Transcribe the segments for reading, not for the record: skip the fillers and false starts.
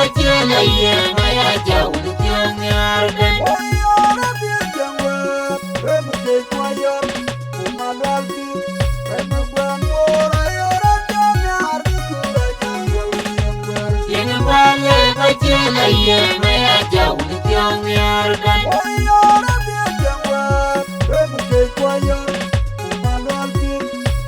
bachela ye maya jau tiang yargan. Oyara dia jangwa, remke kwayor, umalwalti, remban mora yara jamyar kura jangwa yangwa. Yeng bale bachela ye maya jau tiang yargan. Oyara dia jangwa, remke kwayor, umalwalti,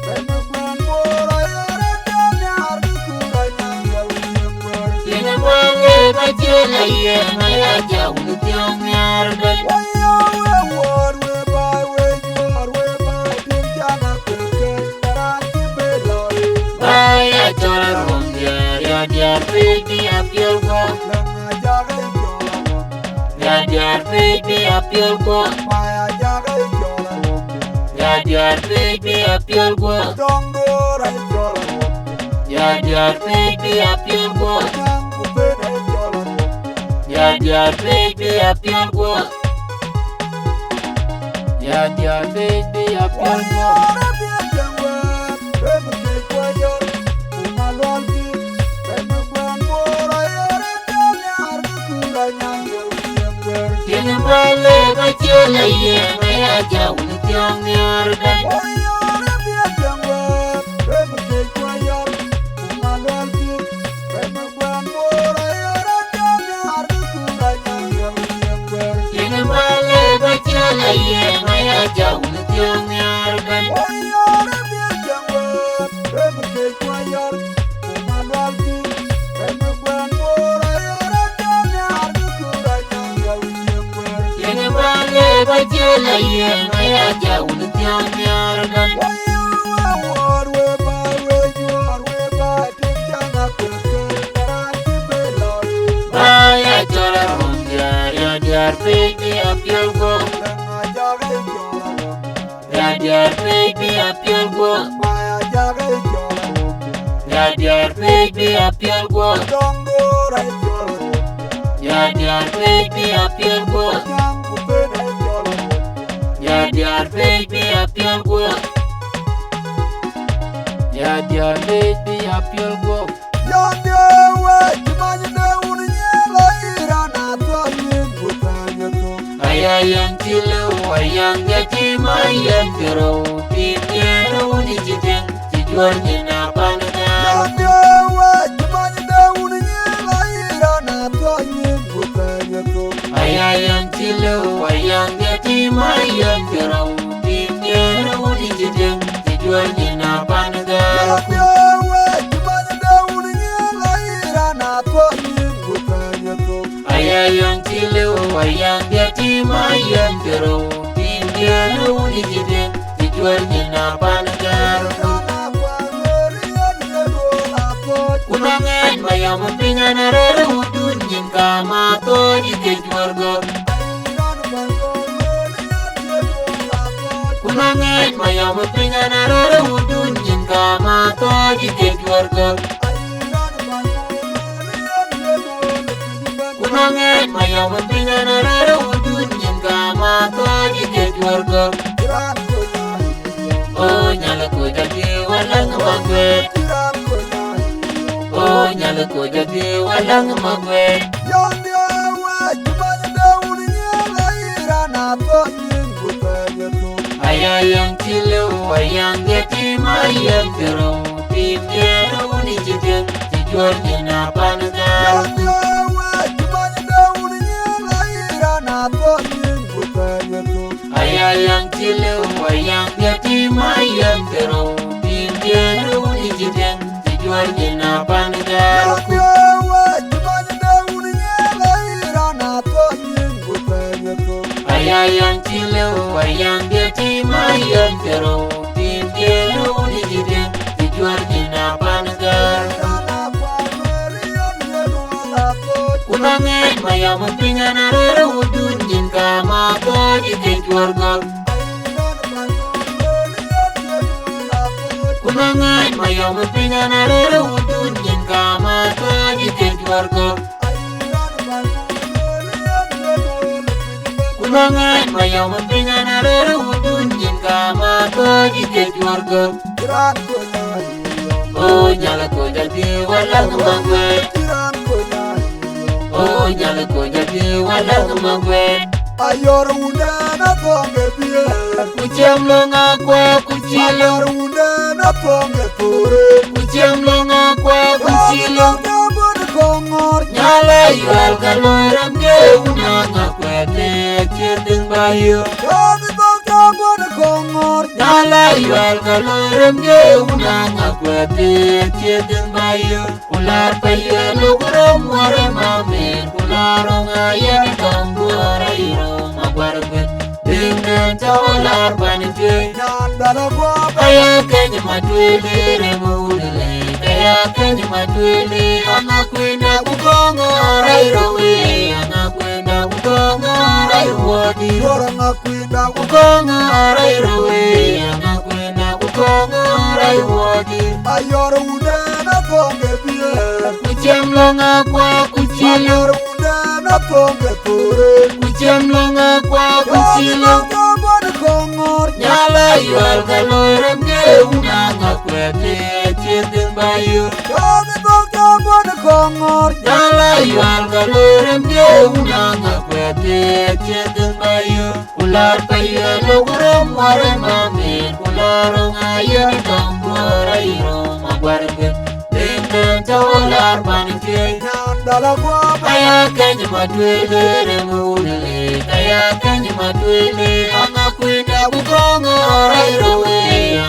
remban mora yara jamyar kura jangwa yangwa. Yeng bale bachela ye maya jau tiang yargan. Baya chola rumya ya dia baby appeal go. Ya dia baby appeal go. Ya dia baby appeal go. Ya dia baby appeal go. Ya dia baby appeal go. Ya dia baby appeal go. Yeng bale bachela ye maya jau tiang yargan. Yeng bale bachela ye maya jau tiang yargan. Yeng bale bachela ye maya jau tiang yargan. Baya chola rumya ya dia baby appeal go. Ya dia baby appeal go. Ya dia baby appeal go. Ya dia baby appeal go. Ya dia baby appeal go. Ya dia baby appeal go. Ayang tilu ayang yati mayang kero pinya no di jiteng tijuan jina panagar. Ayang tilu ayang yati mayang kero pinya no di jiteng tijuan jina panagar. Ayang tilu ayang yati mayang kero pinya no di jiteng tijuan jina panagar. Kunangan mayam pingan arere udun jingka mato di kejuarga. Kunangan mayam pingan arere udun jingka mato di kejuarga. Kunangan mayam pingan arere udun jingka mato di kejuarga. Oh nyala ko jadi walang magwet. Oh nyala ko jadi walang magwet. Ayang tilu ayang yati mayang kero pinya no di jiteng tijuan jina panagar. Ayang tilu ayang yati mayang kero pinya no di jiteng tijuan jina panagar. Ayang tilu ayang yati mayang kero pinya no di jiteng tijuan jina panagar. Kunangan mayam pingan arere udun jingka mato di kejuarga. Kunangan mayam pingan arere udun jingka mato di kejuarga. Kunangan mayam pingan arere udun jingka mato di kejuarga. Oh nyala ko jadi walang magwet. nyal ko jadi wala magwe Ayor undana tonge bier kuchem longa kwa kuchilo Ayor undana tonge tore kuchem longa kwa kuchilo Kabur kongor nyala yual kaloram ge unanga kwete chedeng bayo Kami tong kabur kongor nyala yual kaloram ge unanga kwete chedeng bayo ular payo lugrom ware mamen ularonga yen tongora iro magwargwet dengan ular banite Nyandala kwa kaya kenya matwele remudele kaya kenya matwele anakwenda kukonga rairowe anakwenda kukonga raiwadi Yorang akwinda kukonga rairowe anakwenda kukonga raiwadi Ayor undana tonge bier kuchemlonga kwa kuchilo Ayor undana tonge tore kuchemlonga kwa kuchilo Kabur kongor nyala yual kaloram ge unanga kwete chedeng bayo Kami tong kabur kongor nyala yual kaloram ge unanga kwete chedeng bayo ular payo lugrom ware mamen ularonga yen tongora iro magwargwet dengan ular banite Nyandala kwa kaya kenya matwele remudele kaya kenya matwele anakwenda kukonga rairowe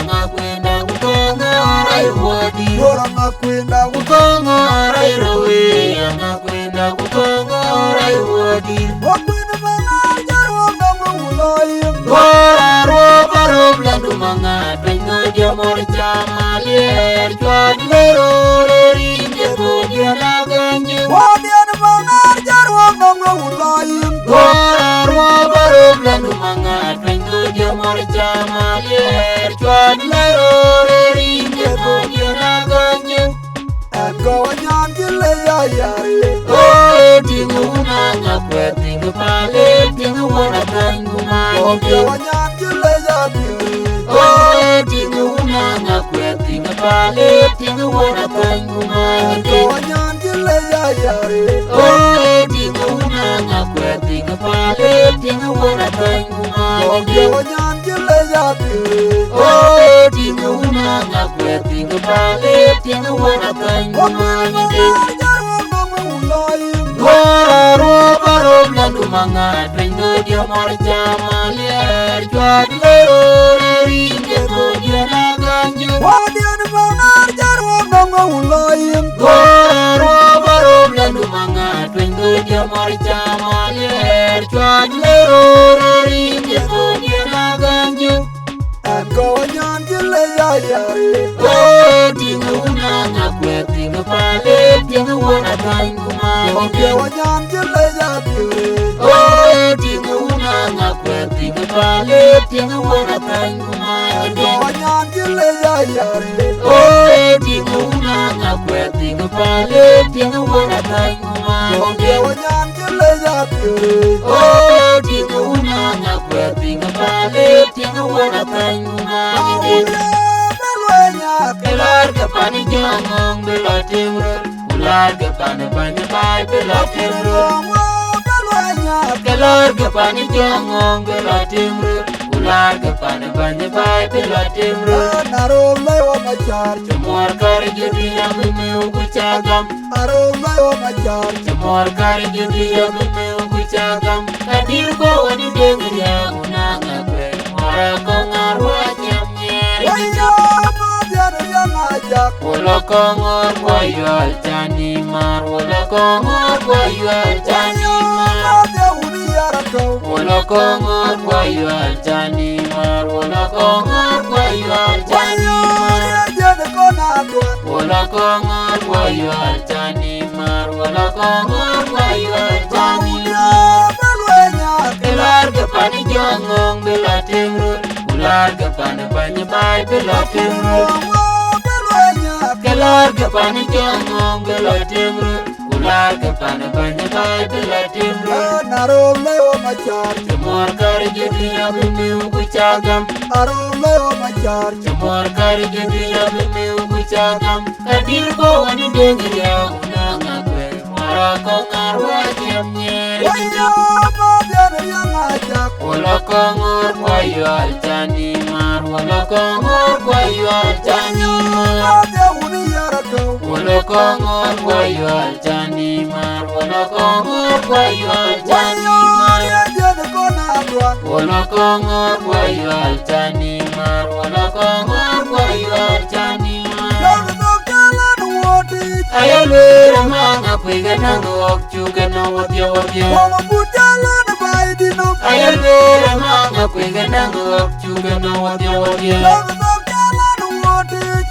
anakwenda kukonga raiwadi Yorang akwinda kukonga rairowe anakwenda kukonga raiwadi Wakwinda mangar jarwang dama ulayim wararo barob landu mangat pengo jamor chamalier chwad lero rinde bodia laganju Wadian mangar jarwang dama ulayim wararo barob landu mangat pengo jamor chamalier chwad lero rinde bodia laganju And go and yan jile ya yari oh tingu unanga kwe tingu pale tingu wana tangu Go mangi and yan jile ya biri oh tingu unanga kwe tingu pale tingu wana tangu And mangi go and yan jile ya yari oh tingu unanga kwe tingu pale tingu wana tangu Go mangi and yan jile ya biri oh tingu unanga kwe tingu pale tingu wana tangu Wakwinda mangi mangar jarwang dama ulayim wararo barob landu mangat pengo jamor chamalier chwad lero rinde bodia laganju Wadian mangar jarwang dama ulayim wararo barob landu mangat pengo jamor chamalier chwad lero rinde bodia laganju And go and yan jile ya yari oh tingu unanga kwe tingu pale tingu wana tangu Go mangi and yan jile ya biri oh tingu unanga kwe tingu pale tingu wana tangu And mangi go and yan jile ya yari oh tingu unanga kwe tingu pale tingu wana tangu Go mangi and yan jile ya biri oh tingu unanga kwe tingu pale tingu wana tangu mangi kelar ke pani jangong bela timro ular ke pani banya bai bela timro kelar ke pani jangong bela timro ular ke pani banya bai bela timro Cemor kari jadi yang bimeu kucagam Cemor kari jadi yang bimeu kucagam Kadir ko wani denger ya unanga kwe Mora ko ngarwa nyam nyeri Wala ko ngor kwa yual chani mar Wala ko ngor kwa yual chani mar Wala ko ngor kwa yual chani mar Wala ko ngor kwa yual chani mar Wala ko ngor kwa yual chani mar Wala ko ngor kwa yual chani mar Kelar ke pani jangong bela timrut Ular ke pani banya bai bela timrut Kelar ke pani jangong bela timrut Ular ke pani banya bai bela timrut Cemor kari jadi yang bimeu kucagam Cemor kari jadi yang bimeu kucagam Kadir ko wani denger ya unanga kwe Mora ko ngarwa Wala kongor kwa yual chani mar. Wala kongor kwa yual chani mar. Wala kongor kwa yual chani mar. Wala kongor kwa yual chani mar. Wala kongor kwa yual chani mar. Wala kongor kwa yual chani mar. Ayalwera manga kwiga nango okchuga na wadya wadya. Ayalwera manga kwiga nango okchuga na wadya wadya.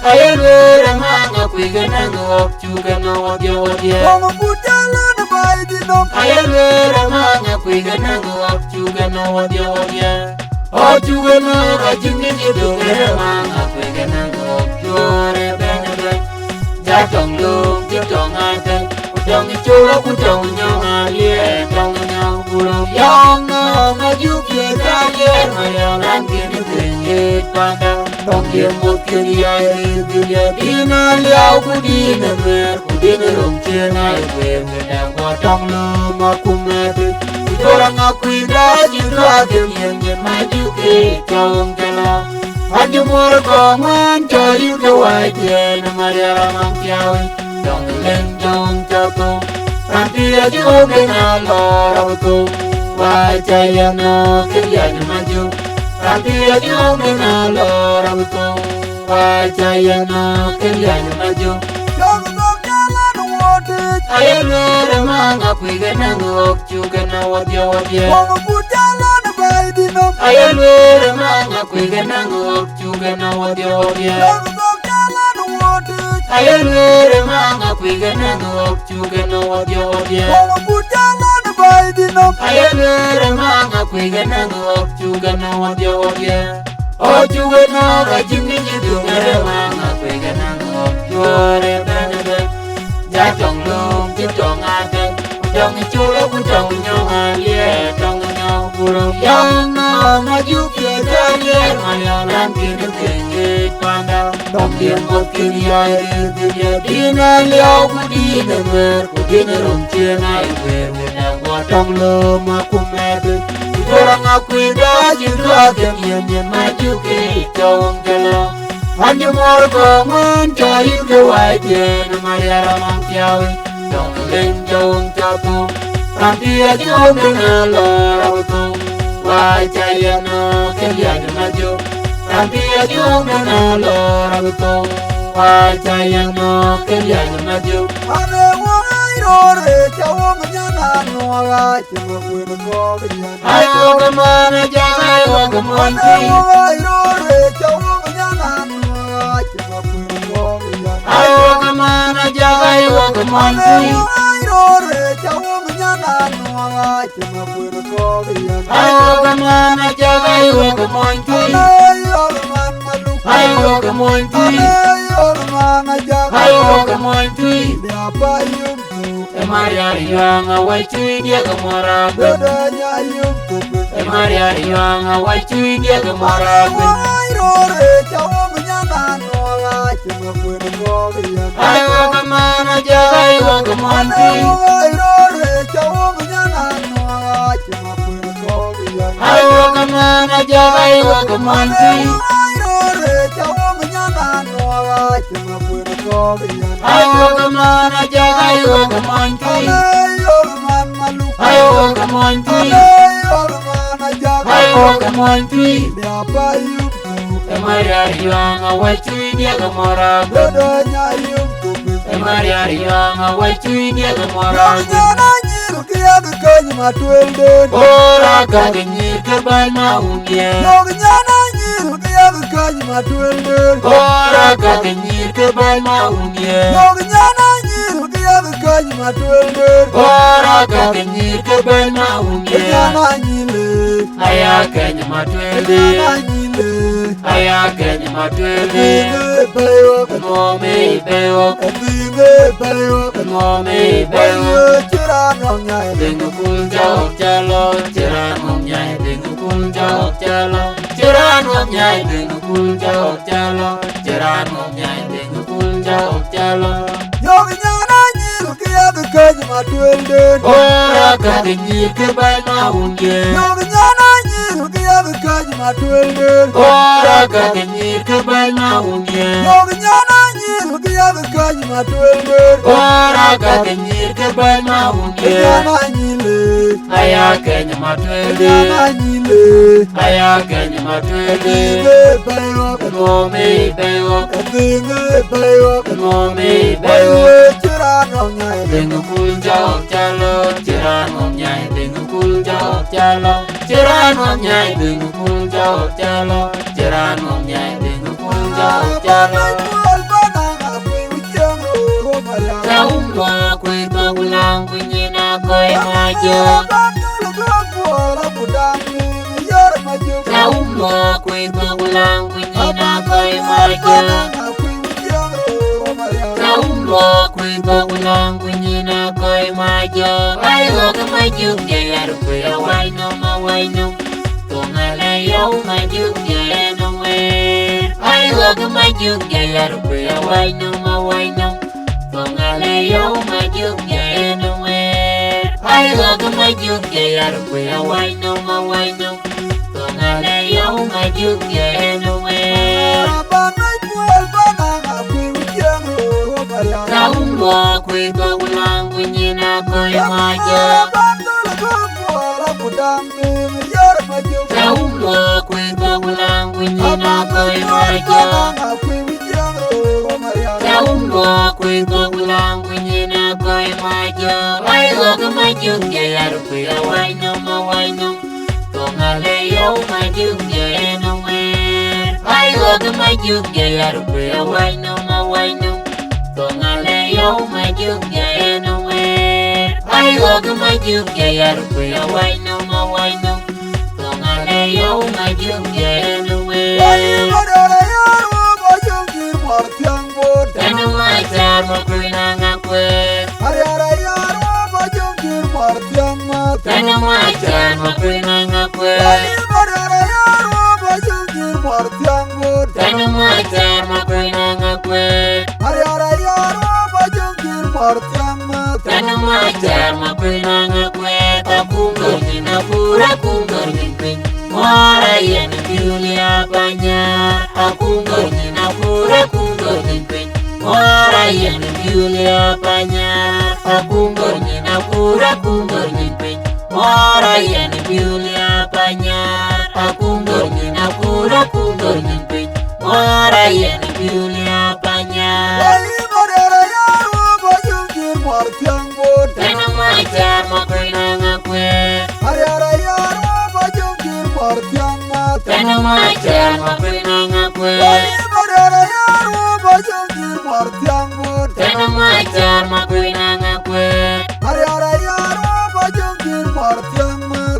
Ayalwera manga kwiga nango okchuga na wadya wadya. Ayalwera manga kwiga nango okchuga na wadya wadya. Okchuga na kajungi jidore manga kwiga nango okchuga benebe. Jatong lung jitong ate. Kutong ichula kutong nyong alie. Tong nyong bulong yang ngajupye kayer. Mayang langkin tingit pandang. Tong yen mut kiri air bilya. Dina liao kudina mer. Kudina rung chenai wer. Ngedang watong lum akumete. Kutorang akuinda jidra kem yen yen maju ke chong jala. Aju mur kongan cari kawai tian Mariara mangkiawi dong leng dong capo nanti aju dengan lor aku wajah no kerjanya maju nanti aju dengan lor aku wajah no kerjanya maju ayah lor mang aku ikan ngok juga na wadya wadya ayalwera manga kwiga nango okchuga na wadya wadya. Ayalwera manga kwiga nango okchuga na wadya wadya. Ayalwera manga kwiga nango okchuga na wadya wadya. Okchuga na kajingi jidungere manga kwiga nango okchuga benebe. Jatong lung jitong ate. Kutong ichula kutong nyong alie. Tong nyong bulong yang ngajupye kayer. Mayang langkin tingit pandang. Tong yen mut kiri air bilya. Dina liao kudina mer. Kudina rung chenai wer. Ngedang watong lum akumete. Kutorang akuinda jidra kem yen yen maju ke chong jala. Aju mor kongan cari kawai tian Mariara mangkiawi dong leng chong capo. Nanti aju dengan lor aku wajah no kerjanya maju. Nanti aju dengan lor aku wajah no kerjanya maju. Ayo kemana jangan ayo kemanti. Ayo kemana jangan ayo kemanti. Ayo kemana jangan ayo kemanti. Ayo kemanti. Ayo kemanti. Maria yang awai cuy dia kemara. Maria yang awai cuy dia kemara. Ayo kemana jangan ayo kemanti. Ayo kemana jangan ayo kemanti. Ayo kemana jangan ayo kemanti. Ayo kemanti. Ayo kemanti. Maria yang awai cuy dia kemara. Maria yang awai cuy dia kemara. Ora kagenyir kerbal maunye. Ora kagenyir kerbal maunye. Ora kagenyir kerbal maunye. Aya kenya matwende. Aya kenya matwende. Ngome bewo. Ngome bewo. Dengu kunjau jalo. Ciran ngomnyai dengu kunjau jalo. Ciran ngomnyai dengu kunjau jalo. Ciran ngomnyai dengu kunjau jalo. Ora Ora kakinyir kebal maunge. Nyana nyil kia bikaji matwele. Ora kakinyir kebal maunge. Nyana nyil kia bikaji matwele. Ora kakinyir kebal maunge. Nyana nyile. Aya Kenya matwele. Nyana nyile. Aya Kenya matwele. Bayo. Ngome bayo. Bayo. Ngome bayo. Bayo chirano nyai. Dengu kulja chalo. Chirano nyai. Dengu kulja chalo. Chirano nyai. Dengu kulja chalo. Chirano nyai. Dengu kulja chalo. Kaumwa kwito ulangu nyina koi majo. Kaumwa kwito ulangu nyina koi majo. Kaumwa kwito ulangu nyina koi majo. Ayo kamajuk jayar kuya waino mawaino. Tungale yau majuk jayano we. Ayo kamajuk jayar kuya waino mawaino. Tungale yau majuk jayano we. Ayo kamajuk jayar kuya waino mawaino. Tungale yau majuk jayano we. Kaumwa kwito ulangu nyina koi majo. Kaumwa kwito ulangu nyina koi majo. Kaumwa kwito ulangu nyina koi majo. Ayo kamajuk jayar kuya waino mawaino. Tungale yau majuk jayano we. Ayo kamajuk jayar kuya waino mawaino. Tungale yau majuk jayano we. Ayo kamajuk jayar kuya waino mawaino. Tungale yau majuk jayano we. Tanu macar makuina ngakwe. Tanu macar makuina ngakwe. Tanu macar makuina ngakwe. Tanu macar makuina ngakwe. Takungor nyina pura kungor nyimpi. Mora yen Julia Banyar. Takungor nyina pura kungor nyimpi. Mora yen Julia Banyar. Takungor nyina pura kungor nyimpi. Mora yen Julia Banyar. Takungor nyina pura kungor nyimpi. Mora yen Julia Banyar. Tanu macar makuina ngakwe. Tanu macar makuina ngakwe. Tanu macar makuina ngakwe.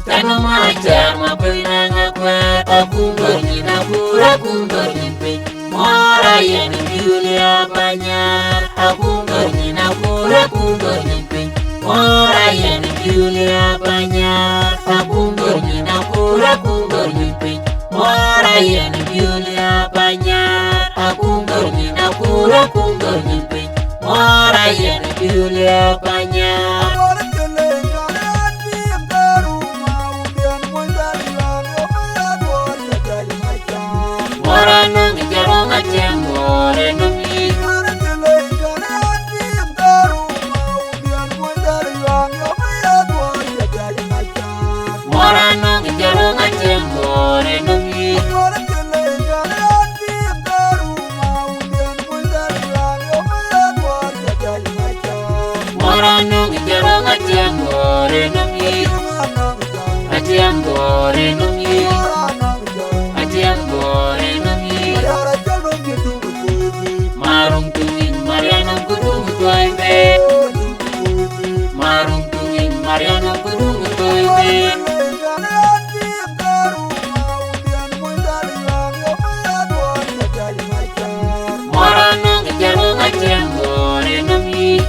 Tanu macar makuina ngakwe. Takungor nyina pura kungor nyimpi. Mora yen Julia Banyar. Takungor nyina pura kungor nyimpi. Mora yen Julia Banyar. Takungor nyina pura kungor nyimpi. Mora yen Julia Banyar. Takungor nyina pura kungor nyimpi. Mora yen Julia Banyar. Mora nung jarong aceng more nungi. Mora nung jarong aceng more nungi. Mora nung jarong aceng more nungi. Aceng more nungi. Aceng more nungi. Marung tuing Mariano kudung toibe. Marung tuing Mariano kudung toibe. Mora nung jarong aceng more nungi.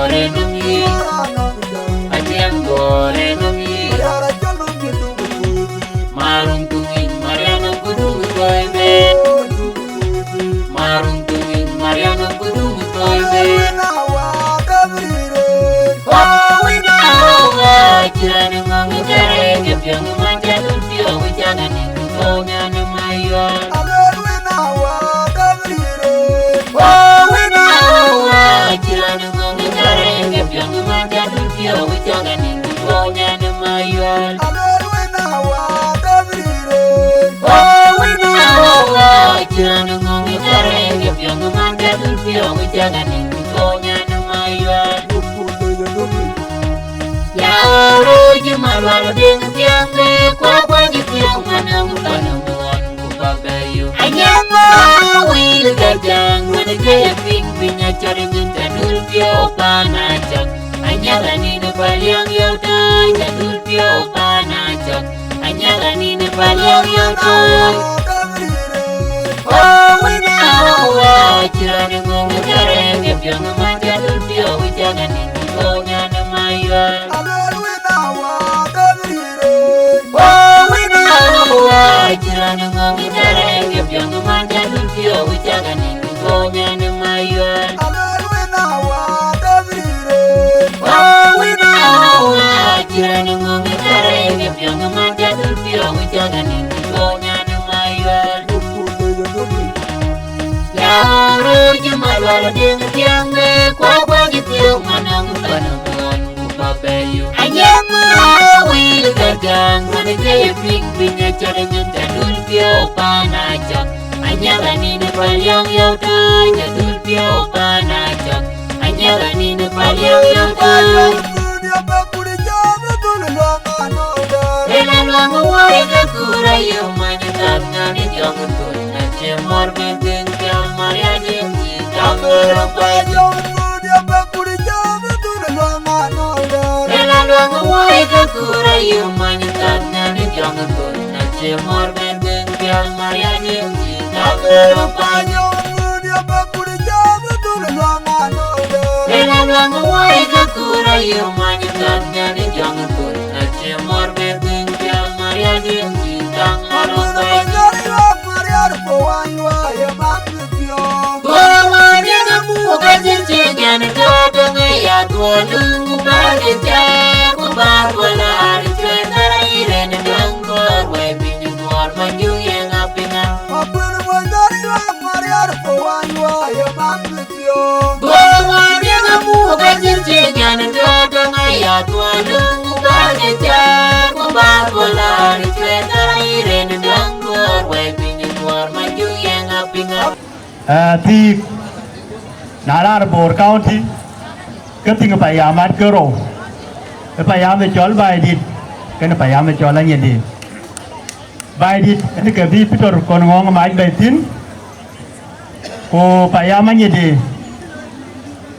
gore nungi Anyang gore nungi Marung tungin Mariano kudung toibe Marung tungin Mariano kudung toibe Chirani ngongi kare Gebyang manja lupio Wijana ningu konya na mayuan Chirani ngongi kare Gebyang manja lupio Wijana ningu konya na mayuan Chirani ngongi kare Gebyang manja lupio Wijana ningu konya na mayuan Ruji malwala ding tiang me kwa di tiang manang panang kupabayu Anyama wil gajang wana gaya ping pinya cari minta dul pio panacak Anyala ni nepal yang yaudai jadul pio panacak Anyala ni nepal yang yaudai Oh wina awa cirani ngongu kare Gebyang manja dul pio wijangan ni konya namayan Chirani ngongi kare Gebyang manja lupio Wijangan ningu konya na mayuan Chirani ngongi kare Gebyang manja lupio Wijangan ningu konya na mayuan Ruji malwala ding tiang me kwa di tiang manang panang kupabayu Anyama wil gajang wana gaya ping pinya cari minta dul pio panacak Anyala ni nepal yang yaudai jadul pio panacak Anyala ni nepal yang yaudai Ela luang uwai kakura yung manyakat ngani jong tun na cemor benteng kiam maria jengji kamera pajong Ela luang uwai kakura yung manyakat ngani jong tun na cemor benteng kiam maria jengji kamera pajong Ela luang uwai kakura yung manyakat ngani jong tun na cemor benteng kiam maria jengji kamera pajong Bawanya kamu kasih jangan kau ya tua nunggu bahagia kubawa hari cuaca iren gangguan webi nyuar maju yang apingan Bawanya kamu kasih jangan kau ya tua nunggu bahagia kubawa hari cuaca iren gangguan webi nyuar maju yang apingan Thì Nara Bor County cái tiếng phải làm ăn cơ rồi phải làm để cho bài đi cái nó phải làm để cho là gì đi bài đi cái cái gì Peter còn ngon mà anh bài tin cô phải làm gì đi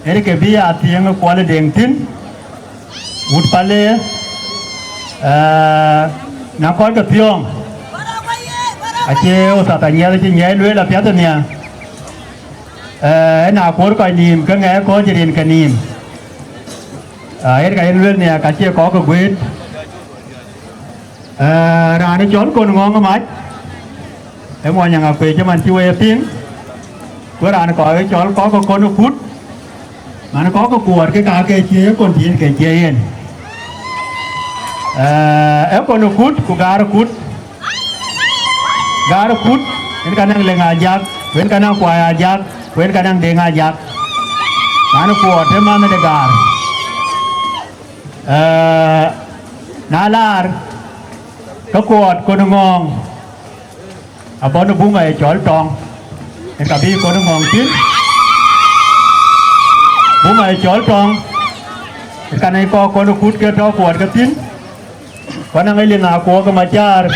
cái gì à tiếng qua là đèn tin út pale nãy có cái tiếng à chế ở tại nhà thì nhà lưới là phía tây nhà nào có coi niệm cái nghe có chỉ điền cái niệm cái lưới này cả chia có cái quyết ra nó chốn con ngon cái máy em mọi nhà về cho mình chui tiếng bữa ra nó có cái chốn có con nó phút mà nó có cái cuộn cái cá cái chia con thiên cái chia yên em con nó phút của gà nó phút cái khả năng lên ajak với khả năng quay ajak với khả năng đeng ajak mà nó cuộn thế mà nó để gà nalar cái cuộn con ngon à bọn nó bung về chói tròn cái cà phê con nó ngon chín bung về chói tròn cái này có con nó phút cái đó cuộn cái chín con năng ấy liền nào của cái mà char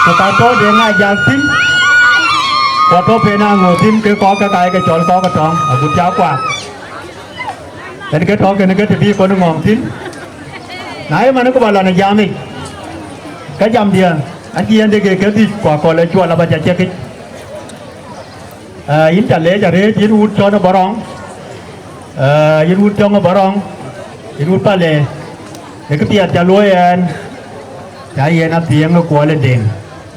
cái đó đeng ajak chín có to pena ngồi chín cái có cái chói có cái tròn ở bút cháo quả cái đó cái thì con nó ngon chín nãy mà nó có bao lần này giam đi cái giam đi anh chị em đây cái thì quả còn lại chua là bây giờ check it in trả lễ chín út cho nó bỏ rong yên út trong ở rong yên út pa lệ để cái tiệtจะรวยอันใจเย็นนะเสียงก็กลัวเลยเด่น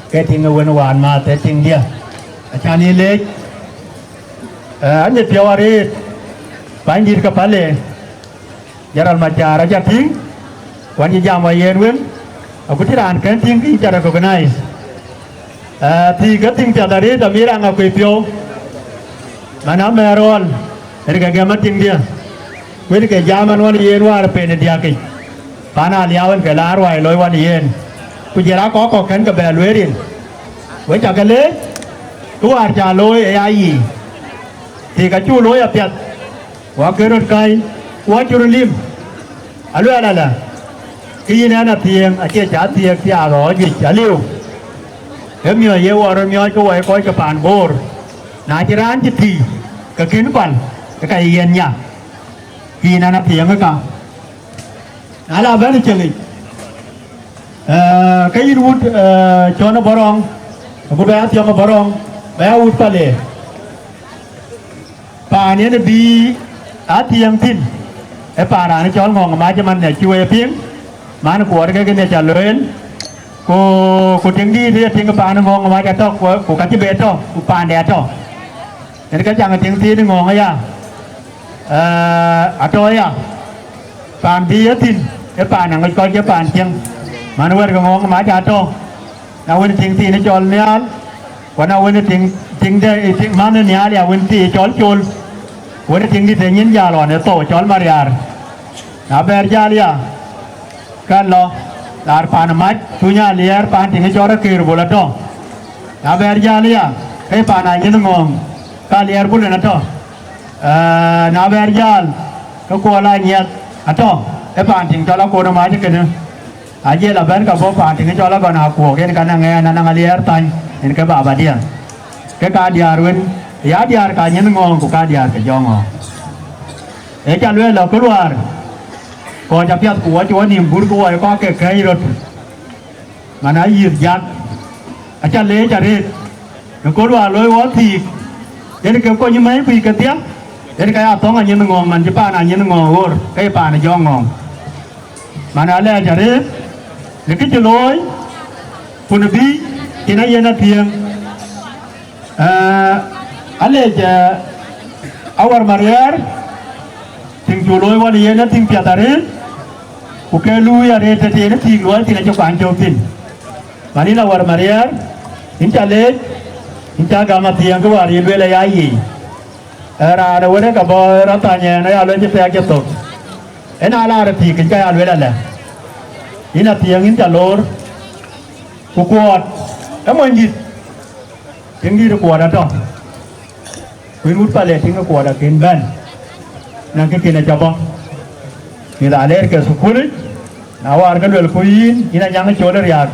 แกทิ้งเอาไว้หวานมาแต่ทิ้งเดียวอาจารย์นี่เล็กอันนี้เที่ยวอะไรไปยืนกับpa lệ jaral macara aja ting wani jama yen wen aku tiran kan ting ki cara recognize ti ga ting ta dari da mira nga ko pio mana merol dari ga gamat ting dia wen ke jaman wani yen war pe ne dia ki pana liawan ke lar wai loi wani yen ku jera ko kan ka ba lwe rin we cha ka le tu ar cha loi ai ti ka chu loi a piat wa ke rot kai wa churulim alu ala khi na thiêng chia trả thiêng thì rồi gì trả liu em nhớ yêu rồi nhớ cái vậy coi cái bàn bor nãy chỉ ran chỉ thì cái kiến quan cái yên nhá khi na thiêng cái cả nãy là bé đi chơi cái gì út cho nó borong cô bé cho nó borong bé út pa lệ pa này nó bị thiêng tinไอ้ป่าหนานี่จ้อนงงมาจะมันเนี่ยช่วยเพียงมันขวดก็เนี่ยจะเลื่อนกูทิ้งดีที่ทิ้งกับป่านงงมาจะต้องกูกัดที่เบ็ดต้องกูป่านแดดต้องเนี่ยก็ยังทิ้งที่นี่งงไงอ่ะอะตัวอ่ะป่านดีทิ้งไอ้ป่านหนังก็จะป่านเชียงมันว่าก็งงมาจะต้องเอาวันทิ้งที่นี่จอนเนี่ยวันเอาวันทิ้งได้ทิ้งมันเนี่ยเดี๋ยววันที่จอนโจลวันทิ้งที่เสียงยาหล่อเนี่ยโตจอนมาเรียร์นาเบอร์จาลียกันล้อลาร์ปานมัดทุญาเลียร์ปานทิ้งจอร์เกย์บุลต์นาเบอร์จาลียไอ้ปานอะไรนึงงกันเลียร์บุลต์นั่นต่อนาเบอร์จาลก็กลัวอะไรเนี่ยอันต่อไอ้ปานทิ้งจอร์โกนมาจะกันเนี่ยอาเจลาเบอร์กับพวกปานทิ้งจอร์ก็น่ากลัวกันกันนั่งไงนั่งเลียร์ตันเห็นกับบ้าบาดียก็การดีอาร์วินยาดีอาร์กันยังงกูการดีอาร์ก็ยองไอ้จันเวลเราก็รู้ว่าก่อนจะเพียรกัวจวนนิ่มบุญกัวก็แก่ใครรถมันอายืดยัดอาจารย์เลี้ยจะเรียนก็รู้ว่าลอยวัดทีเดี๋ยวนี้ก็ยังไม่ปีกันเตี้ยเดี๋ยวนี้ก็อาต้องอันยังงงมันจะป้านอันยังงงโอ้ยไอ้ป้านยองงงมันอะไรจะเรียนเดี๋ยวก็จะลอยปุ่นบีที่นั่นยังน่าเพียงอะไรจะเอาวันมาเรียนถึงจูลอยวันนี้นะถึงเปียตารีโอเคลุยอะไรแต่ที่นั่นถึงลอยที่นั่นจะฟังโจมตีวันนี้เราวันมาเรียนหินจ่าเล็กหินจ่ากามาเทียงก็ว่าเรียนเวลาใหญ่ราเดี๋ยววันนี้กับบอยรัตน์เนี่ยนายเอาเลยจะแปลจะตกนาลาเรื่องที่กินใจเอาเวลาแหละหินเทียงหินจ่าโลดกูกวดแล้วมันยิดถึงที่กูกวดนะจ๊ะวิรุธไปเลยถึงกูกวดกินแบนนั่นก็กินอะไรบ้างนี่ละเล็กกับสุขุลินาวาร์กันด้วยคุยนี่นั่นยังไม่โจทย์เลยอย่าง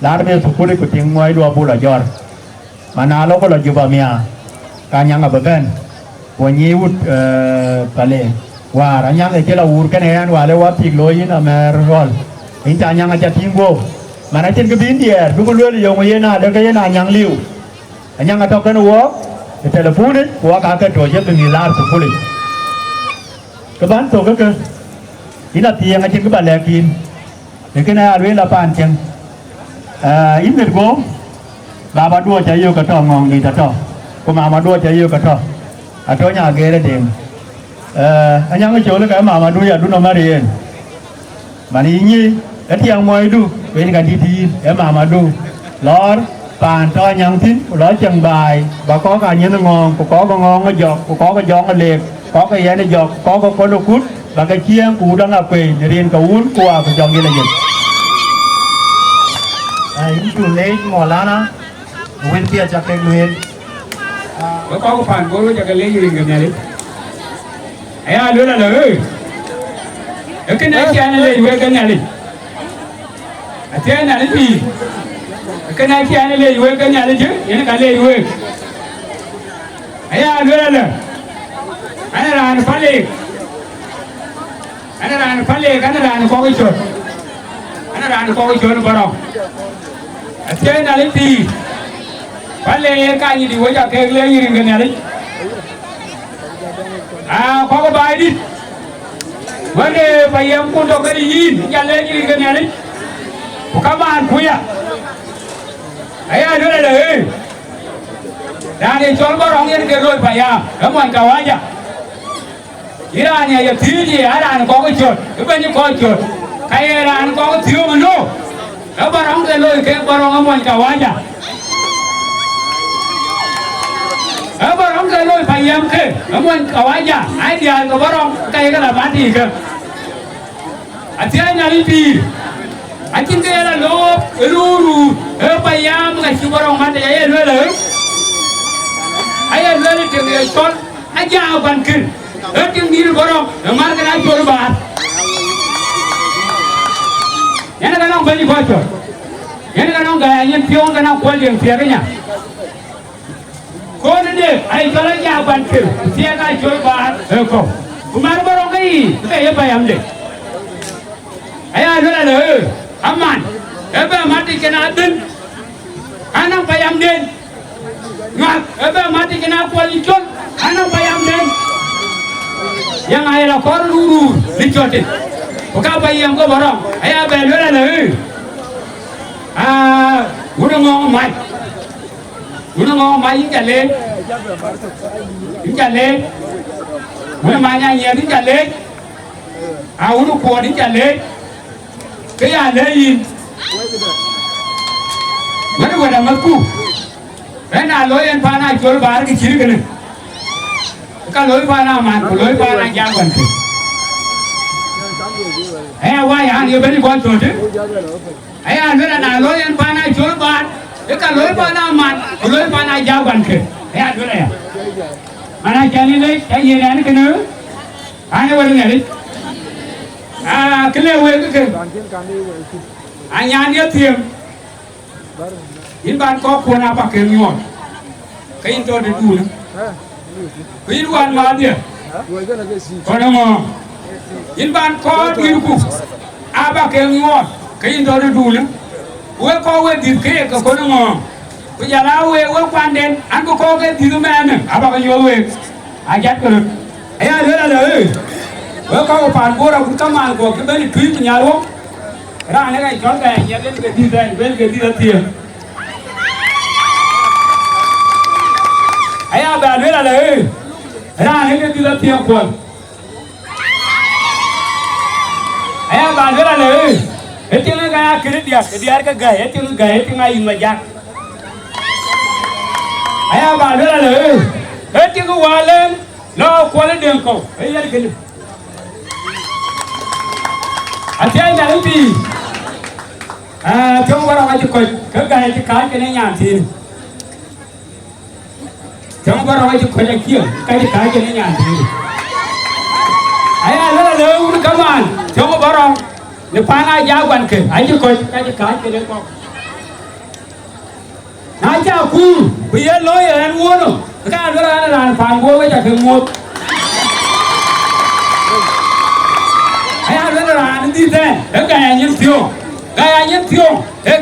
ลาร์เบสุขุลิกุทิ้งไว้ดูอาบุลจอร์มานาโลก็เลยจูบเมียการยังกับเบนวันนี้วุฒิไปเลยว่าอันยังไอ้เจ้าเราอูร์กันเองว่าเลยว่าทิ้งลอยนะแม่รอลอินจายังอาจจะทิ้งโบมันอาจจะก็บินเดียร์ดูก็เรื่องยงมาเยน่าเด็กก็เยน่ายังลิ้วอันยังอาจจะกันวัวแต่เทเลโฟนวัวการเกิดโจทย์จะเป็นลาร์สุขุลิก็บ้านโตก็คือที่นั่นที่ยังไงจึงก็บ้านแหลกกินเด็กน่าเวลาปานจังอินเดียก็บาบาดัวใจโยกระทองงองดีตาทอก็มาดัวใจโยกระทออัตโตเนี่ยเกลือเด้งอันยังไม่โจเลยก็มาดูอย่าดูน้องมาเรียนมันนี่ไอ้ที่ยังมวยดูเป็นการดีๆมาดูล้อปานตอนยังทิ้งล้อจังใบบางก็การยังงงกูก็งงก็หยอกกูก็ย้อนก็เล็กcó cái gì này dọc có con đồ cút và cái chiên cú đang là quỳ để điền cầu uốn qua cái dòng như là gì những chủ lễ mỏ lá na nguyên kia chặt cái nguyên có cái phần có chặt cái lễ gì cái này đi ai nữa là nữ cái này kia này lấy cái này đi cái này là gì cái này kia này lấy cái này đi chứ cái này cái lấy ai nữa là nữ anh là anh phá lệ anh là anh có cái chuột anh là anh có cái chuột vào đâu trên là lấy gì phá lệ cái gì thì với chợ cái lấy gì cái này đấy có cái bài đi vấn đề bây em cũng đâu có đi nhìn nhà lên như cái này đấy các bạn khuya ấy ai nữa đây ra đi cho nó rong yên cái rồi phải à các bạn cầu ai nhá ý là nhà giờ thiếu gì ai là có cái chuột cái bên như có chuột cái là có cái thiếu mà nó các bạn rong cái rồi cái bạn rong các bạn cầu ai nhá các bạn rong cái rồi phải em cái các bạn cầu ai nhá ai đi ăn các bạn rong cái là bán gì cơ thế nhà đi đi anh chính cái là lốp luru bây giờ cái chú bảo ông ăn thì ai nuôi lấy ai nuôi thì cái con ai giao ban kinh ở trên đi bảo ông mà cái này chối bán nhà nó cái nào phải đi qua chối nhà nó cái nào cái anh em phiêu cái nào qua liền phiêu cái nhà con này ai cho nó giao ban kinh phiêu cái chối bán không mà nó bảo ông cái bây giờ đấy ai nuôi lấy aman ebe mati kena den anang payam den ngat ebe mati kena kualijon anang payam den yang ayah kor luru dicotin buka payam ko barang ayah belula le udah ngomong mai ini jale udah mana nya ini jale udah kuat ini jale cái nhà lấy mấy người làm mất cu cái nào lối anh pha này chối bán cái chữ cái này cái lối pha nào mà lối pha này giang quần thì ai quay hàng nhiều bên đi qua chùa chứ ai ăn cái nào lối anh pha này chối bán cái lối pha nào mà lối pha này giang quần thì ai ăn cái này mà này chơi đi cái gì này cái nữa ai nói cái này đi cái lều cái anh nhà đi thiềm in ban có quần áo bạc kèm nhọn cái in cho để đủ nữa cái in quan mà đi còn đâu mà in ban có đi cục áo bạc kèm nhọn cái in cho để đủ nữa quê có quê thịt cái còn đâu mà bây giờ là quê quan đen anh có cái thịt mà anh áo bạc kèm quê anh dắt cái ấy là nữa là đấy với các bạn cô đâu cũng cắm ăn của cái bên thúy của nhà luôn ra cái chó cái nhà bên cái đi đây bên cái đi ra tiền ấy à bà nữa là đấy ra cái đi ra tiền quần ấy à bà nữa là đấy cái tiếng cái dia cái gầy tiếng ai mà giặc ấy à bà nữa là đấy cái tiếng cái hòa lên nó qua lên đường cầu ấy là cái anh nhà lấy gì trong bao nhiêu coi cái gai cái này nhàn thì trong bao nhiêu coi cái kia cái này nhàn thì ai là lớn các bạn trong bao nhiêu nếu phá ai giáo quan kể ai chỉ coi cái này con nói chào cu bây giờ lối ở ăn uống rồi cái đó là phản uống với chả thường mua ai là đi thế cái anh nhân thiêu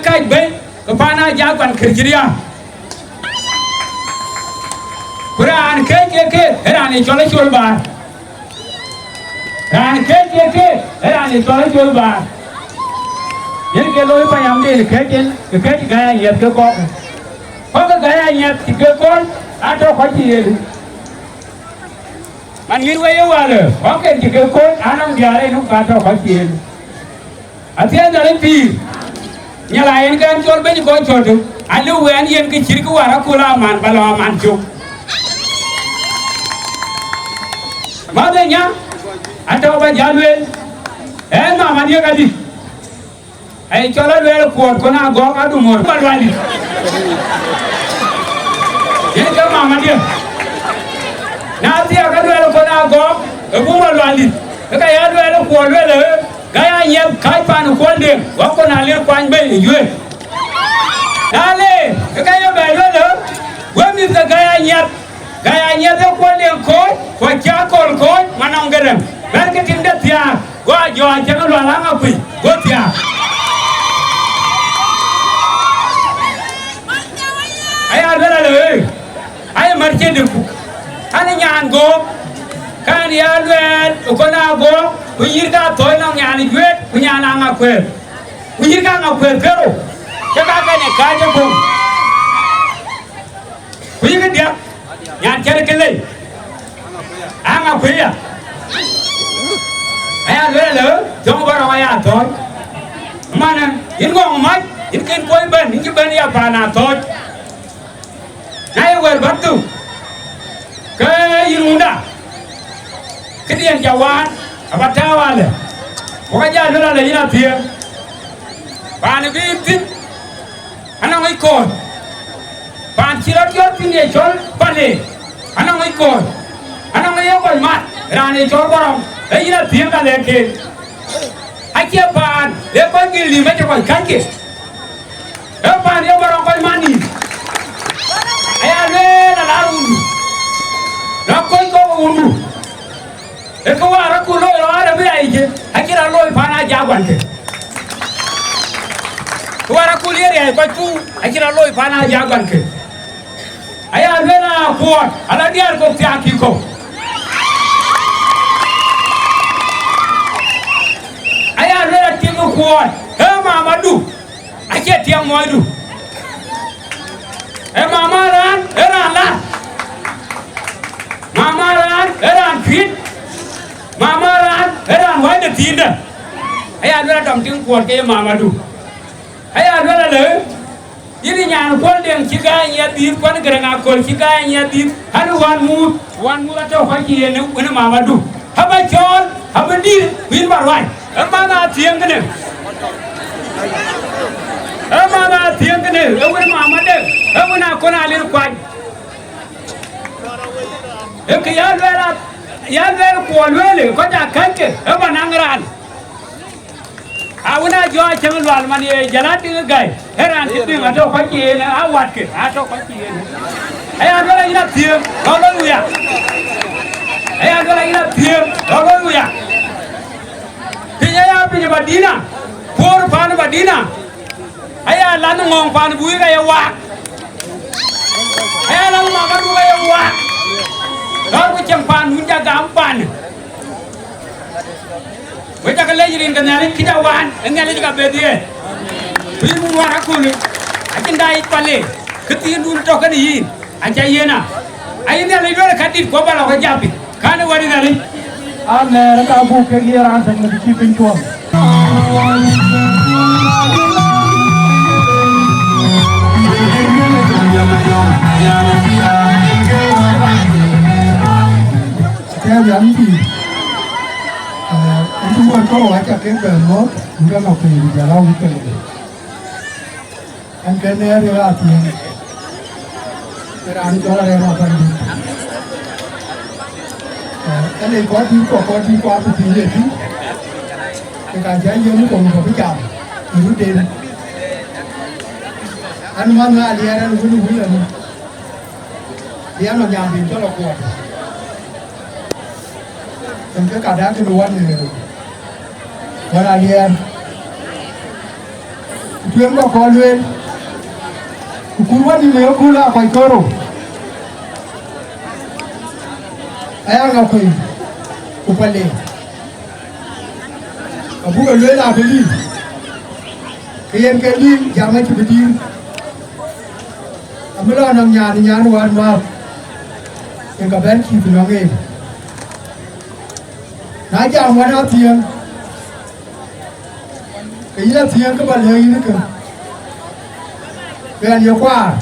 cái bên cái pana giáo quan kể kia Quran cái này cho lấy chôn bà Quran cái này cho lấy chôn bà những cái lối phải làm đi cái anh nhập cái con có cái anh nhập thì cái con đã cho khỏi gì mà nghĩ vậy quá rồi có cái chỉ cái con anh không giờ đây không cả cho khỏi gì thế là lên phi nhà lại anh cái chôn bên con chôn được anh lưu anh yên cái chỉ cái quả nó cô la màn bà lo màn chụp mà đây nhá anh cho bà giáo luyện em mà đi cái gì anh cho nó luyện cuộn con nào gõ cả đủ một bắt loài đi cái mà đi nào theo cái luyện con nào gõ ở cũng bắt loài đi cái luyện cuộn luyện rồi cái anh em khai phá cuộn điểm gõ con nào liên quan bên thì dưới đây cái em về luyện rồi với mình cái anh em theo quan điểm khối và cha con khối mà nông cái rừng bên cái kinh đất thia qua giờ chẳng có loạn lắm à quỷ có thia ai ăn cái này ai mà trên được anh nhà ăn gốm cái ko na go ku yirga toy na nyani gwet ku nyana nga kwer ku yirga nga kwer kero ke ka ne ka je ko ku yirga dia nyan kere kele anga kweya aya le jong bara wa ya toy mana in go mai in ken koy ben in ben ya bana toy nay wer batu ke irunda kedian jawan abatawale wakaja dola le ina pia bana bitin ana ngai ko ban chirat yor pinge chol pale ana ngai ko ana ngai yo kol mat rane chol borom le ina pia ka leke akia ban le ko gili me ko kanke e ban yo borom ko mani aya le na laundu na ko undu e ko wara ku lo ara be aije akira lo pana jagwante ko wara ku liere ay ko tu akira lo pana jagwante aya le na ko ala diar ko tiaki ko aya le na tingo ko e mamadu ake tiang moidu e mamaran era la mamaran era fit mamaran era wai de tinda aya dora dom ting kuot ke mamadu aya dora le yini nyan kol den kiga nya dir kon grenga kol kiga nya dir hanu wan mu to fa ki ne wona mamadu haba chol haba dir win barwai amana tieng ne amana tieng ne wona mamade wona kona lir kwai e ke ya ver ko lele ko ja kanke e banangran awuna jo chang lwal man ye jalati gai heran ti ma to ko ki ne awat ke a to ko ki ne ay adola ina tier hallelujah ay adola ina tier hallelujah pinya ya pinya badina por pan badina ay lan ngong pan bui ga ya wa ay lan ma ga ga ya wa Lalu cempan hunja gampan. Wajah kelejirin kenyali kita wan, kenyali juga bedie. Ibu warakulu, akin dai pale, ketiin dulu tokan ini, aja yena. Akhirnya lagi dua kadit kau balau kejapi, kan wari nali. Ane reka bu kegiatan sama di kipin tuang. Theo dẫn thì chúng tôi có hỏi cho cái bền mốt cũng đã ngọc thì giờ lâu cái anh cái này thì là tiền cái anh cho là em học phần gì cái này có thứ có thứ qua thì gì chứ cái cái trái dưa nó còn có cái chạm thì nó tiền anh mang ra đi anh cũng đúng là đi ăn ở nhà thì cho là quạt trong cái cả đá cái đồ ăn này gọi là gì em chuyến có con lên cú quá đi mấy cú là phải cơ rồi ai ngọc thì cú phải lên ở bữa lên là phải đi cái em cái đi chẳng mấy chục đi mới lo nằm nhà thì nhà nó ăn vào nhưng cả bên khi thì nó nghe nãy giờ ông nói tiền cái là tiền các bạn lấy nữa cơ cái nhiều quá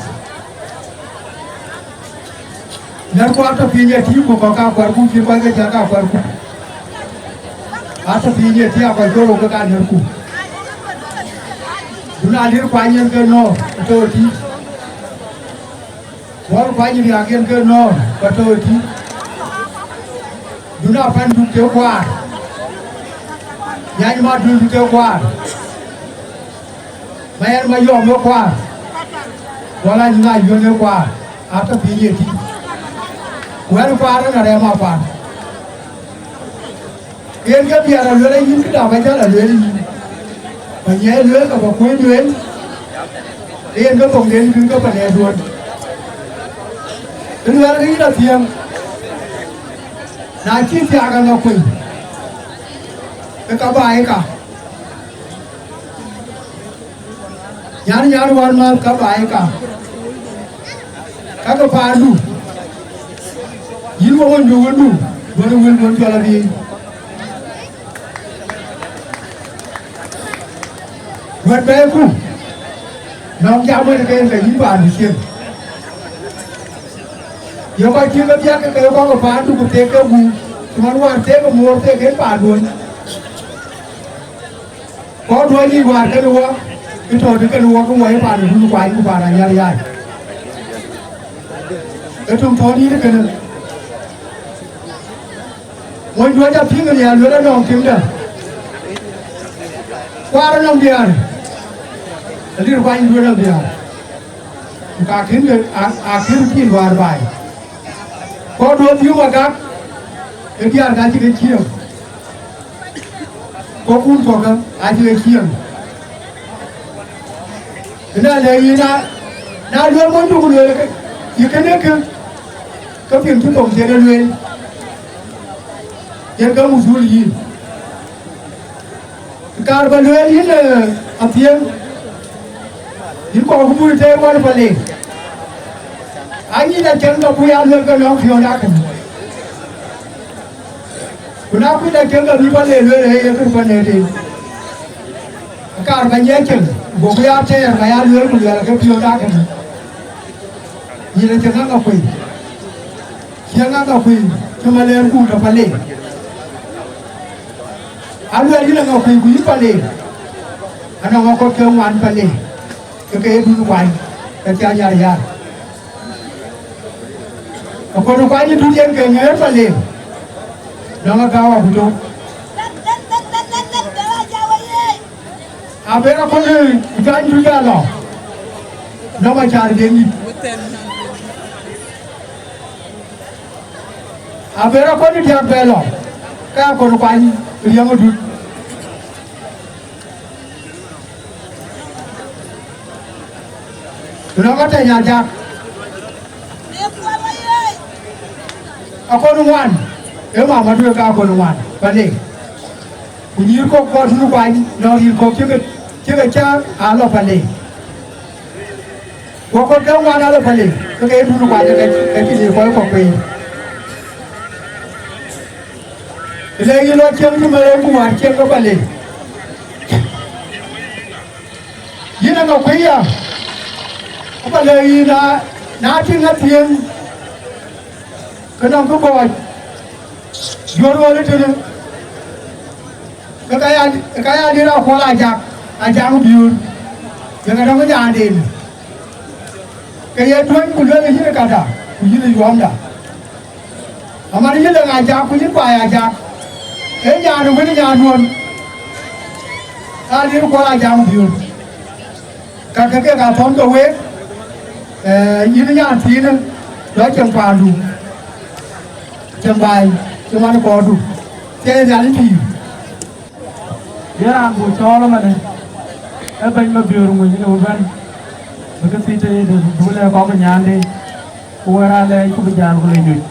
nên qua tập phi nhật thì có cả quạt cũng chỉ qua cái giá cả quạt cũng tập phi nhật thì quạt rồi cái cả nhiều cũng chúng ta liên quan nhân cơ nó tôi thì có quan nhân nhân cơ nó và tôi thì chúng ta phải dùng tiêu qua nhà mà dùng tiêu qua mày mà dùng tiêu qua hoặc là những ai dùng tiêu qua áp tập gì thì quen qua đó là đem mà qua yên cái việc là lưới đấy những cái nào phải chắc là lưới đi mà nhé lưới cả một cuối lưới yên cái phòng đến cứ có phần này luôn cái lưới cái là thiêng là chi trả cả ngọc quỳnh ka bai ka nyar war ma ka bai ka pa du yin mo ndu ndu won jala bi wat be ku nong ja mo ke ke yin ba ni chen yo ka chi ka ya ke ko pa du ku te ke bu man war te ko mo te ke pa du có đuôi đi qua cái đuôi cái trò cái đuôi cũng mấy bạn đuôi quái của bạn là nhảy nhảy cái trong thôn đi cái này mỗi đuôi ra phim cái nhà đuôi nó nòng kiếm được qua nó nòng tiền đi quay đuôi nòng tiền cả kiếm được kiếm tiền vào bài có đuôi thiếu mà các cái kia cái gì cái chiều có cuốn có cái ai chơi chiên, cái này là luôn muốn chụp người cái này cái phim chụp tổng tiền là luôn, cái một số gì, cái bao nhiêu gì là ăn tiền, những con cũng vui chơi qua phải lên, anh ấy là chân nó vui ăn luôn cái nó phiêu nát cái nào cũng là chân nó đi phải lên luôn hay cái phần này thì cả cái nhé chân bộ cái áo che cái áo lưới của người là cái phiêu đá cái này nhìn là chân ngọc quỳ chân ngọc quỳ cho mà lên cũng được phải lên áo lưới như là ngọc quỳ quý phải lên anh nó có kêu ngoan phải lên cái bún quay cái cha nhà nhà còn quay như thu tiền cái nhớ phải lên nó cao à bùn à bây giờ con ơi cái anh chú ra lò nó mà trả tiền gì à bây giờ con đi theo về lò cái con quay riêng một chút nó có thể nhà chặt à con ngoan nếu mà đưa cao con ngoan vấn đề như con nó quay nó đi con chứ cái cha à nó vấn đề con kéo ngoan nó vấn đề cái nó quay cái gì có quỳ lấy cái nó chân nhưng mà em cũng hoàn chân có vấn đề như là ngọc quý à có vấn đề là ná chứ ngắt tiền cái nó có gọi vô rồi đấy chứ cái ai đi đâu có ai chạc một điều nhưng cái đó có nhà đền cái gì thuê cũng lên như cái cả đã cũng như là doang đã mà đi là ai chạc cũng như bài ai chạc cái nhà nó với nhà luôn ai đi đâu có ai chạc một điều cái cả thôn cầu hết như cái nhà thì nó chẳng qua đủ chẳng bài chứ mà nó có đủ thế là gì giờ anh buổi cho nó mà này em bên mà biểu người như vậy bên cái gì thì đối là có cái nhà đi qua ra đây có cái nhà có lấy được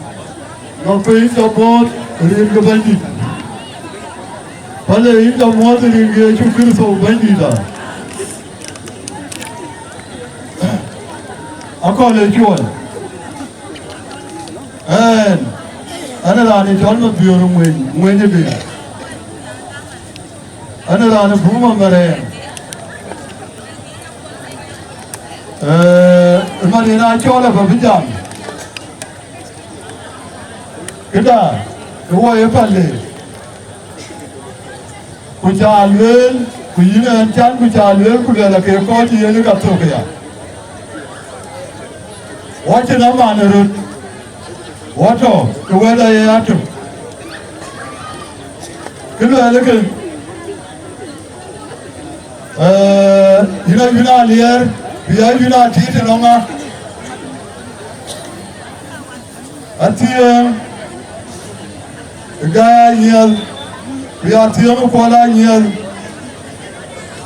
nó phải cho bớt liền cái bên gì phải lấy cho bớt thì liền cái chung cái số bên gì đó còn lấy chuột anh là anh chọn một biểu mình như vậy anh là anh phú mà về mà đi ra cho là phải biết cái đó cái quay phải lên cái cha lên cái gì này chán cái cha lên cái là cái con gì nó gặp thôi kìa watch it out man rồi watch out cái quay đây á chú cái này là cái Yuna liar, biar Yuna tidak longa. Atiang, gaya nyel, biar tiang kuala nyel.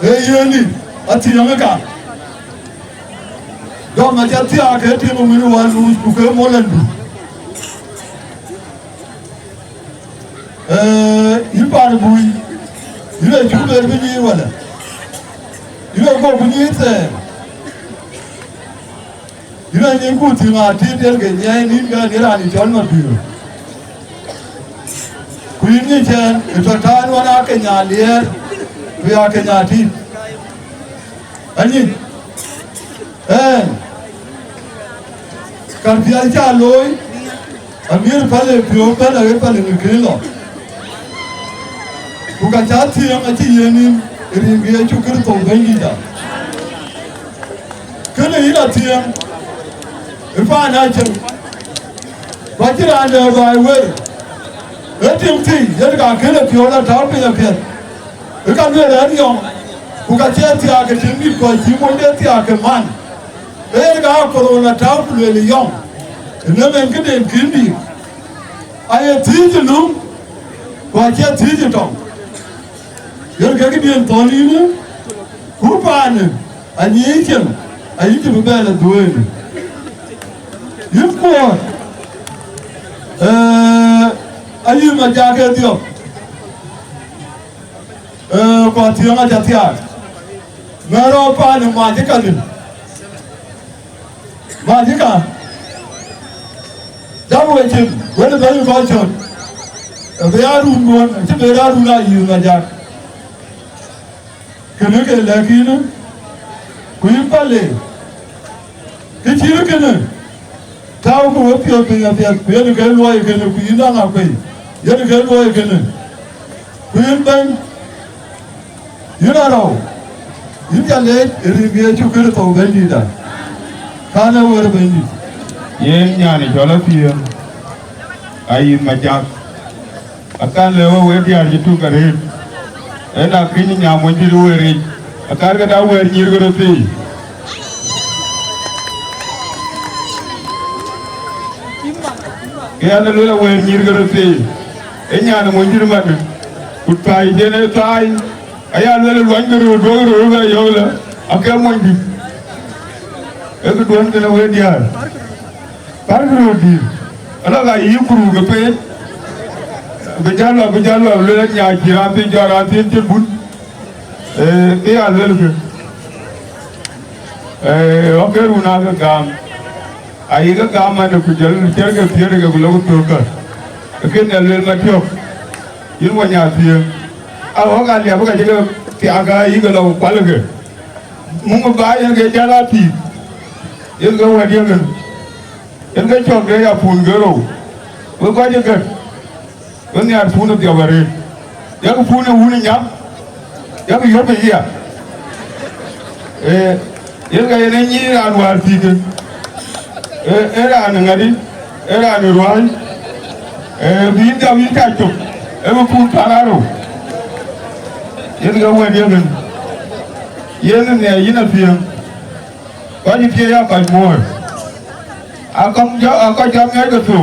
Yuni, atiang ka. Dom macam tiang ke tiang minu walu bukan molendu. Ipan bui, ina chuber bini wala ina go bini te ina ni ku ti ma ti del ge nyai ni ga ni ra ni jon ma biro ku ni chen to tan wana ke nya lier ku ya ke nya ti ani kan pia cha loi amir pale pio pale ge pale ni kilo ku ka cha ti ang chi yenin ri ge chu kir to bengi da kana ila ti ang ifa na chen ba ti ra na ba we etim ti ye ga kele pio la ta pe ya pe e ka ne ra ni ong ku ka cha ti a ke tin ni ko ji mo de ti a ke man e ga ko na ta pu le yong ne men ke den kin bi ai ti ji lu ko cha ti ji tong yer ga ke den to ni ne ku pa ne ani chen ai ji bu ba la do ni yin ko ayi ma ja ke dio ko ti nga ja ti a ngaro pa ne ma ji ka ni ma ji ka jamu chin wani bari ba chon be ya ru ngon ti be ya ru na yi ma ja kene ke la ki ne ku yi pale ki chi ke ne taw ko pio pe ya ku ye ke lo ye ke ne ku yi na na ku ye ke lo ye ke ne ku yi ban yi na ro yi ja le ri ge chu ke to ben di da kana wo re ben di yen nyani jola fiye ayi majak akan lewo we diar jitu kare ena kini nyamo jiru weri akar ga da wer nyir go ti ya na lula wer nyir go ti enya na mo jiru mat utai jene tai aya lula lwangiru dogru ga yola akam mo ndi e ko don tena we diar pargro di ala ga yikuru ga pe bejalo le nya jirante jarante te bun e alel ke okeru na ga gam ai ga gam ma ne ku jal terga tiere ga lo to ka ke ne le ma tyo yin wa nya ti a ho ga le ba ga ti aga yi ga lo kwal ga mu ba ya ga jala ti yin ga wa di ga yin ga chok ga ya pun ga ro ko ga je ga wani ya funa da bare ya ku funa wuni nya ya ku yobe ya ga yana ni ran war ti ke era an ngadi era an ruwan bi da wi ta to ku fu tararo ga wani ya yen ne yina fiye ko ni fiye ya ka mo akam ja ga to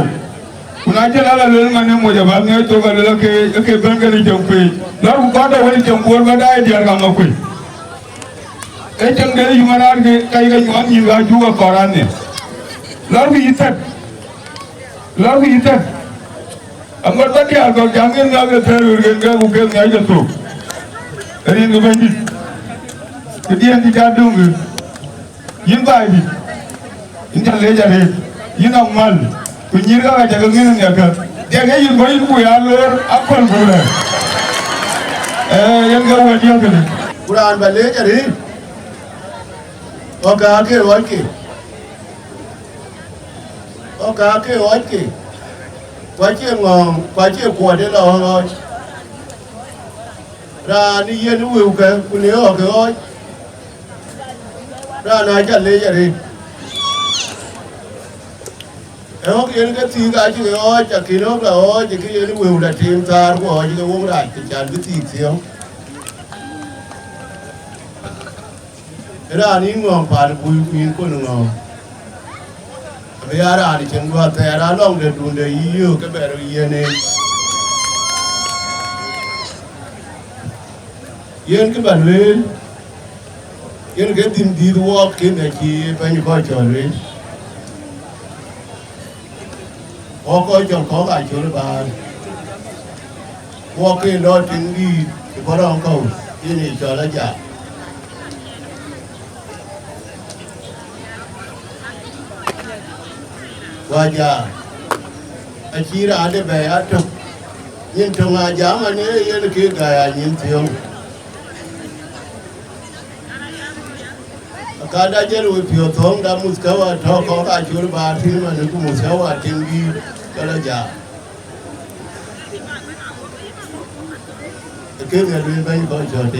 kuna jela la lele mane mo jaba ne to ga lele ke bangale jompe lor ku kada woni jombor ga dai diar ga ngakui e jangale yumanar ge kai ga yuan ni ga juga korane lor bi itat amar ta dia ga jangen ga ga terur ge ga ku ke ngai ga to rin ga bendi ke dia di jadung yin bai di inja le jare yin amal kunyirga ga jaga ngene ngaka jaga yin boy ku ya lor akon bula yan ga wadi ya gele Quran ba le jari o ka ke wa ke kwa che ngong kwa che ko de lo ho ra ni ye nu wu ka ku le o ke o ra na ja le jari em cái cái gì cái gì đó chắc khi nó là ó chỉ cái gì nó nhiều là thêm ta của họ chỉ cái uống lại thì chán cái gì thiếu cái đó anh ngon phải bùi bùi con ngon bây giờ là anh chẳng qua thế là long để đun để yêu cái bè rồi yên này yên cái bản lên yên cái tìm đi walk cái này chỉ phải như coi chờ lên có coi chồng có cái chỗ ba walking lot in the Baronco in each other. Waja, a cheer at the bay at into my jam and a kid guy in film. A cadager with your tongue that must cover talk about your bar film and the Musawa Tingi Kalaja. The king had been very conscious.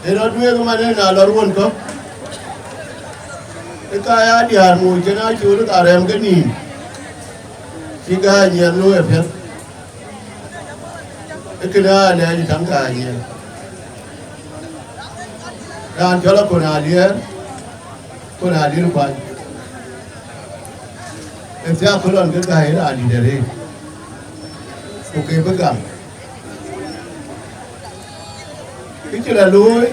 They don't make money in our one cup. The guy had moved cannot shoot at Aram Gani. She got yellow effect. The canal and Tanga here. Now, Jolapona here, Puna little one. If they are put on the guy, I did a ring. Okay, begun. Picture a loy.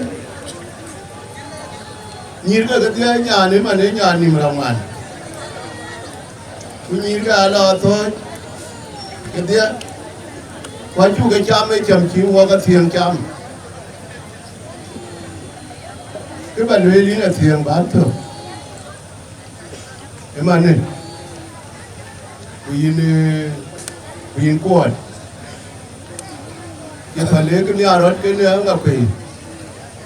Near the Yanim and Yanim Raman. We need a lot of thought. There, what you get jam, you walk at the jam. If I really a thing about to. Emmanuel, we in court. If I live in the Arab, can I pay?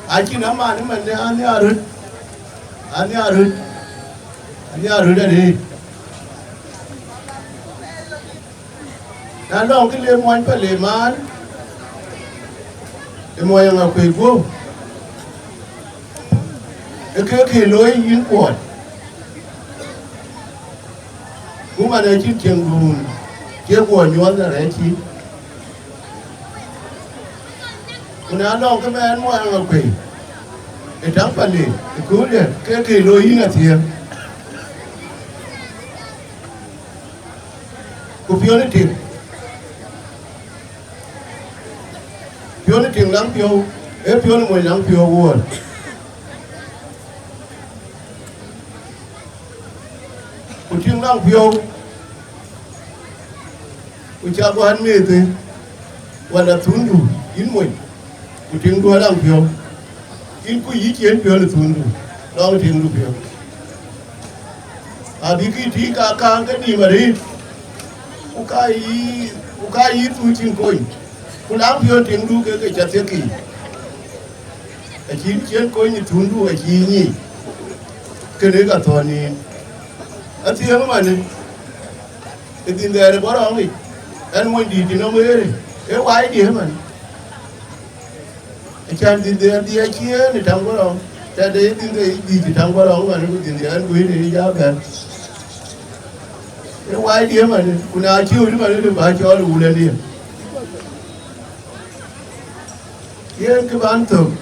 I can a man and the Arab. And the Arab. Now, long to live one per man. The more young of people. The cookie low in court. Woman, I think you can give one you want the right. When I don't come and one of pay. A company, a good cookie low in at here. Purity. Purity Lampio, a pure way Lampio word. Putting Lampio, which are one meeting, what a tundu, in way. Putting to a Lampio, in Kuyi and Pure Tundu, long thing to Pure. A big tika can't get him. Ukai tuiting coin. Lampio Tindu get a chataki. A chin coin tundu a genie. Kenega Tony. A tear money. It's in there about only. And when did you know where? A white human. A child did there the idea and the tango. That they did the tango and within the end with the job. A white human could not chew him a little by all wooden here. Here, Cabanto.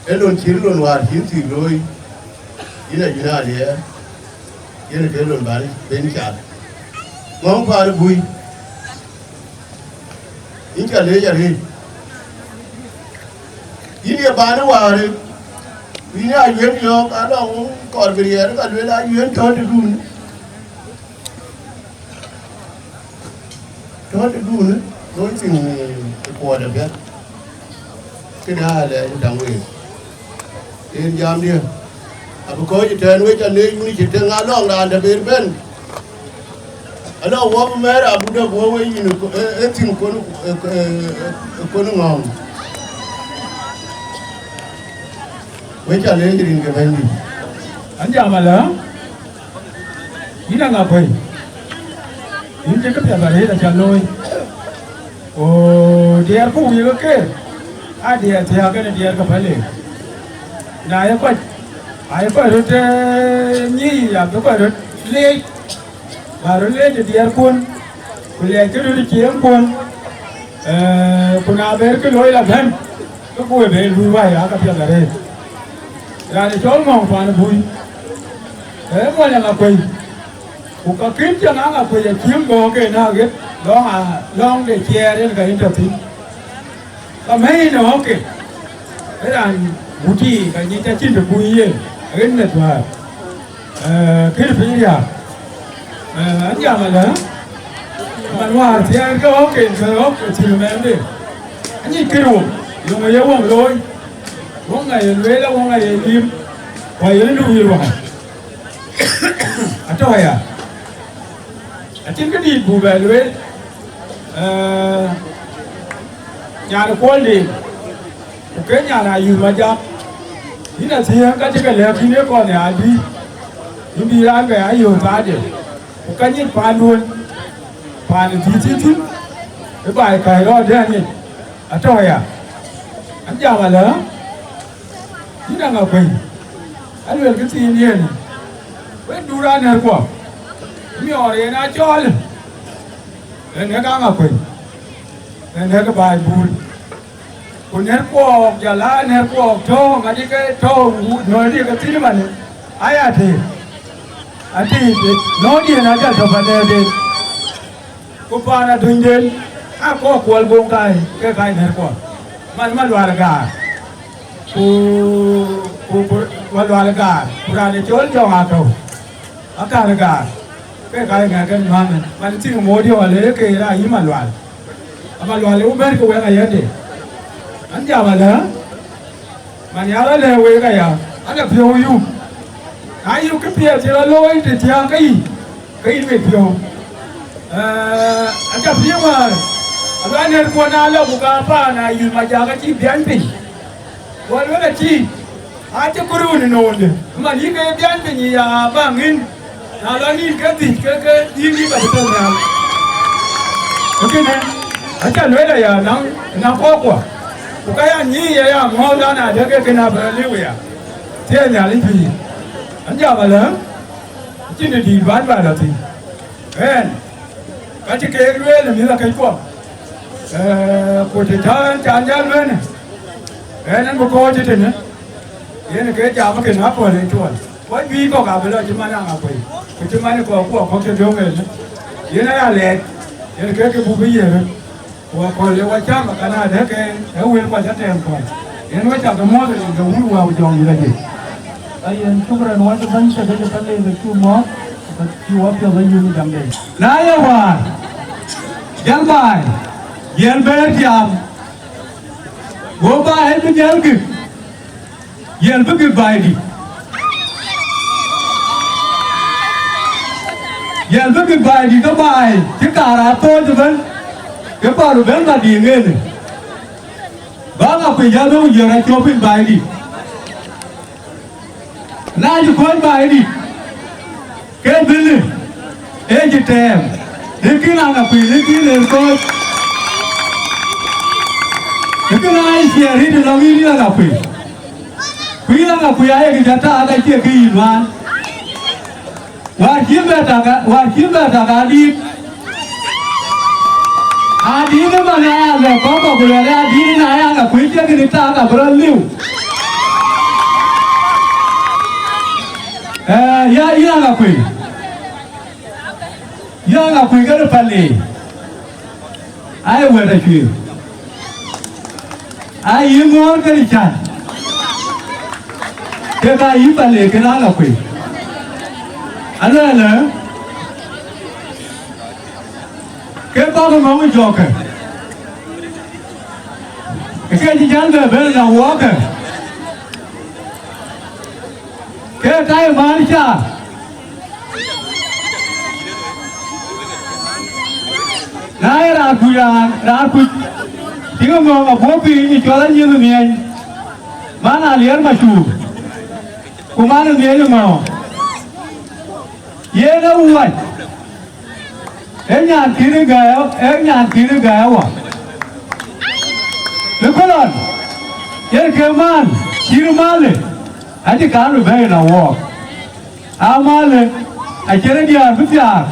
Elon children were hinting Loy in a Junalia, in a Elon Valley, Benchat. One part of we in Calaja. In your banner, we are young, I don't call me here, but when I went to do. Don't think the quarter bed. Can I let it down with? In Jamia, I will call you turn which I need me to turn along on the bed bend. I know what matter, I would have over in a thing going on. Which I laid in the venue. And Jamala, you don't have pay. You take up your head at your oh, they are poor, you okay? I dare tell you, dear Capelli. Now I put it, me, I put it late. I related the airport, we let you to the airport. Kuna Berkeley oil of them. Look away, we buy out of your head. That is all wrong for a boy. Everyone in a way. Who can keep your name with a team go again now get. Long the chair and the interview. The main okay. And Buti can get a chin to Buye, in that one. Kilpia. anh chào mà đó mà hòa thì anh có hốc kiện cái hốc thì mà em đi anh nhìn cái ruộng dùng người yêu ông rồi uống ngày về đâu uống ngày im quay nó đuôi rồi à trời à trên cái đi bù về rồi nhà nó quên đi cái nhà nàyอยู่มาจากนี่นะเสียก็จะกันแล้วที่นี่ก่อนเนี่ยดีดีร้านไปอยู่ตาเดียวก็ยิ่งผ่านนู่นผ่านที่ไปบ่ายไก่รอดเดี๋ยวนี้อ่ะจ้อยอ่ะอันยาวมาเหรอนี่นั่งเอาไปอันเรื่องก็ตีเนี่ยเว้นดูร้านเนี่ยกว่ามีอะไรนะจ้อยเนี่ยก็เอาไปเนี่ยก็บ่ายบุญคนนี้พวกอย่าละเนี่ยพวกโชว์อันนี้ก็โชว์หน่อยนี่ก็ที่นี่มันไอ้อาทิอันที่น้องเนี่ยนะจะทำอะไรเด็กกูพานะถึงเดินก็ควรบงไก่ก็ไก่เนี่ยพวกมันวาระกากูวาระกากูราเนี่ยโจรจ้องอาเขาอาการกาก็ไก่งานกันมันที่โมเดลอะไรก็ได้ยิ่งมันวาเลยอุเบกกูเองไงยันเด็กอันยาวมาแล้วมันยาวแล้วเว้ยกันยาอันนั้นเพียวอยู่อายุก็เพียวเจริญโลยแต่เจ้าก็อีไม่เพียวอันจะเพียวมาอันนั้นคนน่าเล่าบุกอาป้าน่าอยู่มาจากที่เบียนเป็นวันนั้นที่อาจจะกรูนโน่นมันยิ่งเบียนเป็นยาบ้างอินน่าเล่านี่ก็ดีแบบตัวนั้นโอเคนะอาจารย์เวลาอย่างนั้นข้อกว่าก็ยังนี่ยังมองด้านหน้าเด็กก็น่าเป็นเลี้ยวเที่ยงอย่างนี้พี่อันยาวมาแล้วจีนดีบ้านแล้วทีก็จะเกิดเรื่องนี้ละใครกลัวผู้ที่ท่านจานยันเว้นนั่นบุคคลที่เนี่ยนี่เกิดจากมันเกิดนับไปเลยชวนวันวีก็กลับไปแล้วจะมานั่งเอาไปจะมาเนี่ยก็พวกเขาจะเลี้ยงเงินนี่น่าเละนี่เกิดกับผู้พิเศษว่าคนเรียกว่าจ้างกันนะเด็กเขาเวรว่าจะเต็มก่อนเห็นว่าจากตะมอดเลยจะวุ่นวายจองอยู่เลยไอ้ยันทุกเรื่องว่าจะตั้งใจจะตั้งเลยคือมอดที่ว่าจะไปอยู่ในจังเลยนายว่ายันบ่ายยันเบิร์ดยามวัวบ่ายเป็นยันกึกยันบึกบ่ายดิยันบึกบ่ายดิก็บ่ายที่การาโต้จะเป็นก็พอรู้เรื่องมาดีเงินบางอ่ะไปยันต้องยืนให้จบเป็นใบดิน่าจะควรใบดิแค่บิลจะเต็มเด็กที่นั่งอ่ะไปเด็กที่เล่นก็เด็กที่นั่งไอ้เสียที่เราไม่ได้นั่งอ่ะไปนั่งอ่ะไปไอ้ที่จะท่าได้เจ้าขี้มันว่าคิดแบบนั้นดีआधी ने बनाया है कौन बोला रे आधी ने आया है कोई क्या करता है बरल लियो या ना कोई कर पल्ले आए हुए रखिए आए ये मोर कर चाल के का ये पल्ले के ना कोई अरे cái bao nhiêu người chọc cái gì chẳng được bên nào quá cái mà đi cha này ra cùi tiếng ngô mà bố pì như cho nó như người miền mà là liền mà chủ cũng mà được liền mà ye nó uổng em nhà kỹ được gạo à được không anh em kêu man kỹ được man lên anh chỉ cán được về nào walk à man lên anh chơi đi ăn bữa giờ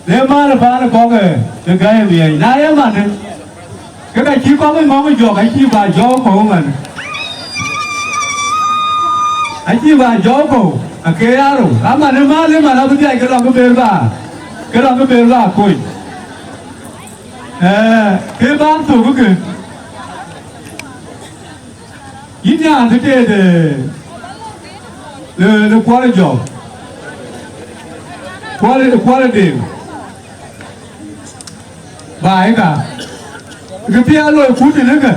để man là bán có cái cái gì này em ăn cái chỉ có mấy món giò cái chỉ vào giò của mình anh chỉ vào giò của cái áo à mà nếu man lên mà nó bây giờ cái lòng cái bền vào cái đó cái bề ra coi, cái bán tổ cái ít nhà thế để qua được job, Kuala Dev bài cả cái phía lối phút thì nữa cả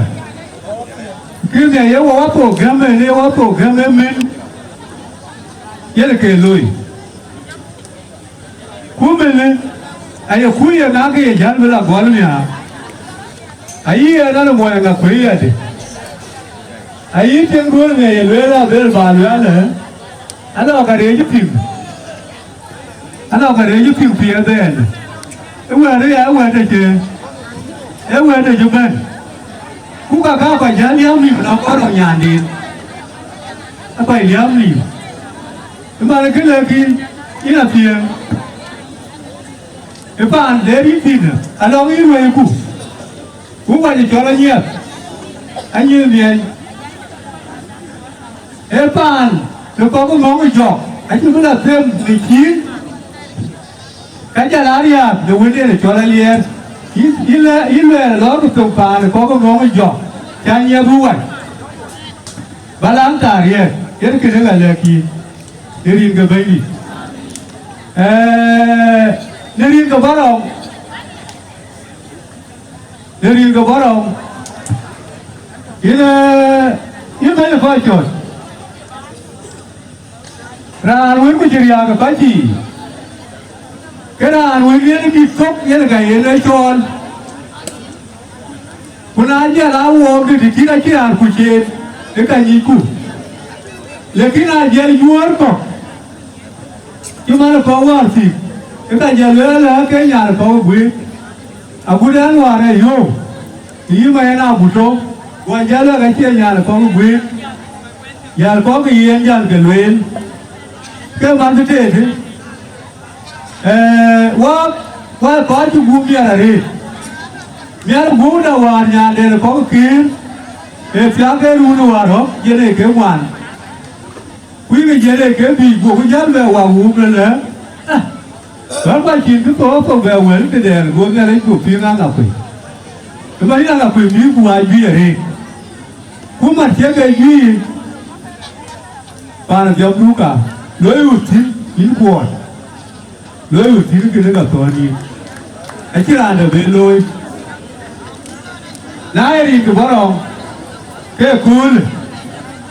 cái này yếu quá program này yếu quá program này mình vậy là cái lối cú mình này ai cú ya ngã cái dàn với là quan này à ai đó là mọi người quấy à thì ai tiếng quân này về là bàn về là anh nào cái đấy giúp phim anh nào cái đấy giúp phim phía đây em qua đây em qua đây chứ em qua đây chụp hình cũng cả các phải dán liếm mình nó có đồ nhàn đi phải liếm mình mà cái này cái là tiền em bạn để đi tiền anh đâu nghĩ về cũng phải cho nó nhiều anh như vậy em bạn nó có cái ngón cái giỏ anh chưa biết là thêm 19 cái nhà lá đi à nhiều vấn đề để cho nó liền ít là đó cái tổng phá nó có cái ngón cái giỏ cha nhà vui và làm ta riêng cái này là gì để riêng cái gì để riêng cái bao đồng để riêng cái bao đồng ini mana facor ra nuôi cái gì à cái phải gì cái ra nuôi cái gì cốc cái là cái này chọn còn anh giờ lao vào cái gì kia kia ăn kucing cái gì cũng lekin aja jual kok cuma là có vào thì cái giờ là cái nhà là có quỷ aku dah luar này yo ini mà nào bút đâu quan gia là cái chia nhà là có quỷ nhà có cái gì nhà cái luyện cái bạn thứ thế qua có chú bùm nhà là đi nhà bùm đâu vào nhà đây là có cái kia phía cái ru đâu vào đó cái này cái hoàn quý cái gì này cái gì của cái nhà về vào bùm này nè bạn phải chỉ cứ có phòng về quên cái đèn của nhà đấy của phía ngang là quỷ cái mấy là quỷ mỹ của ai duy ở đây cũng mà chế cái duy bạn làm giống đủ cả lối ưu tín tín quần lối ưu tín cái đấy là toàn đi anh chỉ làm được bên lối nãy đi cái bao đồng cái cuốn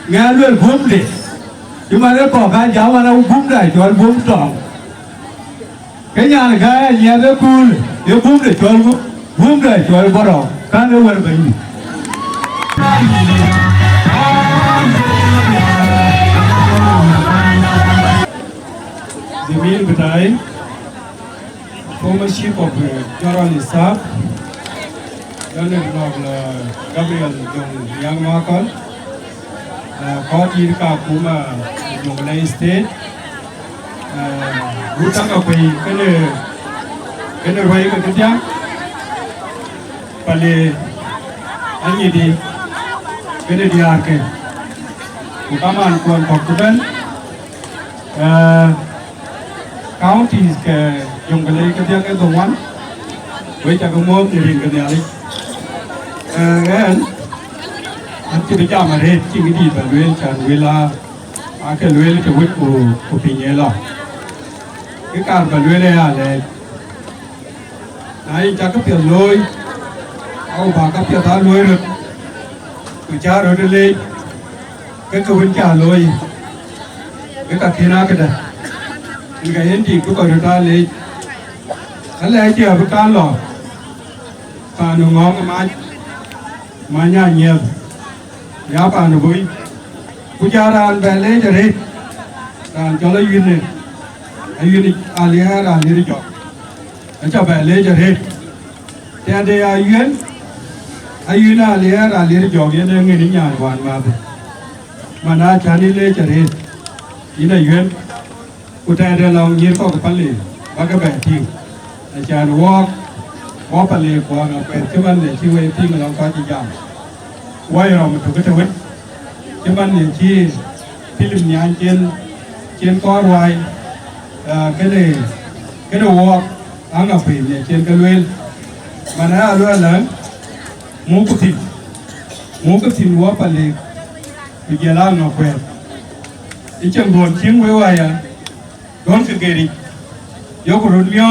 nghe luôn bấm đi nhưng mà nó có cái giáo mà nó bấm này cho anh bấm tròn cái nhà này cái nhà nó cuốn nếu bấm để cho anh bấm để cho anh bao đồng cái nó quên bệnh Jamil Bedai, former chief of General Staff, General Gabriel Yang Makon, có đi cả cũng mà dùng lấy state, rút tăng ở cái này vậy cái gì á, pale anh gì đi, cái này đi ăn cái, cũng cảm ơn quan học của bên. Counties ke yung galay kaya cái tuần quán với cha công môn thì riêng cái này ngayon anh chỉ biết mà hết chỉ cái gì là luyện cha luyện là cái luyện cái việc của pin nhẹ là cáiการcái luyện này là này cha cái tiền lôi ông bà cái tiền ta lôi được từ cha rồi đi lên cái việc cha lôi cái cả thiên hạ cái này cái hiện gì cũng có được ta lấy anh lấy chưa với can lò bà nó ngon mà nhà nhiều giá bà nó vui cô cha đàn về lấy cho đi đàn cho lấy duyên này anh duyên đi à lấy hai đàn đi cho anh cho về lấy cho đi thì anh đi anh duyên là lấy hai đàn đi cho cái này người đi nhà hoàn mà na cha đi lấy cho đi ý là duyên cụ thể là lòng nhiệt có cái phần lì và cái bể thiêu là cha nó có phần lì của nó bể cái vấn đề chi về thì mà lòng có chi giảm quay rồi mình thuộc cái thứ cái vấn đề chi phim nhà trên có hoài cái này cái đồ ăn ngọc phim này trên cái luyện mà nó luôn lớn muốn cái thịt quá phần lì bây giờ là ngọc phim cái chân buồn chiến với hoài à don't forget it yo ko ron myo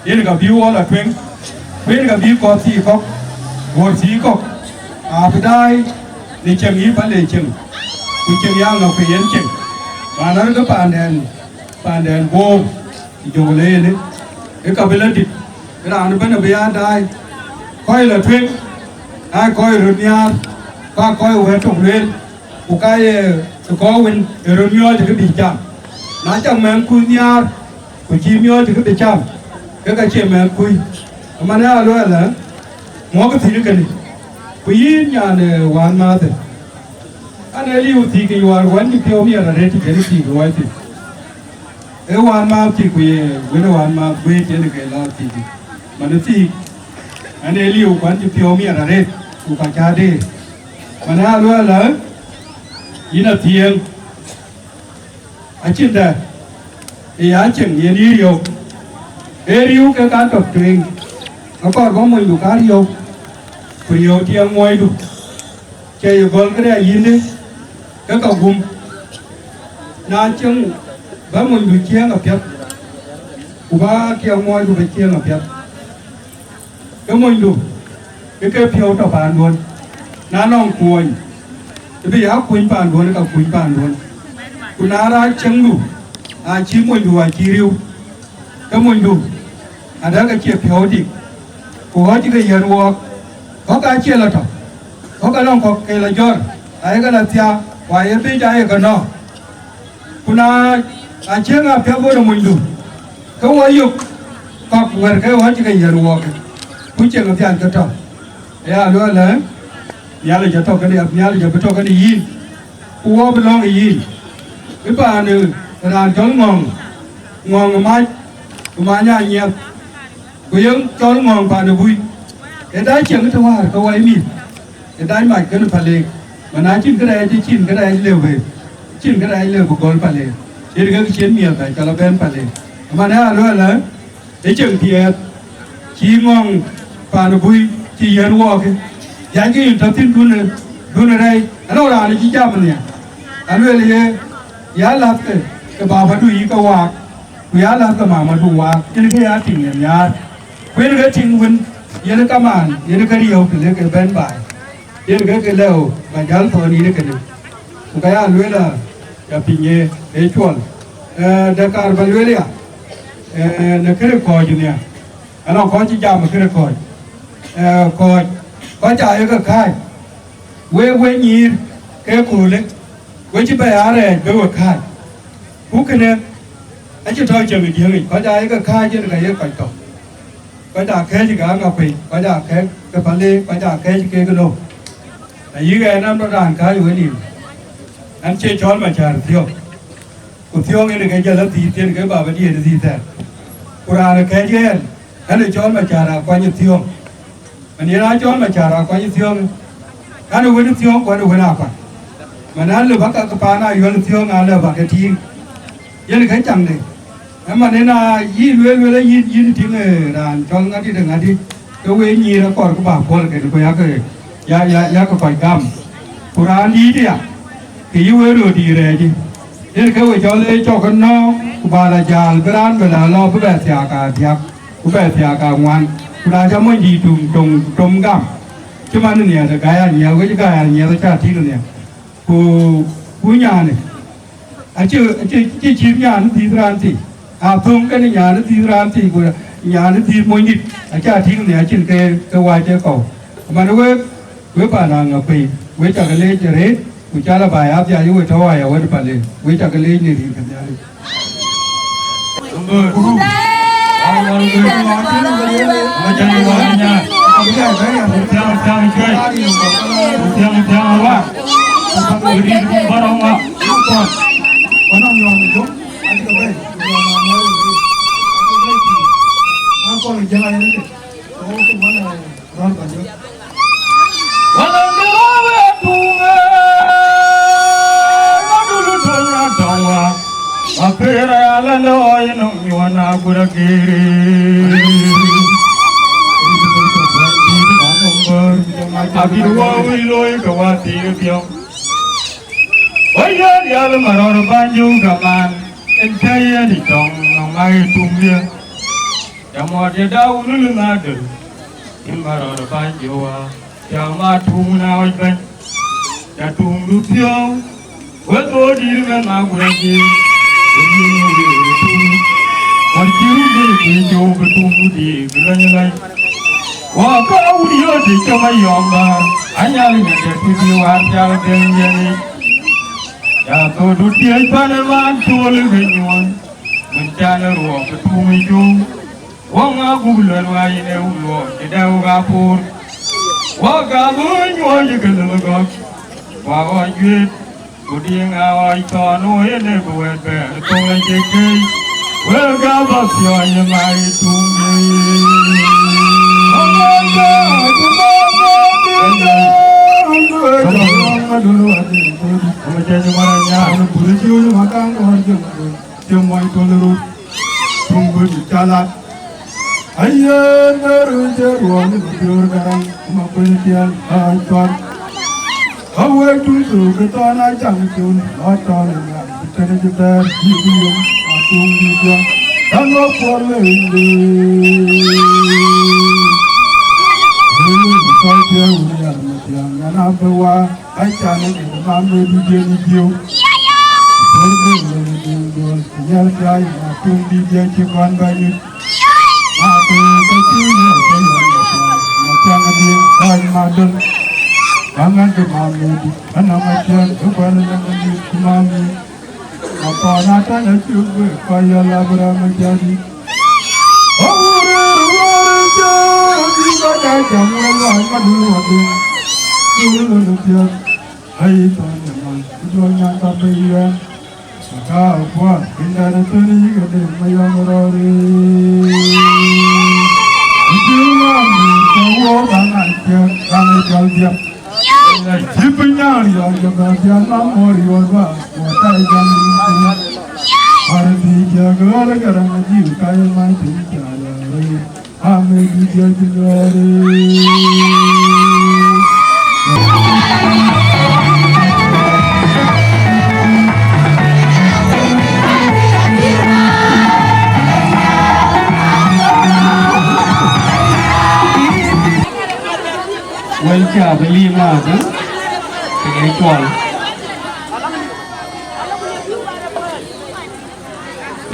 yen ga biu ola twen wen ga biu ko ti ko gor ti ko a bidai ni chen yi pa le chen ku chen yang no pe yen chen ma na ga pan den bo jo le ne e ka bela dit ra an ban be ya dai koi la twen ai koi ron nya ka koi we tong lên ku kai có win ron myo thì cái bị chạm nó chẳng mang cùi nya của chi myo thì cái bị chạm cái chuyện mang cùi mà nó là ngó cái gì cái này cùi nhà này hoàn mà thế anh ấy liu thì cái hoàn thì tiêu miệng là đấy thì cái gì cái vậy thì cái hoàn mà thì cùi cái hoàn mà cùi thì cái là thì mà nó thì anh ấy liu hoàn thì tiêu miệng là đấy của cả cha đi mà nó là ý là thiêng anh chị ta thì anh chẳng nhìn đi điều để điều cái cá tập truyền nó còn có mình đủ cá điều nhiều thiêng ngoài đủ chơi vâng cái này nhìn đi cái cầu vùng na chẳng với mình đủ chiang ở phía của ba kia ngoài đủ phải chiang ở phía cái mình đủ cái phiếu tàu bàn luôn na nong cuốn thì bây giờ cuốn bàn luôn cái cuốn bàn luôn cuốn ra chẳng đủ chỉ muốn đủ chỉ riu cái muốn đủ đó cái chuyện phiếu thì của chỉ cái hiện vật có cái chuyện là thật có cái lòng có cái là giòn cái là tia vài bây giờ cái nó cuốn chuyện là phiếu vô là muốn đủ cái vài dục có người cái vài chỉ cái hiện vật cuốn chuyện là tiền cái thật ya lo là nhà là cho cái này nhà là cho cái này yin uo bên long yin cái bà này là cho ngon mà nhà nhiều cái giống cho ngon bà này vui cái đấy chẳng cái thua cái quay mì cái đấy mày cái nó phải lên mà nói chín cái này chứ chín cái này liều về chín cái này liều của con phải lên thì cái chiến miệng phải cho nó bên phải lên mà nó là cái chừng thì chỉ ngon bà này vui chỉ hiện qua cái giá cái tập tin đun ở đây anh nói là chỉ cho mình nè anh nói là giá là cái bà phải đuổi cái hoa giá là cái mà đuổi hoa cái này cái giá tiền này giá quên cái tiền quên giá nó cái màn giá nó cái điều thì cái bên bài giá nó cái lều và giá nó thôi đi cái này cái anh nói là cái pin nhẹ cái chuột đặc cả bên nói là nó cái coi như nè anh nói có chỉ cho mà cái coi có chạy cái khai quê nhì cái cù lên quê chỉ phải ở đây cái vật khai cú cái này anh chỉ thôi chờ mình gì hết có chạy cái khai chứ cái cái cọc có chạy cái gì cả ngọc phi có chạy cái phần lê có chạy cái lô tại vì cái năm nó đàn cái với niệm anh chơi chón mà chờ thiêu cuộc thiêu cái giờ nó thì tiền cái bảo cái gì là gì thế cô ra cái gì anh để chón mà chờ là qua nhiêu thiêu anh ấy nói cho mà trả ra coi như thương anh ấy quên thương quên quên nào vậy mà nó lừa bắt cái pan này quên thương anh lừa bắt cái thiên vậy là cái chẳng này mà nên là lừa là tiếng này là cho ngay đi đừng ngay đi cái quê nhì nó còn có bảo con cái giá cái phải cam Quran đi đi à cái quê rồi đi rồi chứ nên cái quê cho lấy cho con nó bà là già Quran về là lo cái bè xìa cả thiệp cái bè xìa cả ngoan Quran cho mình gì trùng cam chứ mà này là cái nhiều cái nhiều cái thi rồi nè của nhà này chứ chim nhà nó thi ra thì thông cái nhà nó thi ra thì của nhà nó thi mỗi nhịp cha thi này trên cái ngoài chơi cầu mà nó với bà nàng ngọc phi với cha cái lê chơi rết của cha là bài áp gia với thâu ai ở với bà lê với cha cái lê này thì cái gì mà cha đi vào nhà không chơi theo quá người đi bắt đầu mà còn ông nhom chút anh có biết anh có những cái này đó cũng vẫn là rất là nhiềuวันนี้เราไปดูเราดูทุนเราจังหวะอาเกลืออะไรลอยน้องมีวันอากุระกีอาบิวาวิลอยกว่าตีเดียววันนี้เรามาเราbanju gaman en saya di tong ngai tung dia ya mo de dau lu na de imbaro de ban jowa ya ma tung na oi ban ya tung lu pio wa to di men ma gu ji ni ni tung wa ji ru de jo be tung di la ni lai wa ka u di yo de cho ma yom ba anya li ne de tu di wa ja de ni ya to du ti ai pa na man tu lu ge ni wan mencana ruang ketumi jung wong aku bulan wai ne ulo de dau ga pur wa ga mun yo je ke le ga wa wa ye ku di nga ai to no ye ne bu we be to le je ke wa ga ba pyo ye mai tu ye Semua itu lalu tunggu di jalan. Ayah berujar ruang tidur garang mampunian ajar. Awak tunggu kita nak jangkun atau nak kita kita hidup atung dia dan lapor lagi. Ini bukan dia uliar macam mana bawa ajar ni mampun dia dia. Sinyal kaya matung di dia cikon banyak mati kecilnya macam dia kan madun jangan kemami anak macam kepada yang kemami apa natanya cuba kaya labra menjadi orang jadi pada jangan madu madu dulu dia hai tuan tujuannya tabian kau buat indah teri kede mayang rori jangan kau bangan jangan kau dia cipnya yang jaga jangan mori warga watai jangan hari dijaga negara maju kaya mati jalari ame dijagari Welcome beli mah tu, pergi jual.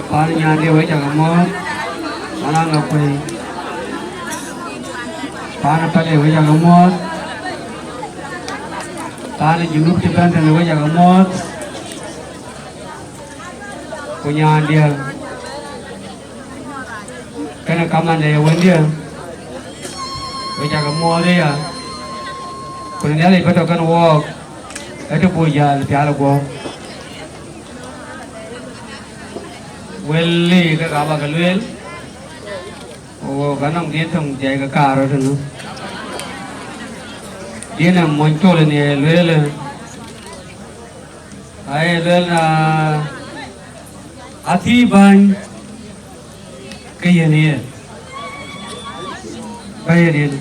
Parnya dia wajah kamu, mana ngapai? Parna pada wajah kamu, parna junub cepat dan wajah kamu, punya dia, kena kaman dia dia, wajah kamu dia. Kalau dia lepas tu kan walk, itu punya piala walk. Welly ke apa keluar? Oh, kanang dia tu jaga kar tu. Dia nak muncul ni luar. Ay luar na hati ban kaya ni. Kaya dia.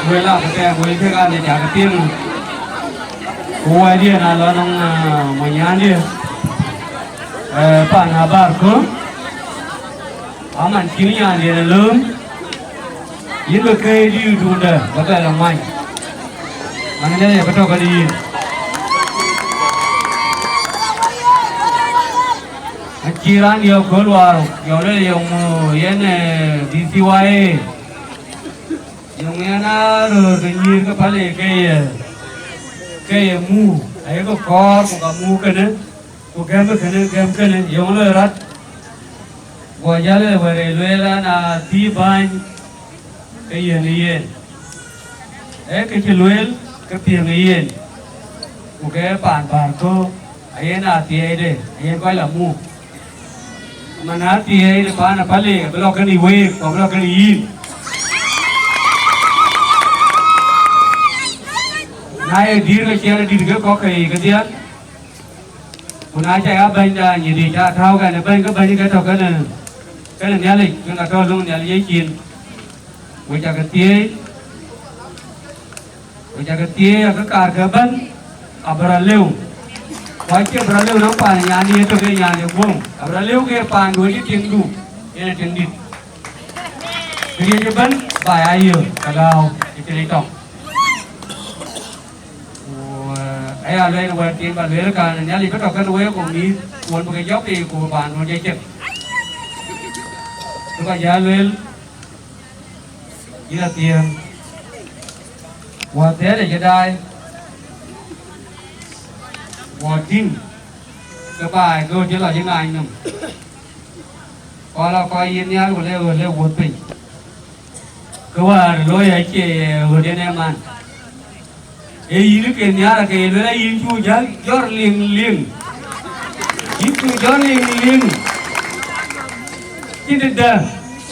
Wela kita boleh kan dia jaga tim. Kuai dia nak lalang manyan dia. Pan abar ko. Aman kirinya dia lem. Ini berkait di dunia, bagai ramai. Mana dia betul kali. Kiran dia keluar, yang ada yang DCY, yang mana renjir kepala kaya mu, ayah kor, muka mu kena, muka kena, yang ada rat, wajah le berelwela na tiban kaya niyen, kecilwel kepiang niyen, muka pan ko, ayah na tiada deh, ayah kau lah mu. Mana tiada depan apa le, belok ni wave, belok ni in. Nai dir ke ciara dir ke kau kai kesian. Punai caya banyak jadi cak tahu kan, banyak ke banyak ke tahu kan ni alik, kan tahu long ni alik ikin. với cha cái tia cái cả cái bên abraleu quay cái abraleu nó pan nhà đi cho cái nhà này không abraleu cái pan đuôi cái tiếng đủ cái tiếng đi cái bên bài ai hiểu cái nào cái này trọng ai ở đây là tiền bạn lấy cái nhà này có đọc cái đuôi của đi cuốn một cái gió thì của bạn nó dây chật tôi bây giờ lên như là tiền và thế để cho đây và tin cái bài tôi chỉ là những anh nè coi là yên nhá của leo vượt bình cái bà lôi ấy chị vượt đến em ăn ấy lúc kia nhá là cái lối yên chu gió liền yên chu gió liền chỉ được đó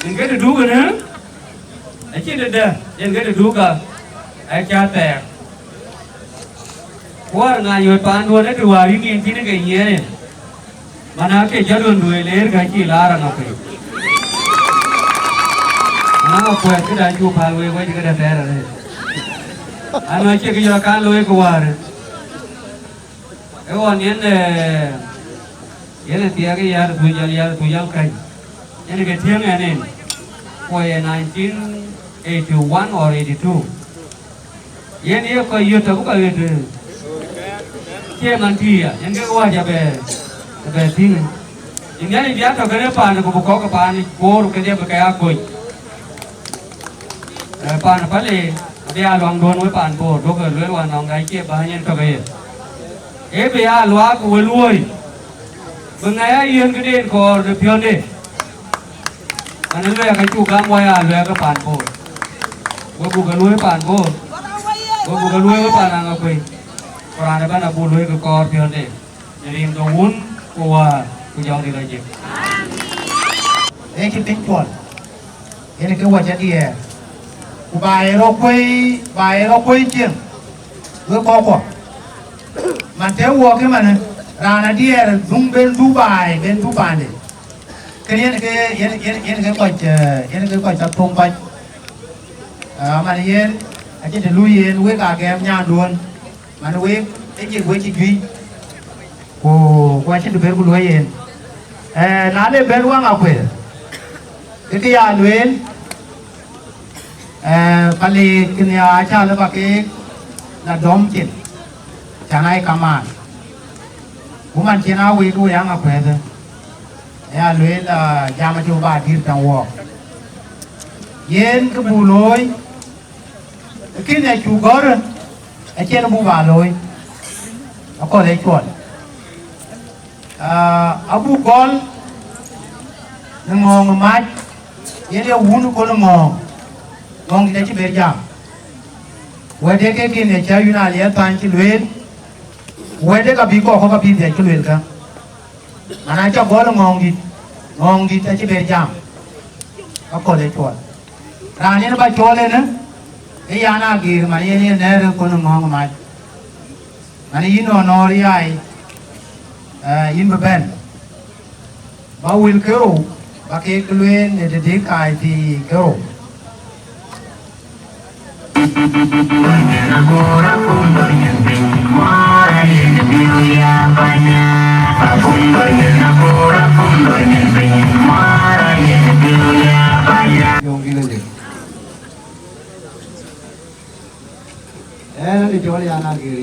đừng cái được đủ cái nữa ấy chỉ được đó đừng cái được đủ cả ai cha tẹt quá ngày nhiều pan luôn đấy từ vào đi kiếm cái cái gì này mà nó cái giờ luôn đuổi lấy cái chỉ là ra nó phải nó quẹt cái đại chu phá lôi quay cái đại tẹt rồi anh nói chuyện cái giờ can lôi qua rồi cái con nhện này tia cái giờ tụi giờ cái cái tiếng này quay 1981 or 82 ये नहीं कोई ये तो कोई ये क्या मंत्री है इनके को आ जाए तीन इनके लिए क्या तो करे पानी को बुको का पानी कोर के लिए बकाया कोई पानी पहले अभी आलूंग दोन में पानी बोर दो कर ले वान आलूंग के बाहर तो गए ये भी आलूआ को लुई बंगाया ये इनके लिए को रिप्योन दे अनल ले का चुका मोया आलूआ का पानी बोर वो बुकल लुई पानी बोर वो bukan luar apa nang apa? Orang ada mana bulu itu kor pion deh. Jadi yang dahun kuah kujang di lagi. Cái tính chuẩn, cái này cái vật gì à? Bài nó quay chuyện, với bao quả. Mà theo qua cái mà này, ra là đi dùng bên bài này. Cái này cái vật tập trung bạch. Mà này chỉ để lui yên với cả cái em nhà luôn mà nó với cái gì với chị duy qua trên đường của lui yên nãy lên bên quang ngọc về cái nhà luyện kali cái nhà cha nó cái là đom chết chẳng ai cả mà của mình chỉ nào với tôi yang ngọc về thôi nhà luyện là nhà mà chịu bà đi trong walk yên cái bù lối cái này chủ có rồi, ở trên nó mua vào rồi, nó có lấy chuẩn, ở bu con, nó ngon mát, vậy thì uống nó có nó ngon thì chỉ biết rằng, vậy thì cái này chơi như nào thì toàn chỉ luyện, vậy thì cái bị có không có bị gì chỉ luyện cả, mà nói cho có nó ngon thì chỉ biết rằng, nó có lấy chuẩn, ra nên nó bắt cho lên nữa. Cái nhà nào kia mà ये नहर को न मांग मार, माने ये नौरी आई, इन बबन, बाउल करो, बाकी कलुए ने देख आई थी करो. Ini jual yana giri.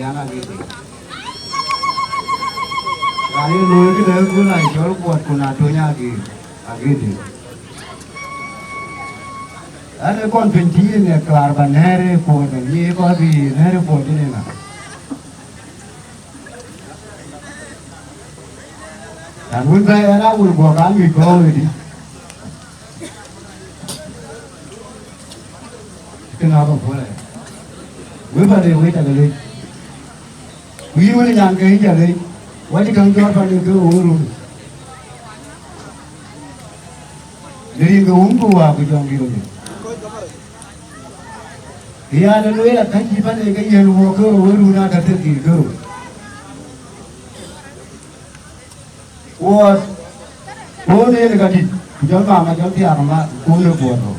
Kali lu itu dah guna jual buat guna dunia giri. Ada kon benci ni kelar banhere buat ni, kau bi nhere buat ni na. Dan pun saya ada ul buat kami kau ini. Kenapa boleh? Với vấn đề với trả lời quý với nhà cái trả lời với cái công cho phần được cứ uống luôn để đi cái uống của trong kia rồi thì anh nói là cái gì vấn đề cái gì luôn cơ rồi luôn na đặt cái cơ rồi ô đây là cái gì cho bà mà cho thằng mà uống được buồn rồi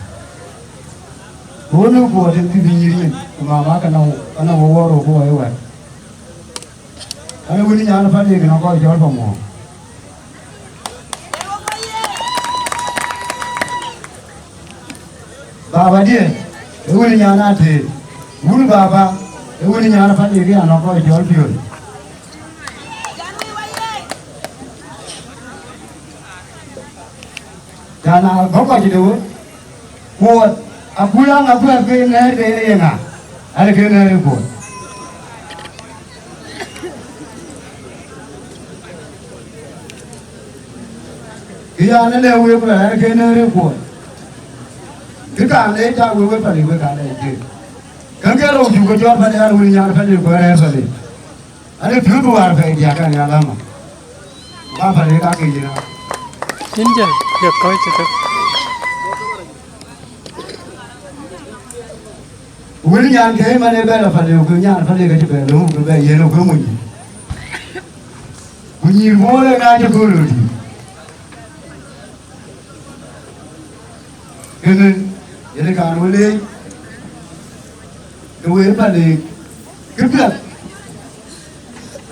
Hulu ko de tibiri mama kana woro ko ewa ana wini nyana fa de na ko jor mo baba die wini nyana te wulu baba wini nyana fa de na ko jor biol dana boko jido ko Apulang aku ke nari deh na, ada ke nari pun. Iya ane lewe pun ada ke nari pun. Kita ane cak lewe pada lewe kada itu. Kan kalau juga jual pada orang punya orang pada lewe ada pada. Ada tuh luar pada dia kan ya lama. Apa pada kaki je na. Injil, ya kau cakap. Wili nyan ke mane bela fale ko nyan fale ga tibe lo ko be yelo ko munyi munyi mole na je ko lo di ene yele ka wole ko we fale kibla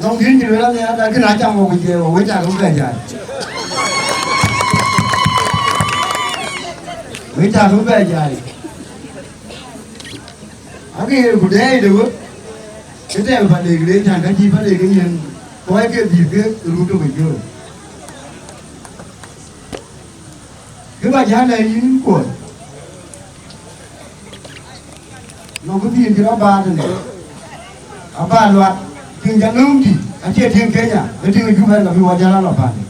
long din ni la ya da kina chang ko je we ta ko ga ja we ta ko ga ja Aki budaya itu, kita yang pada negeri jangan kaji pada negeri yang kau ke dia rutu betul. Kita jangan ini kuat. Nongkrong di apa tu? Apa luat? Tinggal nungki, aja tinggalnya, jadi juga lebih wajar lah apa ni.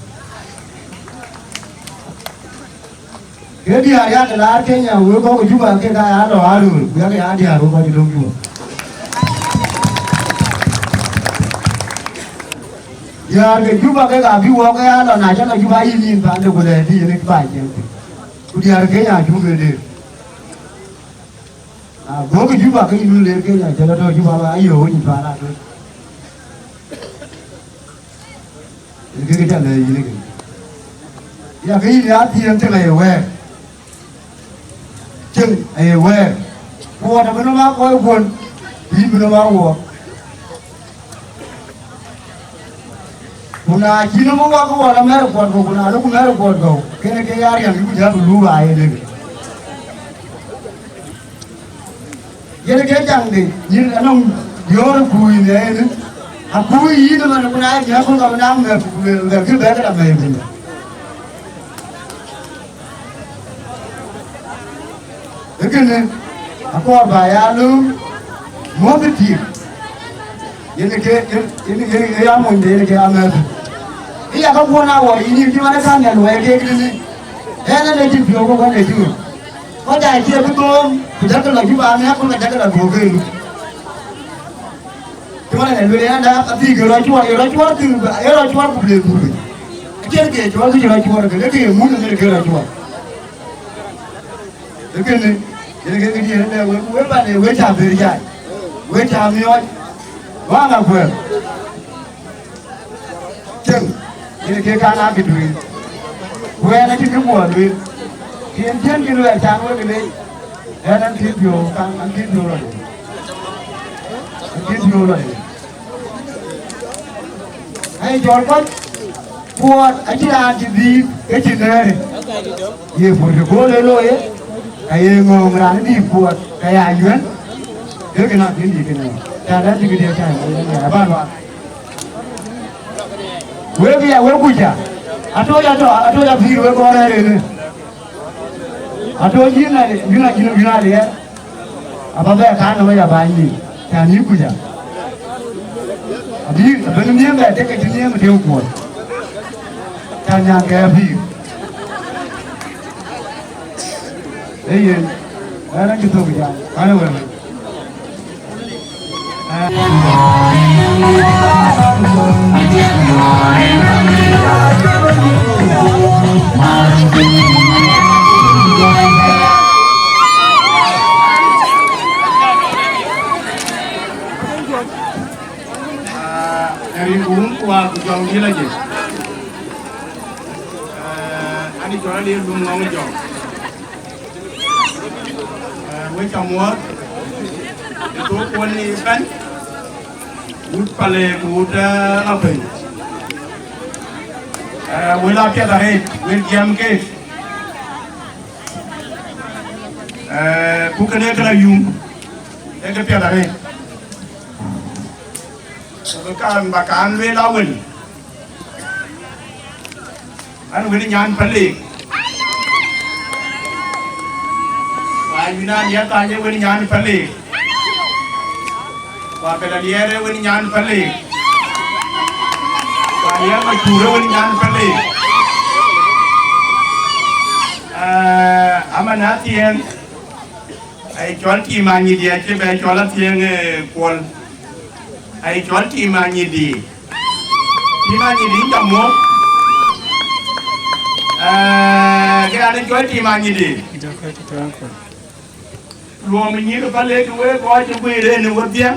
Jadi ayat adalah artinya, kita juga kita ada, biar ada di dalam juga. Ya, juga kita juga ada, nasional juga ini pada boleh di ini baik. Kemudian kita juga deh. Gua juga kita ini lagi kita jalan juga ayo ini pada tu. Ini kita lagi ini. Ya kita lihat yang terlewat. Chừng ai về qua đó nó má coi quần đi bên nó qua kuna chỉ nó má qua là mẹ quần của kuna lúc mẹ quần của cái này cái yari yang ibu jalan dulu aja deh jadi cái chẳng đi như là nó dior kui này kui ini mana kuna ya kun kalau nang nggak kita berada di mana Begini, aku bayar lu, mau betul. Ini yang mau ini amal. Iya kau pun awal ini gimana kan ya lu kayak gini. Nanti video kau kan itu. Kau dah siap betul. Kita lagi bahannya aku nak jaga lagi gokil. Gimana lu ada tapi jual tu, jual beli. Kita jual tu jual kita mula kita jual. Begini. Jadi kita ni, we balik, we cam berjaya, we cam ni oi, wang apa? Ceng, jadi kita kan nak duit, we nanti kemuan duit, kian kita cam we beli, nanti bio kan, nanti bio lagi. Hai jual kan, buat aja jadi kecil ni, ye boleh boleh lo ye. Kayak ngomong di buat kayak ayuan, dia kena tinggi kena. Cara juga dia kan, apa luar? Gue biar gue puja, atau ya biru gue orang ini, atau gina dia, apa bear kan namanya banyi, kan ini puja. Adi belum dia bear, dia kecilnya dia kuat, kan yang kayak biru. Iya, orang itu punya, mana orang? Dari kuah kujang ni lagi. Ani jual dia belum mau jual. với chồng mua tôi quân đi bánh út pale út áp hình với la piada hết với jam ke bukan dia kena yung dia piada hết bahkan với lawan anh với nhan pale Ayunan dia tanya wani nyan pale. Wa pela liere wani nyan pale. Wa dia macura wani nyan pale. Amanati yang ai chol ki mangi dia che be chola tieng kol. Ai chol ki mangi di. Ki mangi di jamo. Cái anh chol ki mangi di. Rồi mình nghĩ là phải lên cái coi cho quê lên nữa tiếng,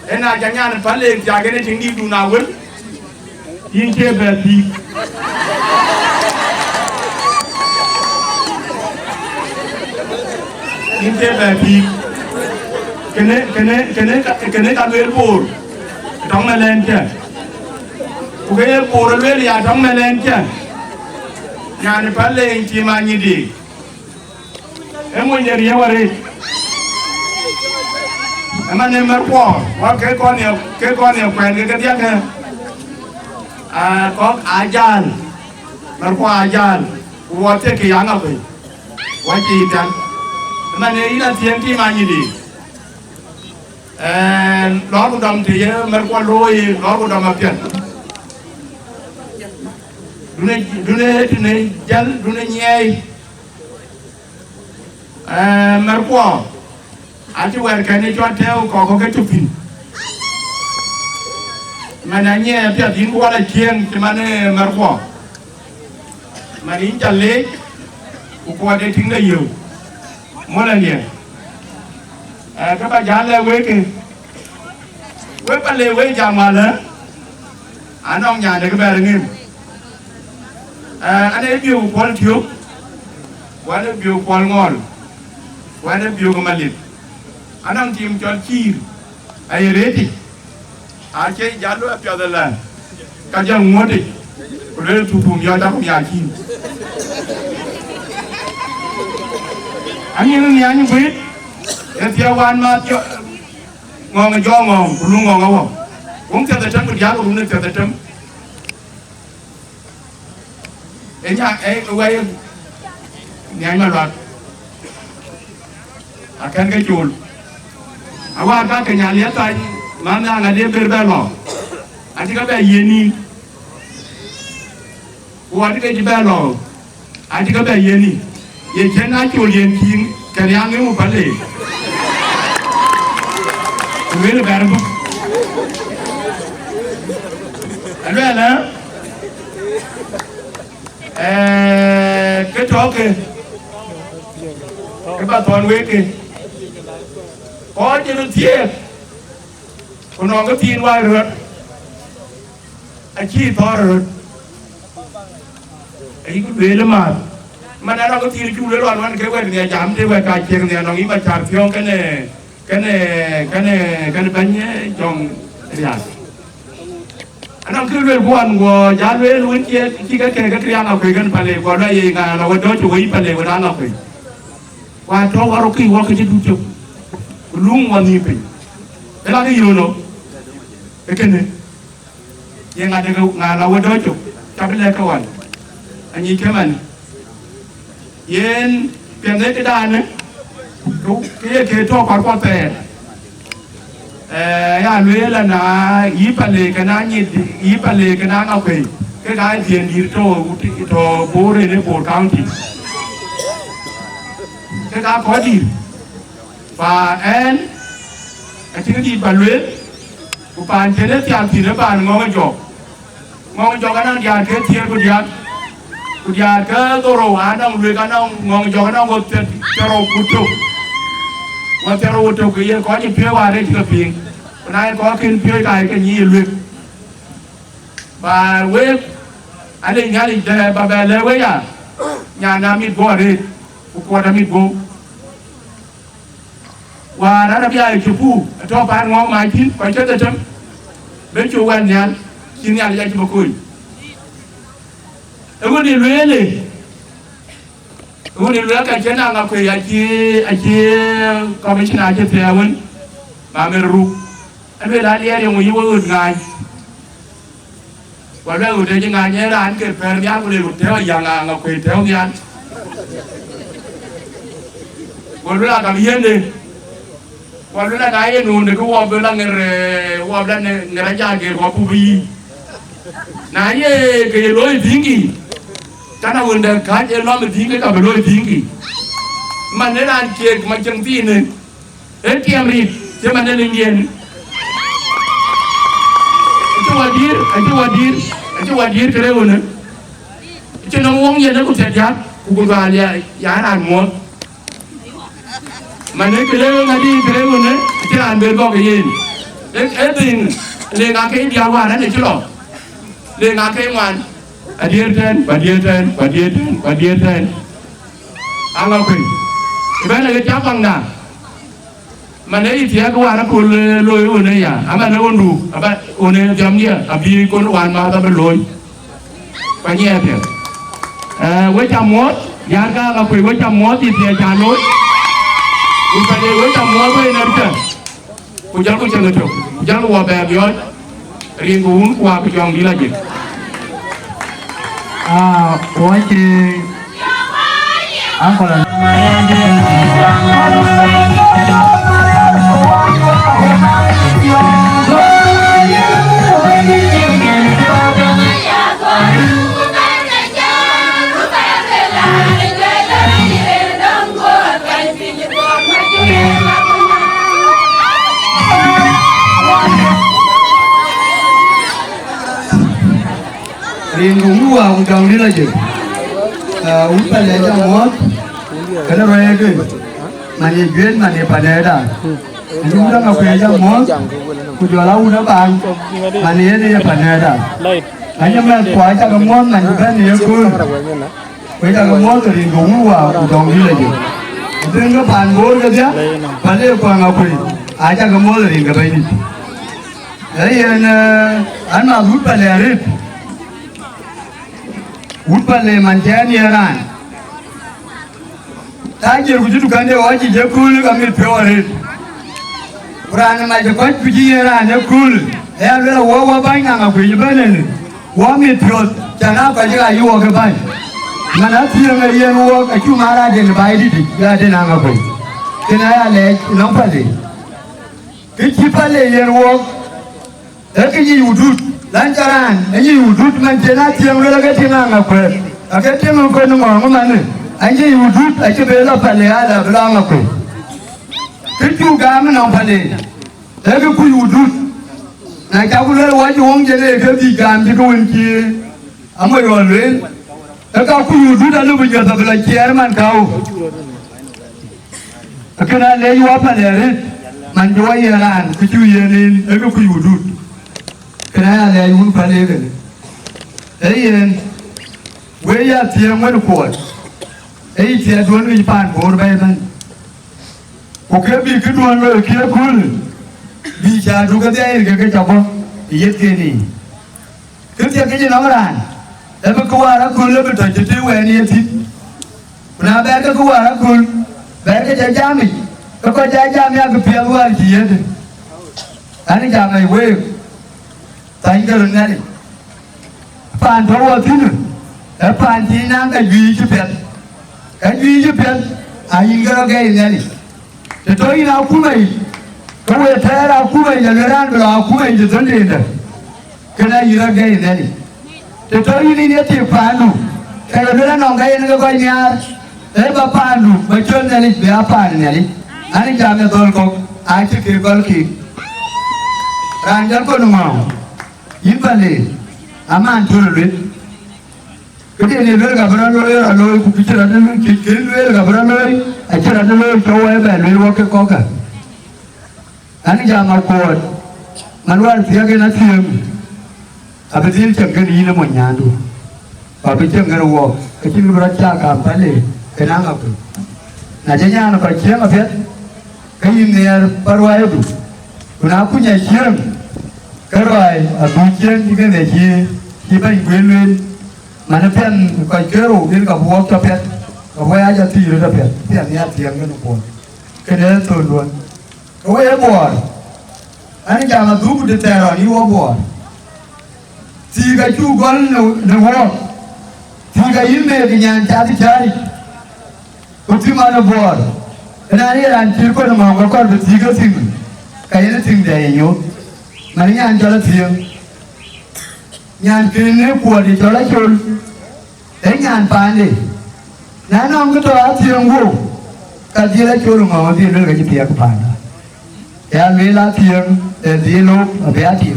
thế nào chẳng nhàn là phải lên trả cái này chính đi đủ nào vẫn, yên kia về thì, yên kia về thì, cái này ta lên bồn, trong này lên chứ, cái bồn lên là trong này lên chứ, nhàn phải lên chỉ mà như đi. Em muốn nhảy vào đây, em anh em mở qua, qua cái con này quen cái tiếng này, có ajan, mở qua ajan, qua thế cái anh vậy, qua chi tiếng, em anh ấy là tiếng gì mà như đi, nó cũng đâm thì mở qua lôi, nó cũng đâm ở tiền, đune dân đune nhảy. Merkwa aja warga ni cuaca kau ke cupin mananya dia tinggal ada kian di mana merkwa manin jalan uku ada tinggal you mana dia các bạn jalan lewat ke lewat lewat jam mana anong nhà này các bạn nghe anh ấy biểu quan thiếu quan ấy biểu quan ngon Wana biyoga malit anang tim chol kir ay reti a che jallo apiadala ka jang ngode ko le tupum ya ta ko ya kin ani ni ani bit e tia wan ma jo ngong jo ngong lu ngong awo wong ta ta tam ya ko lu ne ta tam e nya e way nyai ma lot akan ke chul awa ka ke nya le ta mana nga de berbelo ati ka be yeni wa ti ke belo ati ka be yeni ye chena chul yen king ka ya ngi mu pale we le berbo alwala ke toke ke ba ton we ke có chứ nó thiệt còn nó có tiền ngoài rồi anh chi to rồi anh cứ về lắm mà nó có tiền chú lấy loạnมันcái này giảm thế vậy cái chuyện này nó nghĩ mà chạm phiêu cái này bánh trong nhà anh nó cứ về buồn của giá về luôn kia khi cái tiền nào cái phải lấy qua đây là nó có đó chú ý phải lấy qua đó nào phải qua cho vào cái qua cái gì cũng chịu lung wani pe ela ke yono ekene yang ada ngala wadocho tabile kawan anyi keman yen pene ke dane ku ke to kwa te ya lwela na yipale kana nyi yipale kana ngakwe ke ga dien dir to bore ne bor county ke ga ko dir và anh chỉ có gì bà luyện của bạn chế đất tiền thì nó bạn ngon cho cái năng già cái thiên của già cái tô rầu á năng luyện cái năng ngon cho cái năng một cái rầu cút trục cái có những phía vào đây chỉ là phiền nay có kinh phía cái gì luyện và với anh ấy nghe thì bà bè lấy với nhà nam mít go ở đây của qua nam mít go và đã đáp lại chụp phu cho bạn ngon mai chín phải chết chấm bên chủ quan nhàn xin nhàn lại chụp cùi ứng đi lưới đi ứng đi lưới cái chân nào ngọc quỳ anh chị có mấy chuyện nào chơi theo vẫn mà mình ru anh biết đại địa người yêu ơi ngài và đây ở đây ngài nhớ là anh kể về nhàn của điều theo dạng ngọc quỳ theo nhàn và đây là cái gì đi và đây là cái nụ này cũng vào là người ra cái vào pubi này cái lối tiếng gì karena undang kaje lo medinga ka belo dingi manera ke macam tine tiam ri je manera ngien itu wadir kere una itu nang wong ye ku sejat ku ba ya ran mo manera kere ngadi kere una itu an ber bo ke yin tin le nga ke dia wa na ne chulo le nga ke man Adir ten, angau pun. Ibarat kita capang dah. Mana ini dia kawan aku loy une ya. Aman aku undu, apa une jam dia. Abi kon wan mah tapi loy. Banyak dia. Wajah mot, jaga aku wajah mot itu dia jalur. Bukan dia wajah mot tu energi. Kujal kujal itu, kujal wabah biar ringun kuah kujang bila je. Ôi chị ăn còn là riêng cũng ông chồng đi là gì uống phải lấy cho mốt cái đó rồi cái mà đi chuyến mà đi phải để đó chúng ta ngọc về cho mốt của chùa lâu đó bạn mà đi đi phải để đó anh em mình quay cho cái mốt mình phải đi cuốn quay cho cái mốt thì cũng ông chồng đi là gì đừng có bàn bố cái gì phải đi qua ngọc về ai cho cái mốt thì cái bên đấy anh mà rút phải để đi Upalle manjani yaran. Tajir kujudu kande waji jakul kami pewari. Kurang macam kau puji yaran jakul. Ya lera wawa banyak aku jebalen. Wami pewat jangan kau jaga iwa keban. Mana tiang yang wawa aku marah dengan bayi di. Ya dengan aku. Kena le nampale. Kecipalle yang wawa. Ekiji udut. Lancaran, ini udut manjana tiang lagi tiang apa? Agak tiang apa nunggu mana? Ini udut, aja bela pale ada belang apa? Keju kami nang pale, tapi ku udut. Nak kau leh wajib orang jadi kerja kami tu unci, amai orang. Kalau ku udut ada punya sebelah chairman kau. Kerana leh apa leh? Manjuai yaran, keju yanin, tapi ku udut. Kena ada yang paling kan, ini wajah tiang mana kuat, ini tiang tuan ini pan bor bayan, oke bi keduan mana kira kul, bisa juga dia ini kerja apa, iya kini, kerja kerja namaran, tapi kuara kul lebih terjadi wani itu, kenapa mereka kuara kul, mereka jajami, kalau jajami aku piawai dia tu, ani jamai wave. Tanya orang ni, pan bawa tu, pan jinak ayu cepet, ayu kalau gaya ni, tetapi aku mai, kau terus aku mai jalan berlaku aku mai jalan ni, kena ira gaya ni, tetapi ni dia tiap panu, kalau jalan orang gaya ni kau nyar, panu, macam ni berapa ni, ani jamin tol kau, aje kebal ki, ranjang kau nungau. Impale, aman turut. Ketika ni luar kabaran luar, luar kupicer ada luar, kiri luar kabaran luar, ajar ada luar, cowok apa, luar wakil koka. Ani jamak kuat, manual tiada nasi yang, apa sih cakap ni nama nyandu, apa cakap orang, kecil berat cakap, pale, kenang apa. Najanya anak kecil apa? cái này parway du kuna punya siang kerai bujian juga lagi kita ingin mana pun kau keru dia kau buat capek kau aja tiru capek dia niat tiang kan pun kena turun kau buat ani jangan dulu di teror ni buat tiga cukup newar tiga ini dengan cari Uti mana buat, kenari rancir kau nama kau kau bertiga sing, kayaknya sing daya yo, mana yang jalan siang, yang kini buat di jalan jol, yang pandai, nana orang tu siang bu, kajian jol mau dia lu kaji pihak pandai, yang mela siang, dia lu apa dia,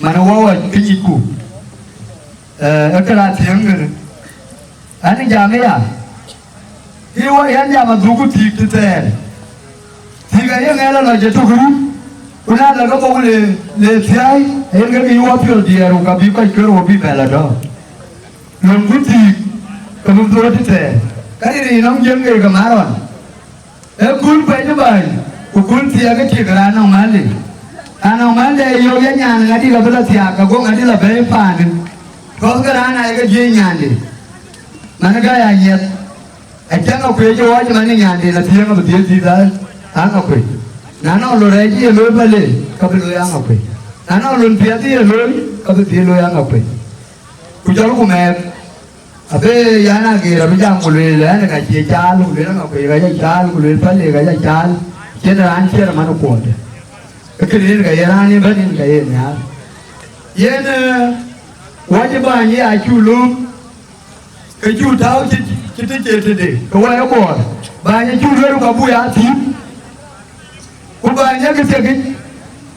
mana wawa kijiku, kerana siang ni, ane jamnya ya. Iwa yang jaman dugu tik tu ter, tiga yang elok lagi tu guru, una laga bawa le tiai, elga iwa pil dia ruka bikai keru bi belada, nunggu tik, kamu tu ada ter, kali ni nong jeng ke kemaran, kul pai bayi, kul tiaga tik ranau mali, ranau mali iyo yang nyan ngadi labela tiaga, gua ngadi labela pan, kau sekarang ayah kerja nyan mana gaya ayat. Aja ngau kue jo aja mana nyande la tiang ngau dia tidak, ngau kue. Nana ulur aja ya lor balik, kau beli ngau kue. Nana ulur piati ya lor, kau beli ngau kue. Kujalu kumet, abe yana kira bijang ulur lah, nak kaji cal ulur ngau kue, kaji cal ulur balik kaji cal, cina rancir mana kuat. Kekirin kaji rani banin kaji ni. Yana wajib banyi aculum, keju tahu kita jadi, kau yang buat, banyak juga orang buat tim, banyak kesegit,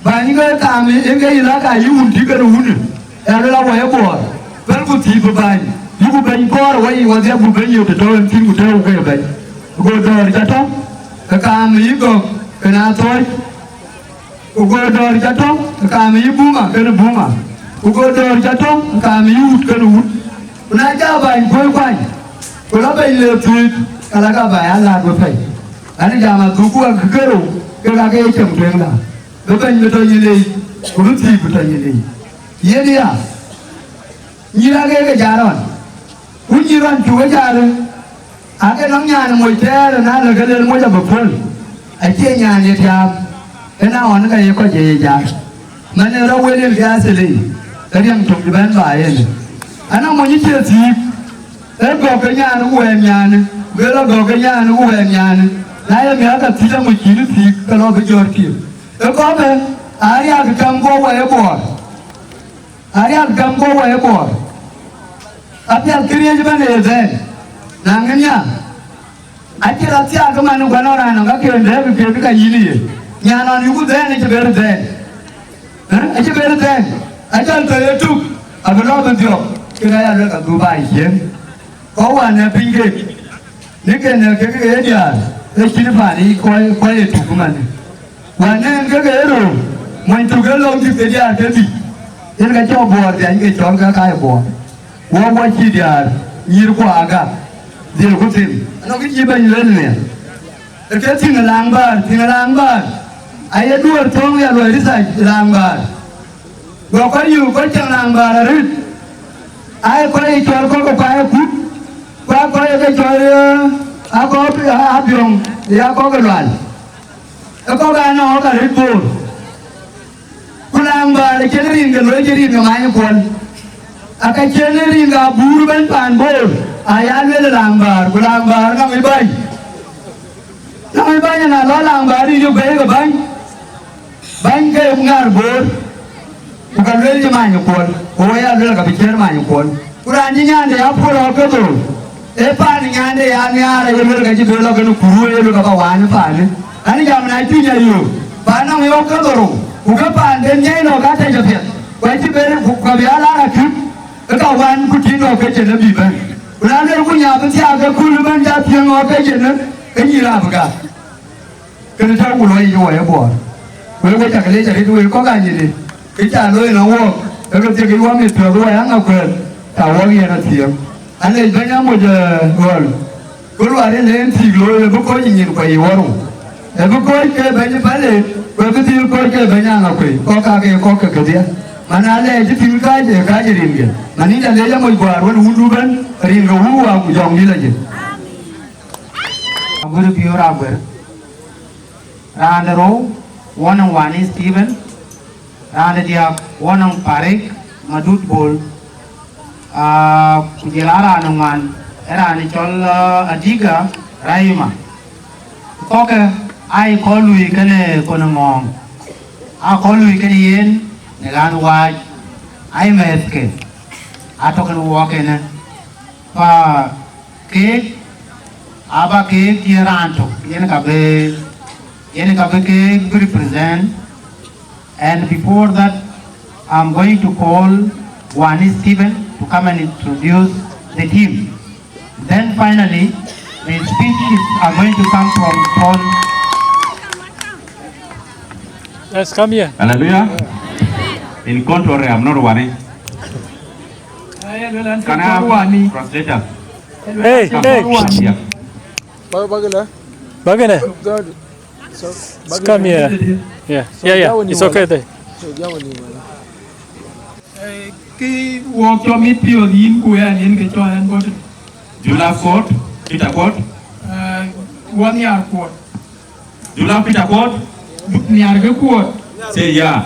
banyak kami, enggak ilah kayu undi kerun, ada lah yang buat, berku tim banyak, ibu banyak kor, wajib banyak itu tahun tim udah oke banyak, gua dah jatuh, kami ibu kena toy, gua dah jatuh, kami bunga kena bunga, gua dah jatuh, kami ud kena ud, naja banyak banyak. Kalau bayar tuh, kalau kau bayar lah kau pay. Ane zaman tuku aku keru, kerana kau ecem kerana. Lepas itu jadi, kau ti betul jadi. Ye dia, ni lagi kejaran. Ujiran juga jaran. Akan orangnya mau cari, nak legal mau jadi betul. Akhirnya ni tiap, kena orang kaya kau jadi jar. Mana orang boleh dia sendiri. Tadi yang cuma dibayar bayar. Anak mau ni ciri. Ego kenya anu uemyan, bela go kenya anu uemyan. Naya miaka tidak mungkin sih kalau berjorki. Ego be, area gambo waebor, area gambo waebor. Tapi akhirnya juga neden, nangenya. Akhirnya siapa kemana orang nggak kira dia berpikir kayak gini. Nyanon ibu den, itu beru den. Itu beru den. Aja terletuk, agak bentuk. Kira ada kat Dubai je. Kau wana pinggir, ni kena kekeh dia, lekir pani kau itu kuman. Wana kekeh tu, main tu kalau tu dia kerja, dia kacau buat dia, ini kacau kaya buat. Wah dia, nyiru agak, dia kutin. Anak kita banyak lelnya. Kita tinggal lambat. Ayat dua tahun ya luar biasa lambat. Kau kau jangan lambat arut. Ayat kau kaya put. Kau yang kecuali aku abiong, dia kau keluar. Kau kan orang keripur. Pulang balik cerin kemana pun. Akan cerin kabur ben panbor. Ayat ni lambar, pulang bar kami bayi. Kami bayi nak lambar ini juga bayi. Bayi ke ngarbor. Bukan lagi mana pun. Oh ya adalah kebicara mana pun. Kurangnya dia pulau ketul. Epa ni ande ane ara yelo gaji belo kanu kuru yelo kapa wana pane ani jamna tunya yo pana ngiyo kadoro uga pande nyeno kata japet waji bere ka biala ra kip ka wan kutino ka jena biba ulane ku nya ba tia ka kulu ban ja tiango ka jena ka yira baga kana ta ku loi yo ya bo ko ko ta kale ja ri ko ga ni ni ka loi no wo ka ka ti ki wa mi to ro ya nga ko ta wa ni na tiang ane banyak muda gol, gol ada lain tiga, lepas kau ingin kau iwaru, Ebu koi ke banyak balik, ebu tiu koi ke banyak ngakui, kau kaki kau kekerja. Mana le je tiu kaje ringgit. Mani dah le jamu buat, wan hundu kan ringgit hundu aku jong ni lagi. Guru Pure Agwer, Randero, one on one is Stephen, Randadia, one on Parik, Madut Bull, Kujilara on one, Eranichol Adiga, Raima. Cocker, I call we can Konamong. I call we can yen, Nelan White, I may I talk and walk in it. Cake. Aba cake tiranto yen kabe cake to represent, and before that I'm going to call Wani Stephen to come and introduce the team. Then finally the speeches are going to come from Paul. Yes, come here. Hallelujah. In contrary, I'm not Wani. Can I have translator? Hey, hey. Bagana. Come here. Yeah, it's okay there. Cái work cho mít tiêu dín của anh in cái cho anh có. Jula Court, Peter Court. One year court. Jula Peter Court. Lúc nhà cái court. Say yeah.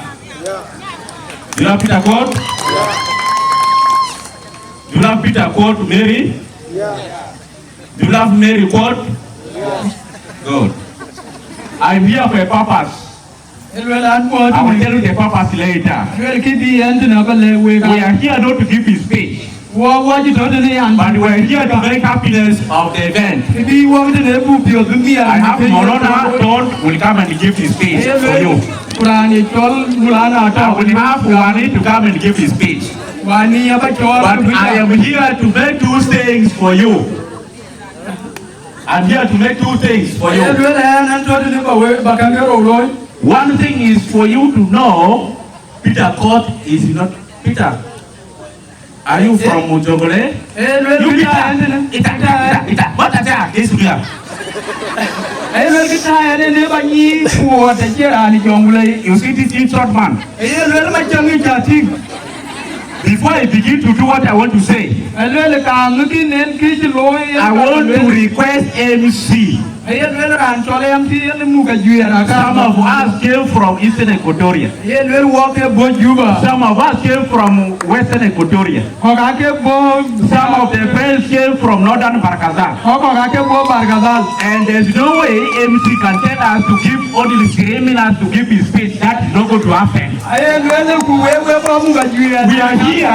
Jula Peter Court. Jula Peter Court, Mary. You love Mary Court? Good. I'm here for a purpose. I will tell you the purpose later. We are here not to give his speech, but we are here to make happiness of the event. I have Morona Don will come and give his speech for you. I will have Wani to come and give his speech. But I am here to make two things for you. I'm here to make two things for you. One thing is for you to know Peter Court is not Peter. Are you from Mujogole? You Peter. What is that? This here. You see this short man? Before I begin to do what I want to say, I want to request MC. Some of us came from Eastern Equatoria. Some of us came from Western Equatoria. Some of the friends came from Northern Barkazal. And there's no way MC can tell us to give only screaming us to give his speech. That is not going to happen. We are here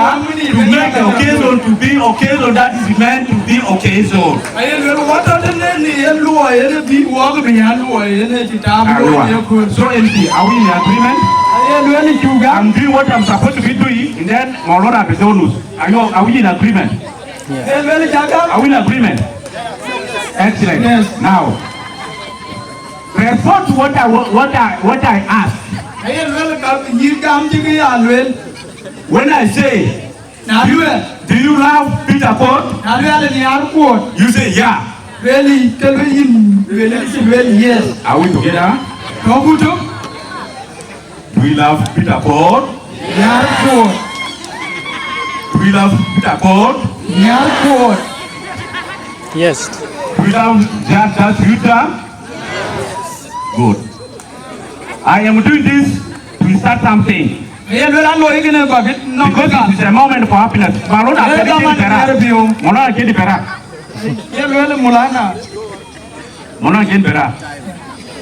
to make the occasion to be occasion that is meant to be occasion. So MC, are we in agreement? I'm doing what I'm supposed to be doing, and then Morona Bezonus. Are we in agreement? Yeah. Are we in agreement? Excellent. Yes. Now, respond to what I asked. When I say, do you love Peter Court? You say yeah. Really, yes. Are we together? Do we love Peter Court? Do we love Peter Court? Yes. Do we love just Utah? Good. I am doing this to start something. Because it is a moment for happiness.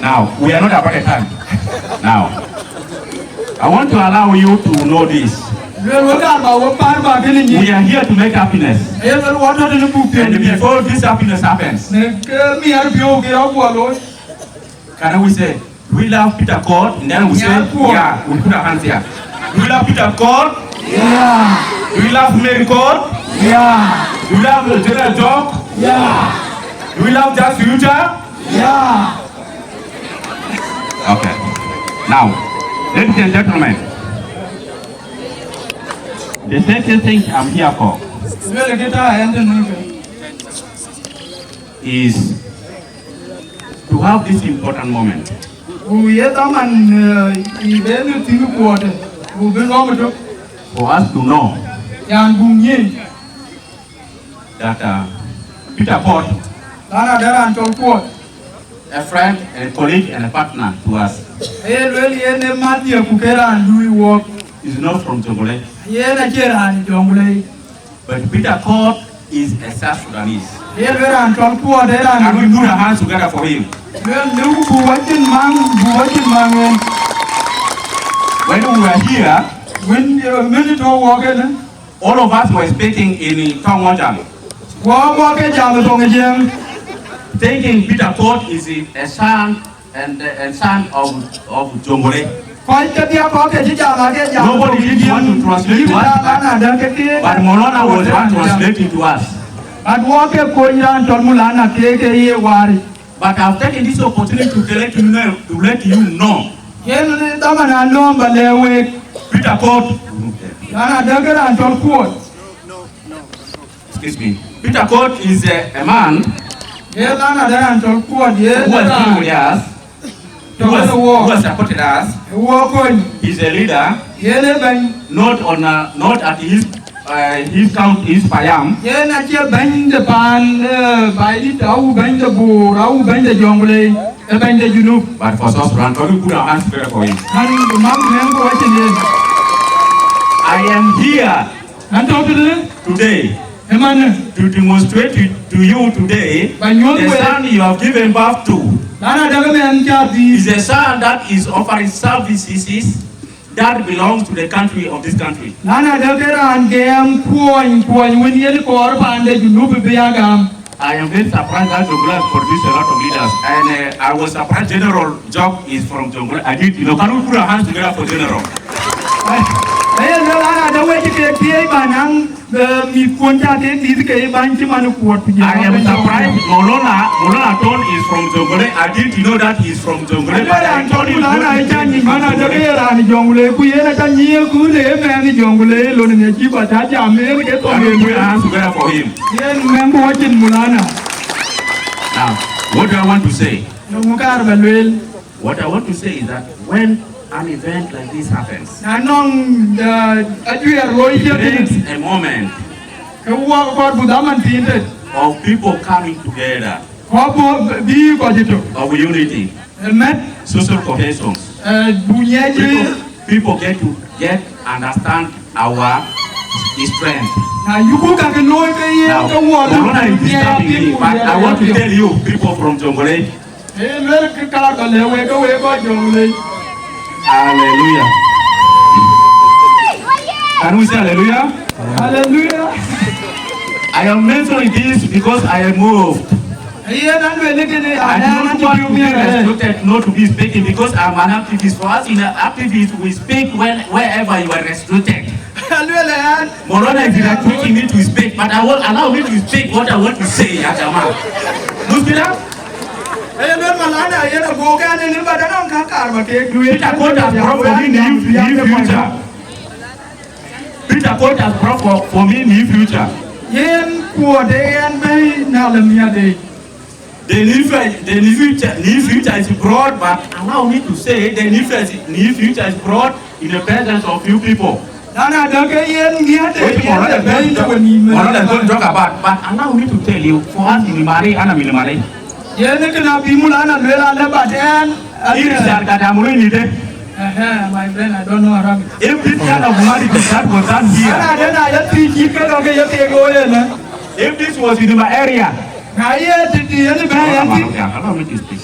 Now, we are not about a time. Now, I want to allow you to know this. We are here to make happiness. And before this happiness happens, can we say, we love Peter Court? And then we say, yeah, we put our hands here. Do we love Peter Court? Yeah. Do we love Mary Court? Yeah. Do we love General Job? Yeah. Do we love Just Future? Yeah. Okay. Now, ladies and gentlemen, the second thing I'm here for is to have this important moment. For us to know that Peter Port, a friend, a colleague, and a partner to us, is not from Jongole. But Peter Port is a South Sudanese. And we put our hands together for him. When we were here, all of us were speaking in Tongwajam. Thinking Peter Port is a son and son of Jongole. Nobody did want to translate to us, but Molona was one translating to us. But I've taken this opportunity to let you know. Peter Port. Excuse me. Peter Port is a man who has supported us. He's a leader. Not at his Payam. But for South Sudan, we put our hands together for him. I am here today to demonstrate to you today the son you have given birth to is a son that is offering services that belongs to the country of this country. I am very surprised that Jongole has produced a lot of leaders, and I was surprised General Job is from Jongole. I did, can we put our hands together for General? I am surprised Molona Ton is from Jongole. I didn't know that he's from Jongole. But I told him for him. Now, what do I want to say? What I want to say is that when an event like this happens, it creates a moment of people coming together, of unity, social cohesion. People get understand our strength. Now, Molona is disturbing me, but I want to tell you, people from Jongole, hallelujah. Can we say hallelujah? Hallelujah. I am mentioning this because I am moved. I don't want to be restricted not to be speaking because I'm an activist. For us in an activist, we speak wherever you are restricted. Molona is restricting me to speak, but I will allow me to speak what I want to say. Muskila? Peter Port has brought for me new future. Peter Port has brought for me new future. The new future is broad, but allow me to say the new future is broad in the presence of few people. Molona don't talk about, but allow me to tell you, for us in Mari and Milimari. My friend, I don't know Arabic. If this kind of marriage that was done here, if this was in my area, allow me to speak.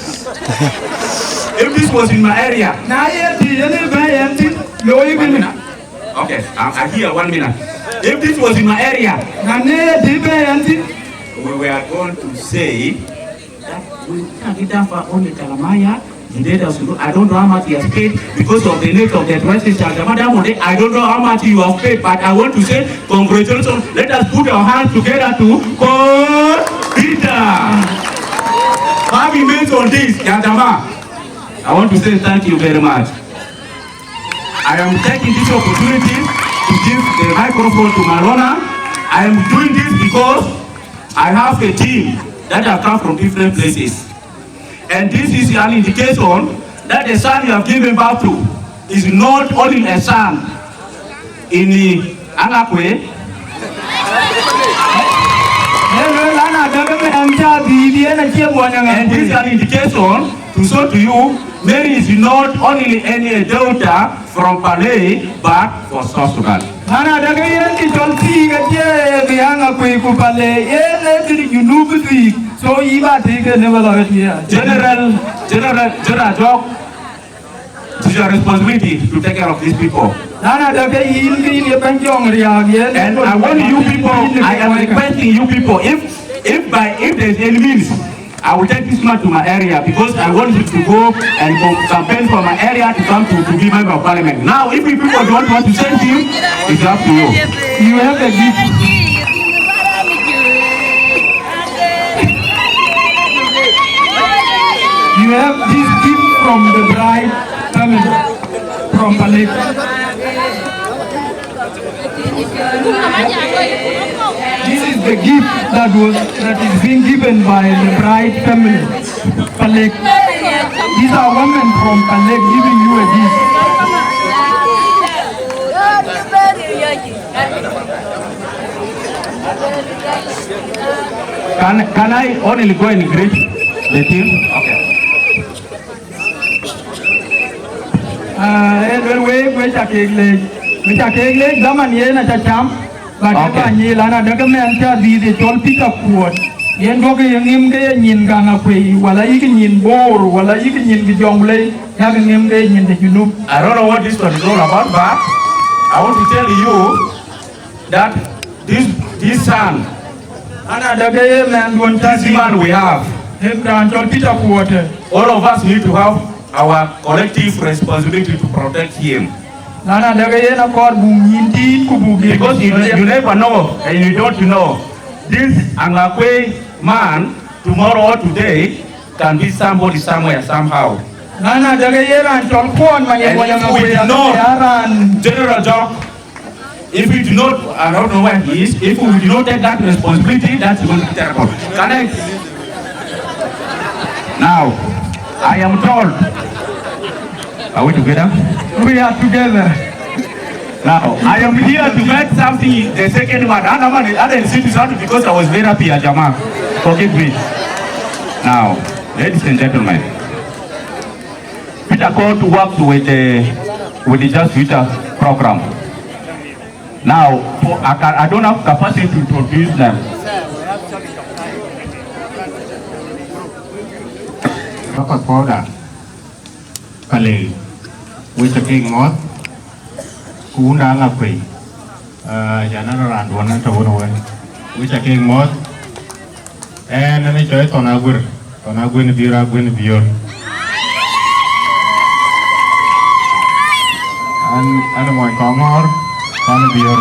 If this was in my area, okay, I hear 1 minute. If this was in my area, we were going to say that we can't get down for only Kalamaya. I don't know how much he has paid because of the nature of the dresses. I don't know how much you have paid, but I want to say congratulations. Let us put our hands together to call Peter. Having mentioned this, Yadama, I want to say thank you very much. I am taking this opportunity to give the microphone to Molona. I am doing this because I have a team that have come from different places. And this is an indication that the son you have given birth to is not only a son in the Angakwe. And this is an indication to show to you, Mary is not only any daughter from Palais, but for South Sudan. So General Jock, it is your responsibility to take care of these people. And I want you people, I am requesting you people, if there's any means, I will take this man to my area because I want him to go and campaign for my area to come to be member of parliament. Now, if you people don't want to send him, it's up to you. You have a gift. You have this gift from the bride family, from Palais. This is the gift that is being given by the bride family, Palais. These are women from Palais giving you a gift. Can I only go and greet the team? Okay. Yen doge yang ngim ke nyin ganga kwe wala yiki nyin bor wala yiki nyin gijongle ya ngim ke nyin de junub. I don't know what this one is all about, but I want to tell you that this son, this man we have, all of us need to have our collective responsibility to protect him. Because you never know and you don't know. This Angakwe man, tomorrow or today, can be somebody somewhere, somehow. And if we do not, General Jock, if we do not, I don't know where he is, if we do not take that responsibility, that's going to be terrible. Can I? Now, I am told, are we together? We are together. Now, I am here to make something, the second one. I didn't see this out because I was very happy, Ajama. Forgive me. Now, ladies and gentlemen, Peter called to work with the Just Future program. Now, I don't have capacity to introduce them. Dapat Polda, Palais, with the King Moth. Kunda ngakui, jangan orang tuan tahu nawan. Wujud king mod, nanti coy tonagur ni biar. Ada mau kongor, tona biar.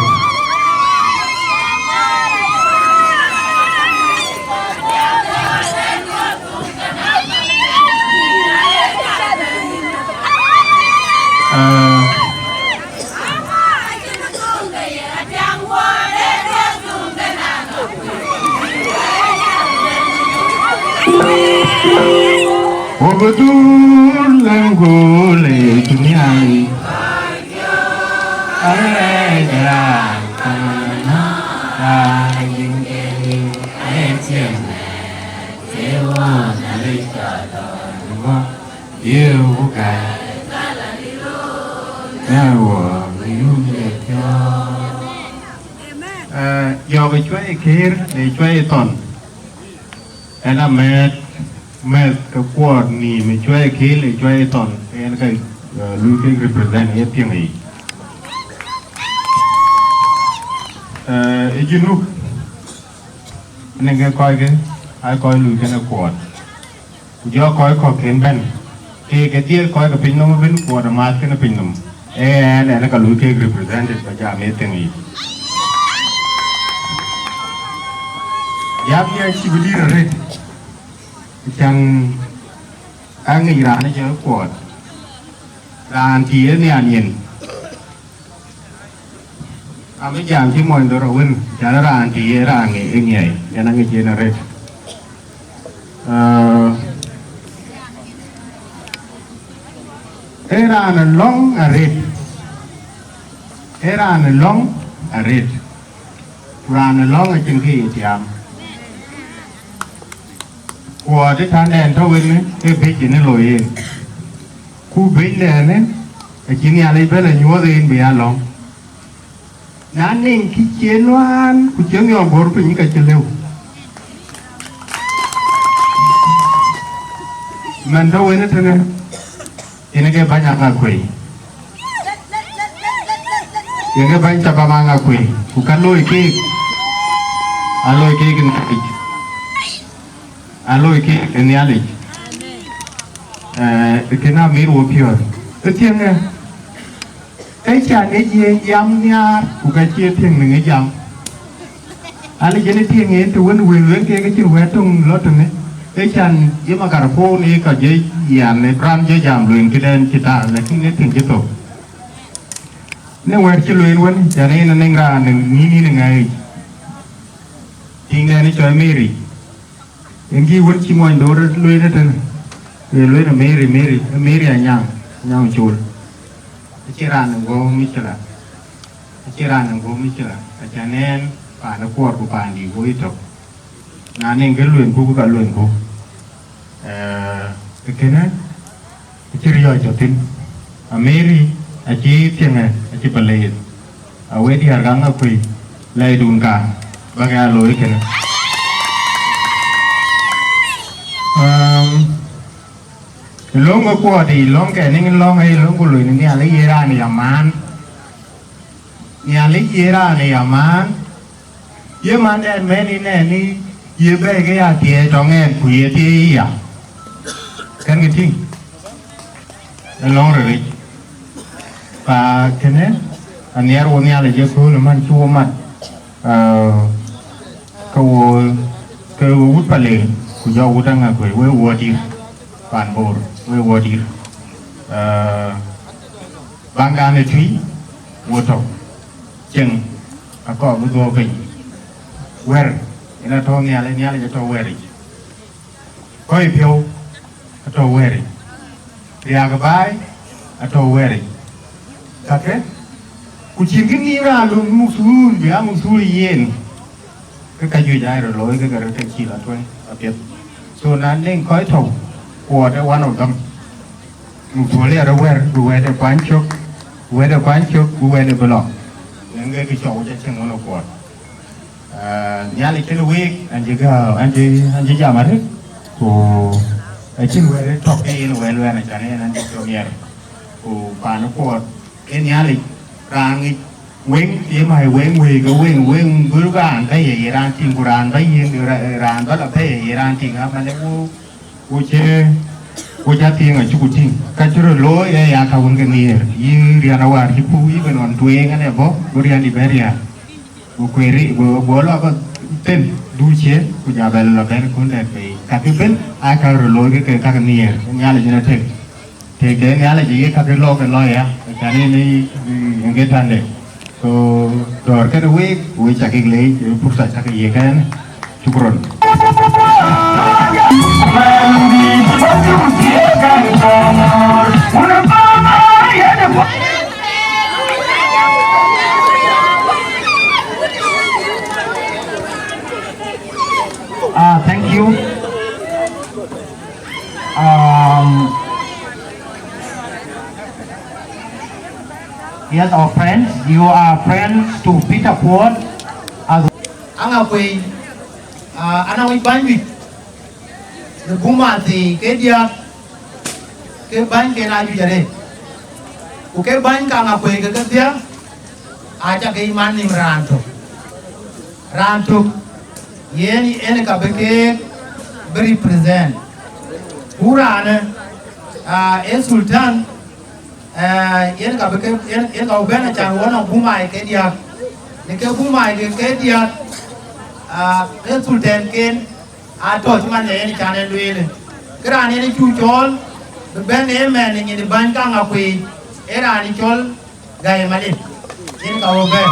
Betul langgule dunia ini. Aregra tanah daging ini ecem. Sewa Malaysia tanah dia bukan. Sewa Malaysia. Giờ về chuối khir để chuối tòn. Em làm mẹ cái quạt nì mình chơi khí lại chơi toàn cái lưu cái represent cái tiếng ấy ấy chứ lúc nên cái coi cái ai coi lưu cái nó quạt do coi có kén bên cái tiết coi cái pin nó bên quạt mà cái nó pin nó này nó cái lưu cái represent cái giá mấy tiếng ấy giá bây giờ chỉ đi rồi chẳng anh nghĩ ra nó chơi quạt đàn kia này anh nhìn mấy dạng chỉ mọi người rồi chả nó đàn kia đàn nghề nghề cho nó nghe chơi nó đấy era a long array. Era a long array. Ran a long a chinky yam. Qua the tan and towing a big in a lawyer. Who been there, a chini a label and you are in be along. Nanning kitchen one, could you your board to make a chill? Mando in it in a banana quay. You get bank of a quay, who can do a cake. Alloy cake in the cake. Alloy cake in the alley. It cannot be pure. The thing cái cha cái gì dám nha của cái chia tiền mình cái dám anh ấy cái tiền ấy từ vấn quyền luyện cái chuyện vẽ trong lót này cái cha với mà cả phố này cả giấy dàn này ram giấy dàn luyện cái đen chỉ ta là cái tiền chỉ tổ nếu vẽ chỉ luyện vấn cho nên nó nên ra nên nghĩ ngày tiền này nó chơi Mary những cái vấn chỉ mọi đồ luyện đó thôi luyện là Mary anh nhang chùa Ciran go Michela. Ciran go Michela. Achanen pa na kuat ku pa di go ito. Na ning ke luen ku ka luen ku. Kena ciriyo jotin. Mary achi tiang achi palay. Awe di hargang aku lai dun ka. Bagai loi kena. Long ở qua thì long cái nên long hay long của lười nhà lấy gì ra này man nhà lấy gì ra này man giờ man đen mấy này ní giờ bây cái à kia cho nghe quỷ thì à cái gì long rồi và cái này anh nhớ rồi nhà lấy giờ cứ là man chua mặt câu út phải lệ của do út đang quỷ với út đi bàn bồ với vợ đi bang gan để truy vợ thầu chừng có với vợ cái vợ là thằng nhà là cho vợ đi coi phiếu cho vợ đi thì cái bài cho vợ đi các cái cụ chỉ cái gì ra luôn một số yên cái gì vậy rồi lối cái chỉ là thôi biết sốนั้นnên coi thầu của the one of them. Mùsùlùmí ở đâu về để quán chúc, về để bờ những cái chỗ cho chân nó quạt. Nhà lịch cái week anh chỉ giảm hết. Của ở trên về để chọc cái về này cho nên anh cho nhiều. Của bà nó quạt cái nhà lịch ràng cái quên cái mà quên cứ ràng thấy gì ràng tiền của ràng thấy gì ràng đó là thấy gì ràng tiền á mà nếu cô chơi cô cha tiền ở chỗ tiền cái chỗ lối ấy à thằng cái này như riêng nào thì phụ ý cái non tuổi cái này bố riêng đi về riêng cô query bố là có tên đu chế cô nhà bé là bé con này phải các cái bên ai cái lối cái các cái này nhà là như thế thì cái nhà là gì các cái lối à cho nên những cái thằng này rồi cái đuôi chắc cái lấy phục vụ chắc cái gì cái Syukron. Thank you. Yes, our friends, you are friends to Peter Ford. Ang apoy, anong ibanwit? Nagumati, kaya diya, kaya ban kaya na jare. Kaya ban ka ang apoy kaya diya, aja kaya man ni rantok, yen kabeke represent. Urana, sultan. Yen kabeke yen kaubena changwana bumai kaya diya, nikaya bumai kaya diya. Cái sultan ken ato cuman ni channel luil kerana ni cucol ben emen ni ban kang akui era ni col gaya malin ini kau ben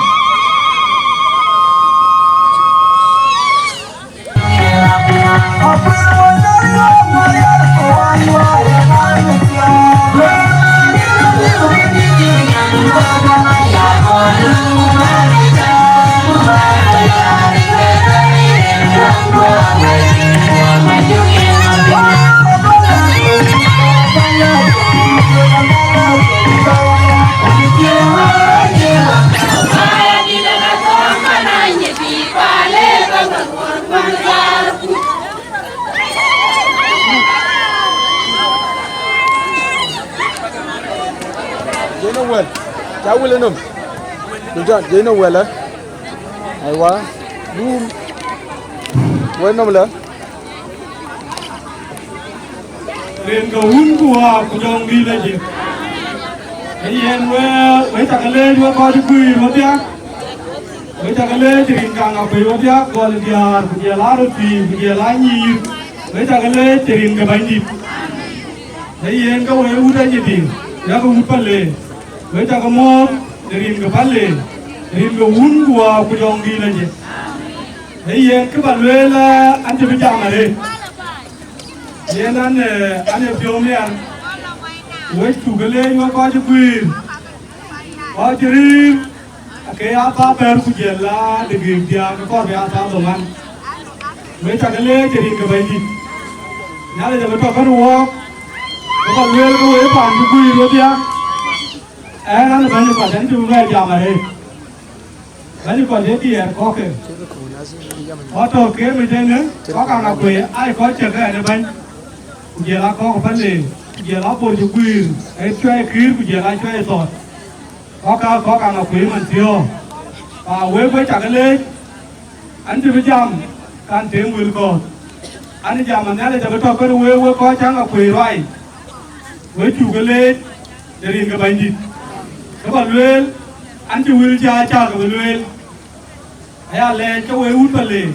cháu lên nôm đúng chưa dễ nó quẹt lên hay quá đúng quên nó lên lên cầu hun của dòng đi lên gì cái gì em với thằng cái lên với coi chụp quỳ với tiếc với thằng cái lên thì càng ngọc quỳ với tiếc coi là kia lá roti kia lá nhì với thằng cái lên thì cái bánh thịt cái gì em có với u đây gì thì ya có u pan lên với thằng cái mồm thì cái pan lên thì cái hun của dòng đi lên gì cái gì em các bạn lên là anh chưa biết chạm mà đi Yên anh phiêu mi ăn, với chủ cái lên mà coi cho quyền, coi cho riêng, cái áo ba bèo của chị là để gửi tiền cái con về áo ba đồng ăn, với chắc cái lên thì cái bài gì, nhớ là giờ mới cho cái đồ, cái con lên cái với bàn cho quyền luôn kia, anh là bao nhiêu quả trứng chúng về làm ở đây, bao nhiêu quả thế kia có cái, có tổ kia mình thấy nữa, có càng nào quỷ, ai có chờ cái này bên giờ là có vấn đề giờ là bộ chủ quyền ấy chơi khí của giờ là chơi sọt có cả ngọc quý mình thiếu và với chặt cái lên anh chỉ biết jam can tiếng will còn anh jam mà nhớ làจะไปทอดcái với có trắng ngọc quý rồi với chủ cái lên để điền cái bài gì các bạn lên anh chỉ will cha cái bạn lên hay là cho với út bạn lên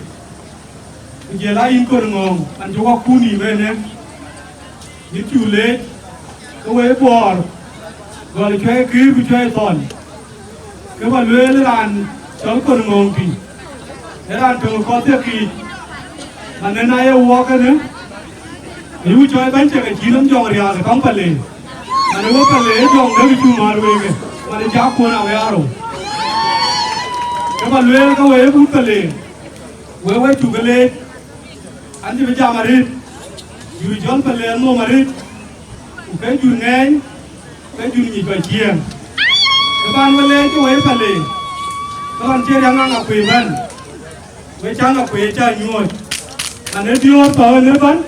giờ là in con ngon anh cho có kuni về nè những chủ lệ cái với bò gọi là chơi khí của chơi toàn cái mà lưới là cháu còn ngon thì thế là thường có tiếc kỳ mà nên ai uống cái nữa nếu chơi bánh chơi cái chín lắm cho người ta không phải lên mà nếu có lên cho người ta chịu mà rồi mà để cháu cuốn nào về rồi cái mà lưới cái với bút cái lên với chủ cái lên anh chỉ phải chạm mà đi dù chọn phải lên mua mà đi cái dù nghe cái dù nhịp phải chiềng các bạn phải lên cái phải lên các bạn chơi đang ngọc quỷ bên với trang ngọc quỷ chơi nhồi mà nếu điêu tờ nữa vẫn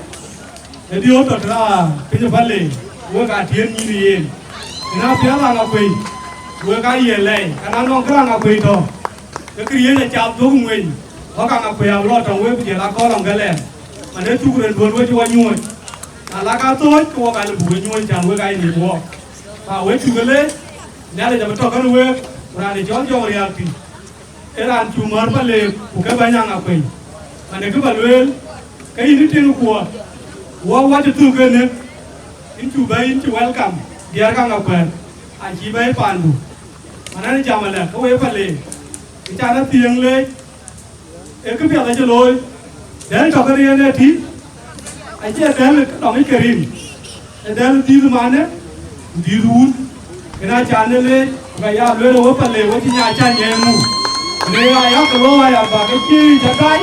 nếu điêu tờ ra cái gì phải lên với cả thiên như vậy nó phía là ngọc quỷ với cái gì này cái nó cái ngọc quỷ thôi cái gì này chạm xuống mình có cả ngọc quỷ à lo trong với cái là có lòng cái này mà nếu chú người buồn với chú anh nhồi là cá tối cô cái là buổi nhồi chàng với cái gì buồn và với chú cái lên nhà nàyจะมาทอดกันด้วยร้านนี้ย้อนย้อนเรียกที่ร้านจูมาร์มาเลยผู้แก่บ้านยังเอาไปอันนี้ก็แบบเลยก็ยินดีที่รู้ว่าจะตู้กันเนี่ยอินจูไปอินจูเวลคัมเดียร์กันเอาไปอันชีไปปานดูอันนั้นจำมาแล้วเขาไว้ไปเลยที่จานนั้นเตียงเลยก็เพียงแต่จะลอยเดินต่อกันเรียนเนี่ยที่ไอ้เจ้าเดินต้องไม่เกินเดินดีประมาณเนี่ยดีรู้cái channel này cái ya lừa đâu phải lừa cái nhà cha nhà mu này ya cái lô ya và cái chi cha cái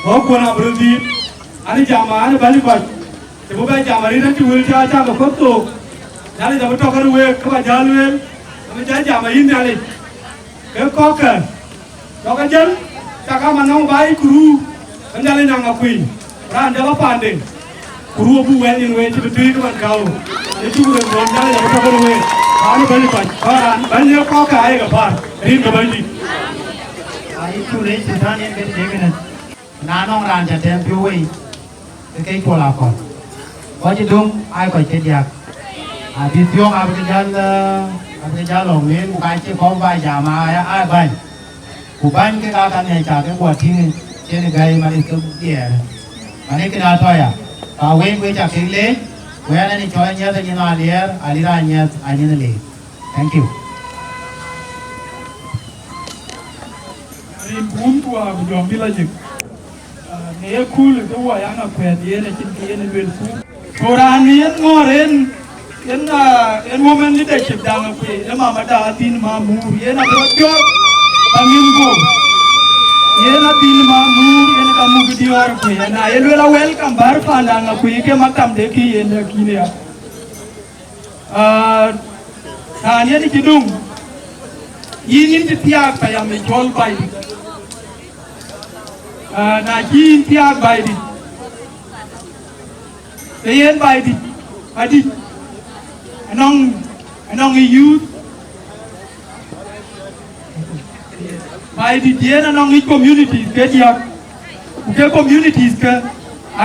họ còn làm được gì anh chả mà anh bán đi vậy thì bố bé chả mà đi đến chùa cha cha mà khóc tổ nhà này giờ bắt đầu cái các bạn cha luôn anh chả mà in nhà này cái có cái đó cái chân cha các bạn nông bay kuru anh nhà này nàng ngọc quỷ ra anh cho nó phản đi kuru bu quen như vậy chỉ biết các bạn cầu để chùa được rồi nhà này giờ bắt đầu cái anh bắn bắn, bắn nhiều có cái gặp phải, riêng cái bắn gì. Ai chú lấy sự tham gia cái gì cái này, nông ran chặt tem phiêu ấy, cái cô là con, có chứ đúng, ai có chết giặc, bị phiêu à bị cái lòng miếng, cái chỉ có vài giả mà ai bắn, cụ bắn cái cái này chả cái quạt thiên trên cái mà đi cái gì, mà cái nào thôi à, và với chặt cái lấy. When any join here, then you know here, Alira here, I need the lead. Thank you. Rin bún của dòng đi là gì? Nếu cool cái quả yang là khỏe thì là chính kia là luyện phú. Cô ra miếng ngó lên, en women leadership dang pe e mama da tin ma mu ye na bro bangin go ye na tin ma mu ye na mu dior pe na ye la welcome bar pa dang pe ke makam de ki ye na ki ne na ye ni kidung yin ti tiak pa ya me chol pai na yin tiak bai di yen bai di adi anong youth bai di yen anong communities ke dia ke communities ke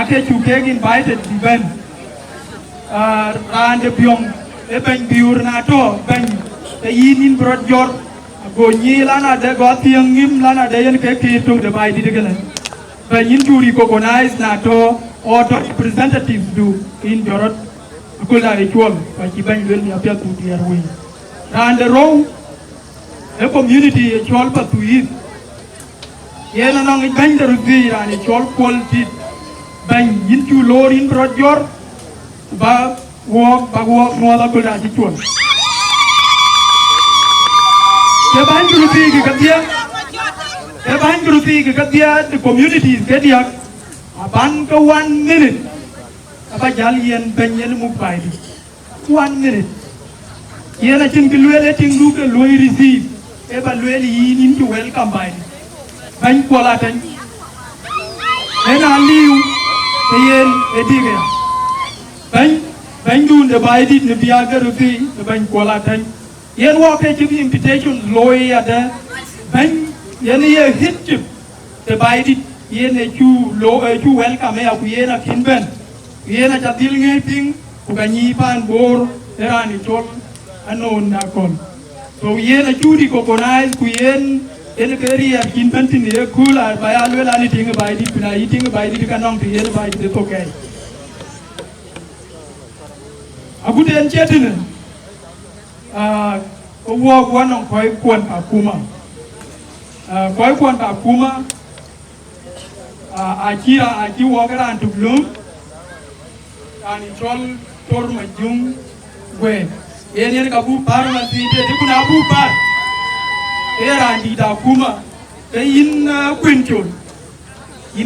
ake chu ke invited event ran de byong e ben biur na to ben e yin brod jor go ni lana de go tiang ngim lana de yen ke ki to de bai di de gelen ben yin to recognize na to or the representatives do in Jorot Kula ritual by Kiban will appear to the airway. And the row a community a chol but to eat. Yen along a band of the and a chol quality bang into Lord in Broadjor ba walk no other Kula ritual. The band to the communities get yak. Aban ka 1 minute aba jal yen ben yen mu bay 1 minute yen a tin gluele tin lu ke loy receive e ba loy yi nin to welcome bay ban ko la tan en a liu yen e dige ban dun de bay dit ne biya ga rufi ban ko la tan yen wo ke ci invitation loy ada ban yen ye hit de bay dit yen chu chu welcome ya ku yen a kinben yen a jadil ngeping ku ganyi pan bor erani tol anon na kon so yen a chu recognize ku yen en keri a kinben tin ye kula ba ya le la ni ting ba di pina yi ting ba di kanong ti yen ba di to kai agu den chetin ko wo wanong koi kwon pa kuma koi kwon pa kuma aki wogara antuglum ani tol tor majung gwe yen ka bu par ma ti te kuna bu par era ndi da kuma te in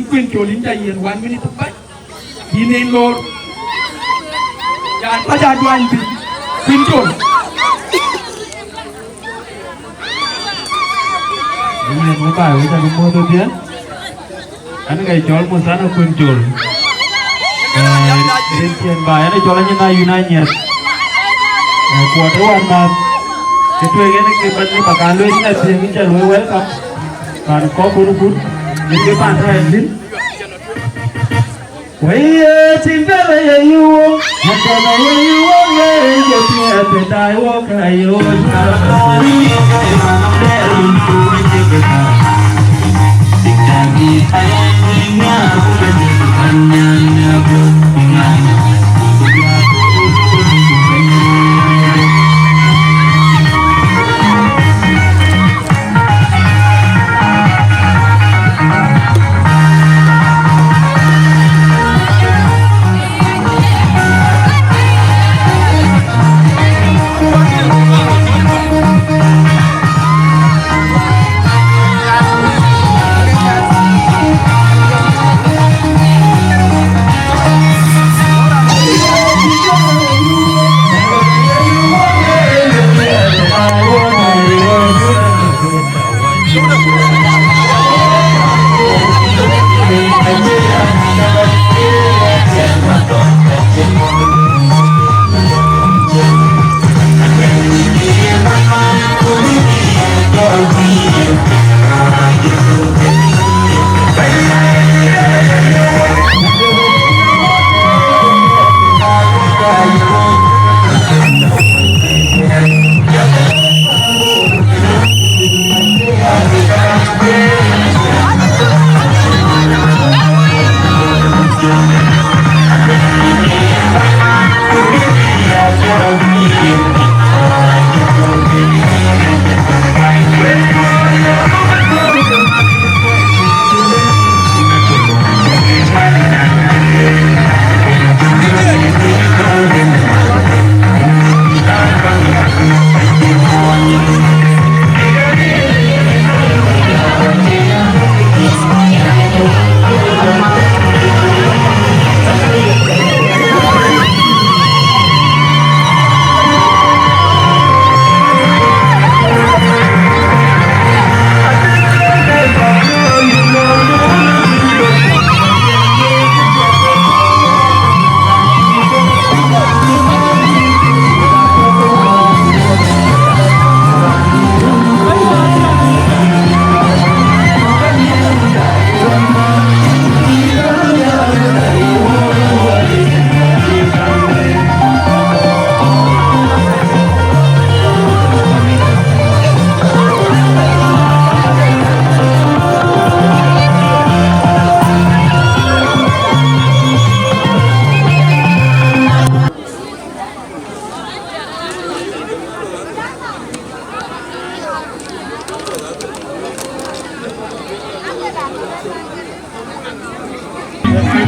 kwinchol in ja yen 1 minute pa yin en lor ya pa ja duan bi kwinchol ini mo ba wi ta mo do bien anh cái chọn một sản phẩm chul, đến tiền bài anh chọn là như này United, của tôi anh mà cái thuê cái bên cái bạc ăn lên là tiền cái trả lối welcome, còn có phút những cái bàn thay đến, quay chim bé là yêu, hát cho là yêu nghe giờ thì về tai ô cái yêu,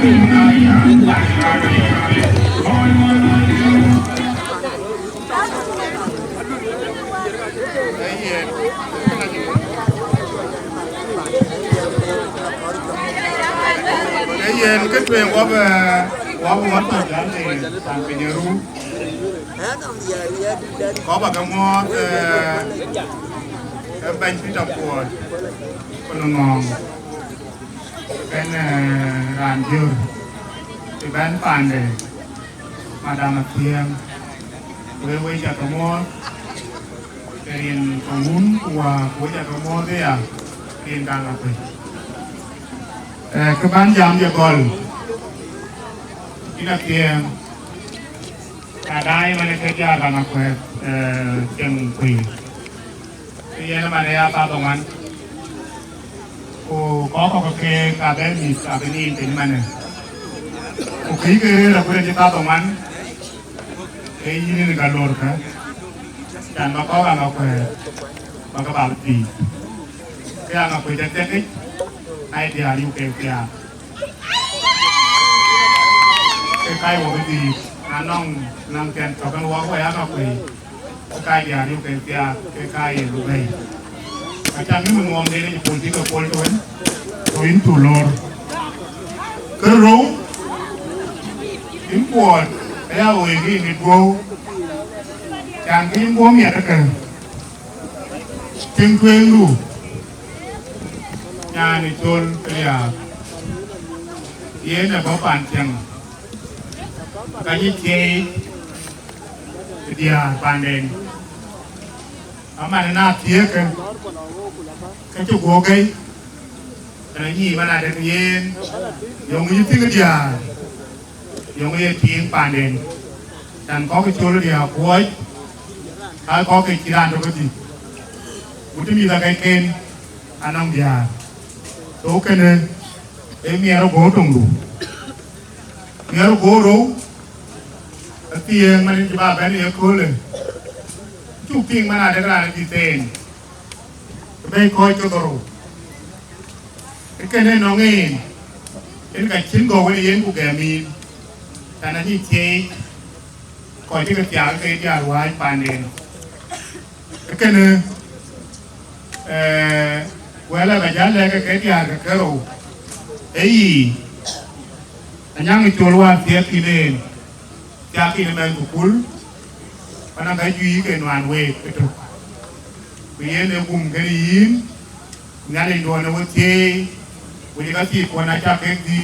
Cái chuyện của mất thời gian thì làm cái nhớ ru có bà cái mò cái bánh phi độc của con ngon cái ràn dưa thì bán phản để mà đàm mặt thiêng với chả có mò cái điền có muốn của chả có mò thế à điền càng là phải cái bán jam dia gol ina kia kadai mana kerja kan aku yang kui iya mana ya patungan có cái kadai ni kadai ni ini mana kui ke aku ada patungan ini ni galor kan dan maka kan aku maka balti cái aku jadi ai thì yêu kêu kia cái của cái gì anh nong năng tiền cho cái lúa của anh học thì cái gì yêu kêu kia cái lúc này cái trang những mình ngon đây là phun chỉ có phun thôi thôi in tủ lor cái rốn in quần cái áo cái mít bò trang cái bò miệt đó cơ chân quên luôn nhà này chôn cái yên là có bản chẳng cái gì chơi thì bản đền mà nó thiệt cái chỗ của cái gì mà là được yên dùng như thế cái gì dùng cái tiếng bản đền dan có cái chỗ là điều cuối có cái chỉ đàn cho cái gì cũng chỉ là cái kênh anh ông già số cái này em nghe nó bố trồng đủ nghe nó bố đủ tiền mà đi ba bé này cố lên chụp tiền mà là để ra đi tiền bây coi cho tôi cái này nó nghe cái chính gồ cái yên của kẻ mình ta nói như thế coi cái chảo cái chảo hoài bàn đèn cái này là bây giờ là cái chảo cái rồi ấy anh nhang cái chùa loan tiệt thì nên cha khi mình cũng cúl anh đang thấy duy cái đoàn về cái trục vì em đều cùng cái gì nhà này đoàn nó vẫn chơi vì cái gì còn ai cha cái gì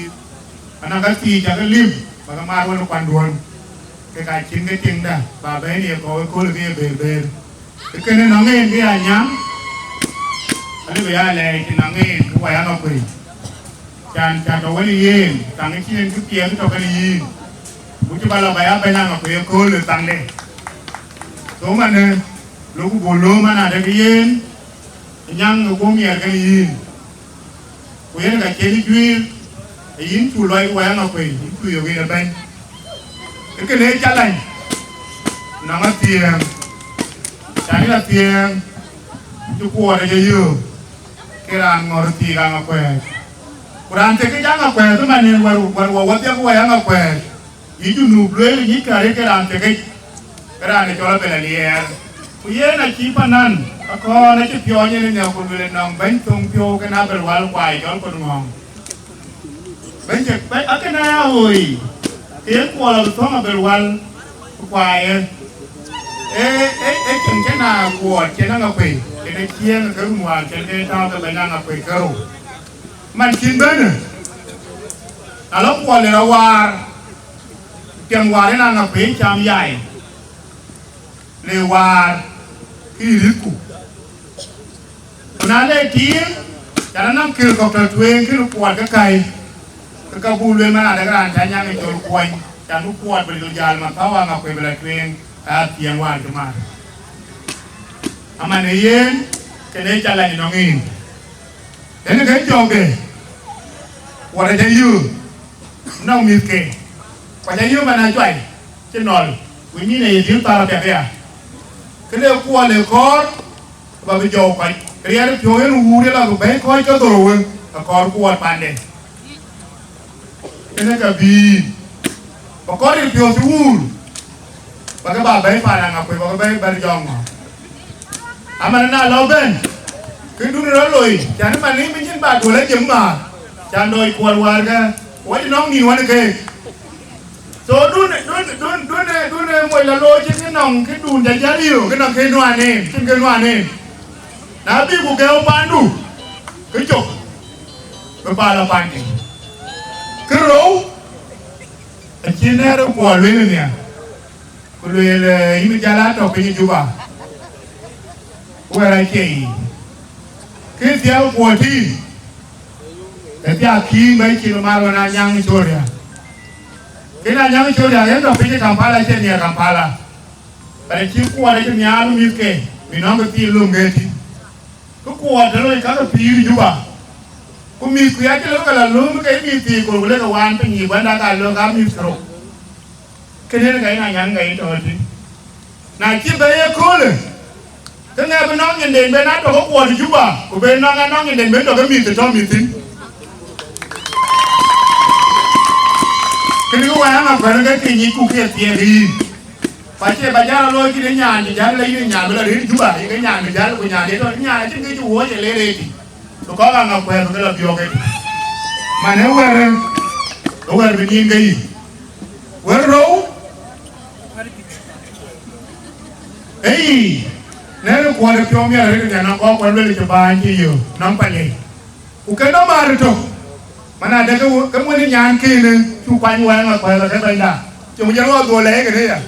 anh đang cái gì cha cái lim và cái ma nó quan đoàn cái chính cái chính đó bà bé này có cái cô là cái bề cái này nó nghe cái anh nhang anh bây giờ này thì nó nghe cái quay nó quỳ chàng đâu có gì yên chàng cái chuyện cái tiếng đâu có gì yên bố chú ba là bài áp bài năng ở phía cô lừa tăng đây số mà nè lúc bố lô mà là cái yên nhang người cô nghe cái yên quên là chế đi duyên yên chủ loài quay nó quỳ yên chủ yếu cái là bên cái này chắc lành nó mất tiền chàng là tiền chú cô là cái gì cái là ngồi thì là ngồi quay Quran cái jangan kue tu mana warawat yang kue yang kue itu nublue ni kare Quran cái ni coba pelalier kue na cipanan aku na cipionya ni aku boleh nong bentung pio kena berwal kue jual kau ngong bencet baik akan ayah oi dia kuala betul berwal kue cengkena kuat cengkena kue kena kian kerumuan cengkena tahu terbenang kue keruมันกินได้เนี่ยแล้วกว่าเลยเราวาเตียงวาได้นางกับเพลงชามใหญ่เลวาที่ริกุนั้นเลยทีจากนั้นน้ำเกลือกับตะเวงขึ้นปวดก็ไก่ก็กระบูเลยมาได้กระดานใช้ยังไงตัวควยจากลูกปวดบริโภคยามันเขาว่างับไปเป็นตะเวงเตียงวาจะมาทำไมเนี่ยเย็นแค่ได้จะอะไรน้องอินthế nó thấy cho kì quả này thấy dư nó không miệt kì quả thấy dư mà này chạy trên nồi quý ní này thiếu ta là đẹp đấy à cái này qua liều khó và bây giờ phải cái này nó nó ngu đấy là bé coi cho tôi rồi còn qua bàn này cái này cả vì và có điều thiếu chú và các bà bé phải là ngọc và các bé bà dòng mà nó lâu bên cứ đúng đó rồi chẳng mà ní mấy nhân bà của lấy chấm mà chẳng đôi quần quần cả quay nó nhiều hơn kì số đun mỗi là lôi trên cái nòng cái đùn giá giá liều cái nòng cái loa này trên cái loa này đã biết của cái ông bán đủ cái chục cái bà là bán gì cái rấu ở trên này nó quả lên rồi nè cái lên là ý mình giá lá trọc cái gì chú bà quay lại cái theo của thi cái theo khi mấy chị mà nó nhang cho rồi cái này nhang cho rồi em đọc cái Kampala trên nhà Kampala tại chỉ qua đấy cái nhà luôn như cái mình nói cái tiền luôn cái gì cái qua đó rồi cái phí đi chú bà có mi cái lúc cái là luôn cái mi phí của lấy cái quan cái gì vẫn đang cái luôn cái mi sầu cái này cái này nhang cái rồi thì này chỉ bây khô rồi cái này bên nó nhìn đến bên nó đâu có quần thì chú bà, của bên nó nhìn đến bên đó cái mì từ cho mì tính. Cái thứ hai mà phải là cái gì cũng kia tiền đi, phải chơi bà gia lôi cái đến nhà thì giá lấy cái nhà bây giờ đến chú bà, cái nhà người giá của nhà đến rồi, nhà chứ cái chú chạy lên đây thì, tôi có là ngọc quen cái là biểu cái, mà nếu quen mình nhìn cái gì, quen rấu, ấy nếu nó qua được cho mình là cái nó có quan lên cho bà chi nhiều nóng phải gì, cái đó mà được rồi, mà là cái muốn đi nhà kia nữa, chú quanh quanh là phải là cái bên đó, chứ mình chẳng cóตัวเล็กcái đấy à,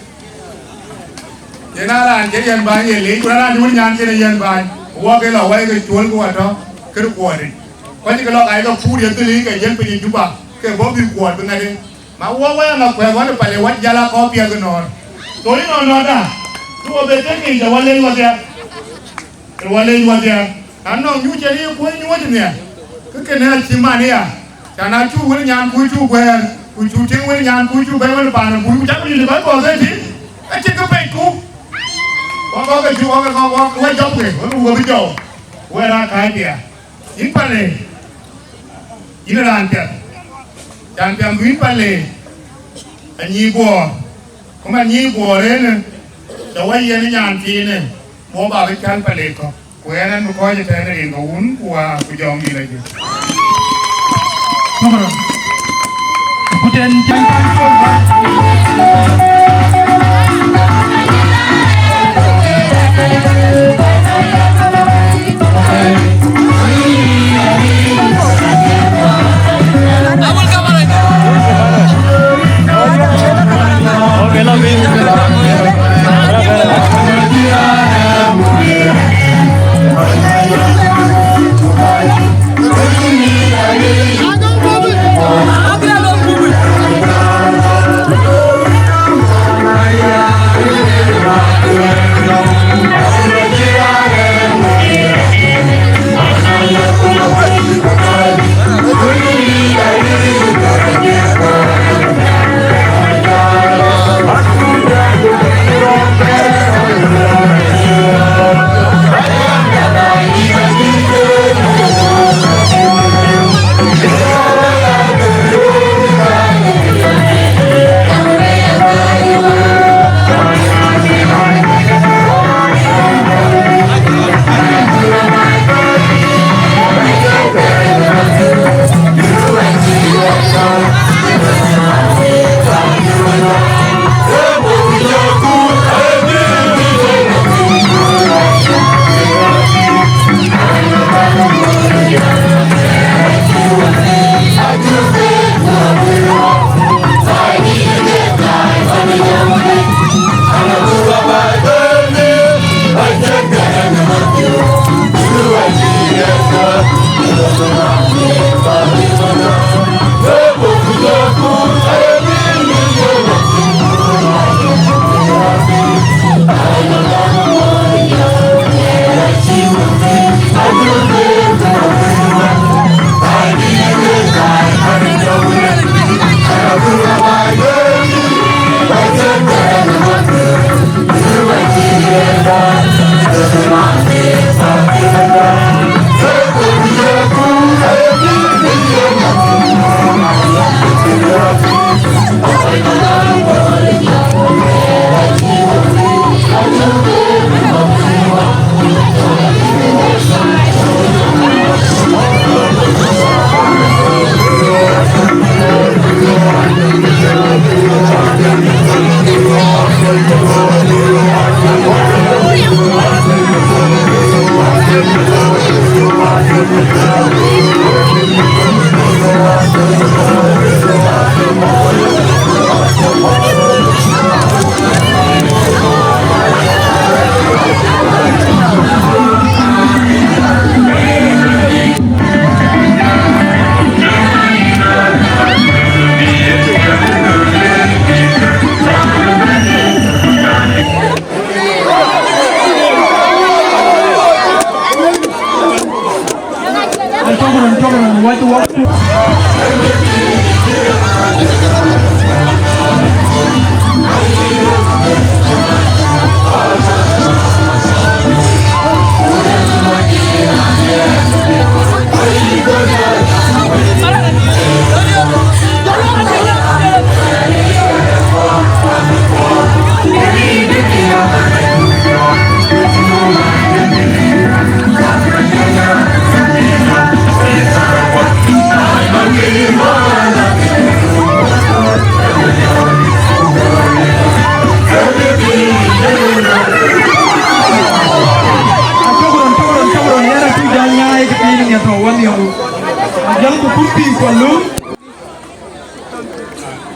vậy nó là cái dân bài gì lý, chúng ta chú nhà kia là dân bài, qua cái lò quay cái chuối của nó, cái đồ quần này, có những cái lò cái nó phu điện tư lý cái dân bây giờ chú bà, cái bóp bị quần bên này, mà qua quay là quay quán được phải là quán gia la copy cái nó, tối nó đã. Chú ở bên cái gì cho quan lên qua kia, anh nói như thế này quên như thế này, cái này chỉ mà này à, chẳng hạn chú với nhà cúi chú quen, cúi chú tiếng với nhà cúi chú quen với bạn cúi chắc gì đấy bỏ thế chứ, cái chuyện cái bệnh cũ, có cái chú có quay giống kì, có vừa bây giờ, quay ra cái kìa, những bạn này, những là làm chuyện, chẳng hạn những bạn này, anh nhị bùa, không phải nhị bùa đấy nè. Đâu ai yên nhà thì này, mua bảo cái chân phải lấy có, quên anh một coi như thế này nó uốn qua cái dòng gì này chứ.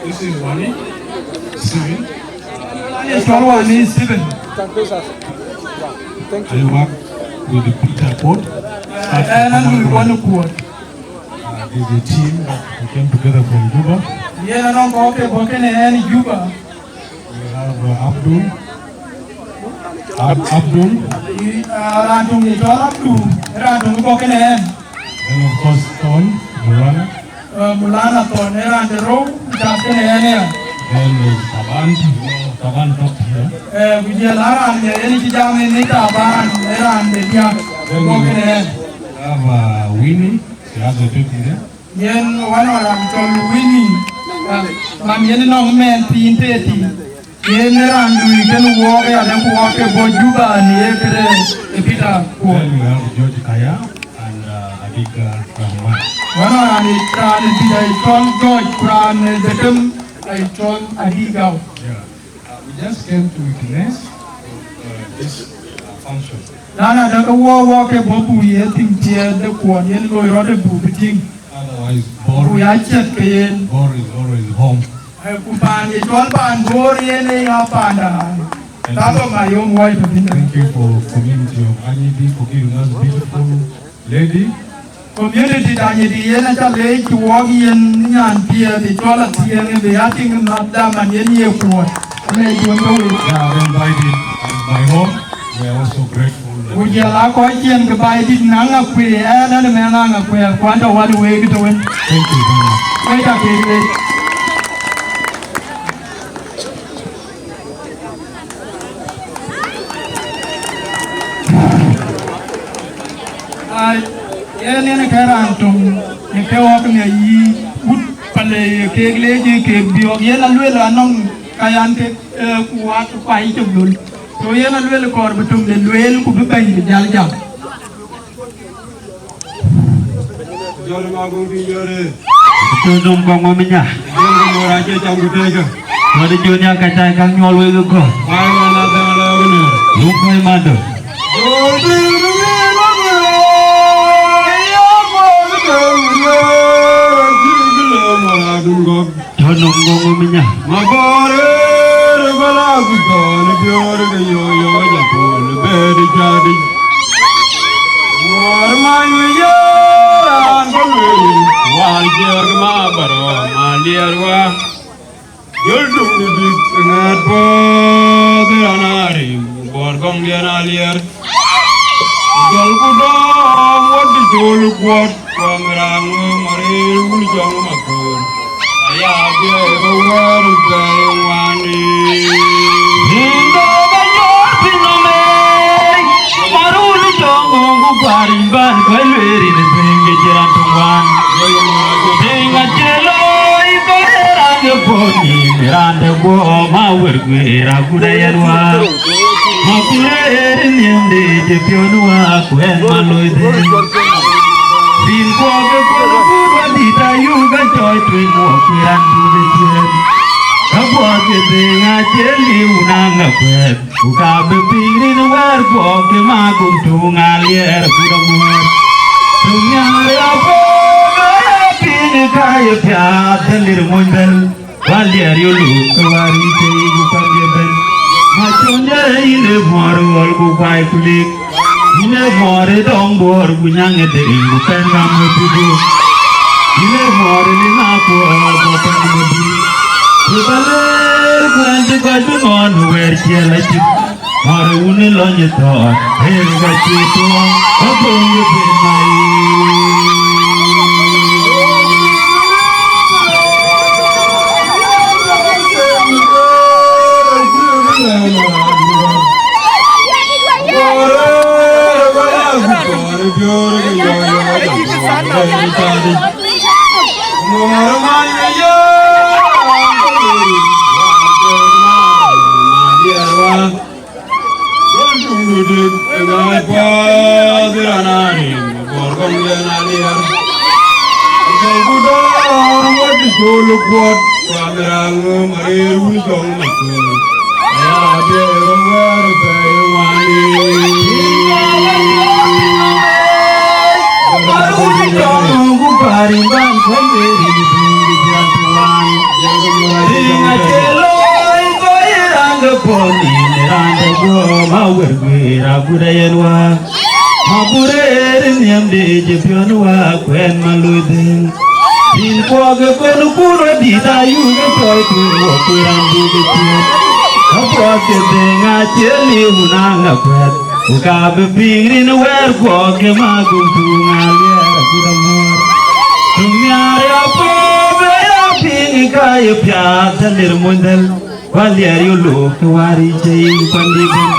This is Wani, Steven. Wani is Steven. I work with the Peter Port. And we want to quote. There's a team that we came together from Juba. Yeah, I don't go to Juba. We have Abdul. And of course, Ton, Mulana. Mulana, Ton, and the road, just in the area. Then there's Taban top here. We have the energy down in the Taban, and the young. Then we have Winnie, the other people there. Then one of them told Winnie, I'm getting on man, P30. Then we can walk and walk about Juba and the Peter. Then we have George Kaya and Adika Rahman. One of them told George from the term I told Adika. Yeah. We just came to witness this function. Nana, the walk about we think the quad, and go rather booting. Otherwise, Boris is always home. Thank you for community of Anyidi for giving us beautiful lady. Community Anyidi yena chale chuogi yen pia the toilet here in the acting not dam and yen ye kuo. They are invited my home. We are also grateful. We are like yen goodbye did nanga kwe and the mananga kwe quanta one way to win. Thank you very much. Wait a minute. Yen karantum ne ke wak ne yi ut pale ke leje ke biog yen alwela anong kayan ke kuat pai tubul to yen alwela kor betum le lwel ku be bay jal jam jor ma go bi yore to dum ko mo minya jor mo ra je jam gute ga wadi jonya kacai kang nyol we ko ai mana da la ne lu ko ma do Nongo minya. Magore regala gudone biore ge yo ya pol beri jadi. War mai yo an bolwe war jeg ma baro malierwa. Yoldum di ngat bo de anari bor gong dia alier. Jol kudo wodi jol kwat wangrang mari ul jong makon. Ya biar keluar dari wani. Hingga banyak phenomen, marul jongong barimban kalweri nepenge jalan tungwan. Hingga jeloi berang poni miranda bo ma wergue ra kudayanwa ma kure nyende je pionwa kwen maloide bin ko ge ko di ta yu ga joy twi mo kwiran du de chen abo ge de nga cheli una nga kwet u ka be pingrin war ko ge ma kum tu nga lier kudamuar dunya ra bo kaya piat delir mundal waliar yulu kawari tei bukan ben macunya ine moru wal bukai kulik ine more dong bor bunyang ede bukan kamu tuju ine more ni aku bukan mudi sebaler kuanti kaju ngon wer cielacik more une lonyeto hega citu abong benai Uka bepirin wer ko ke magum tungalia kudamuar Tumiari apa bera pingi kaya piata lir mundal waliar yulu kewari cai pandikan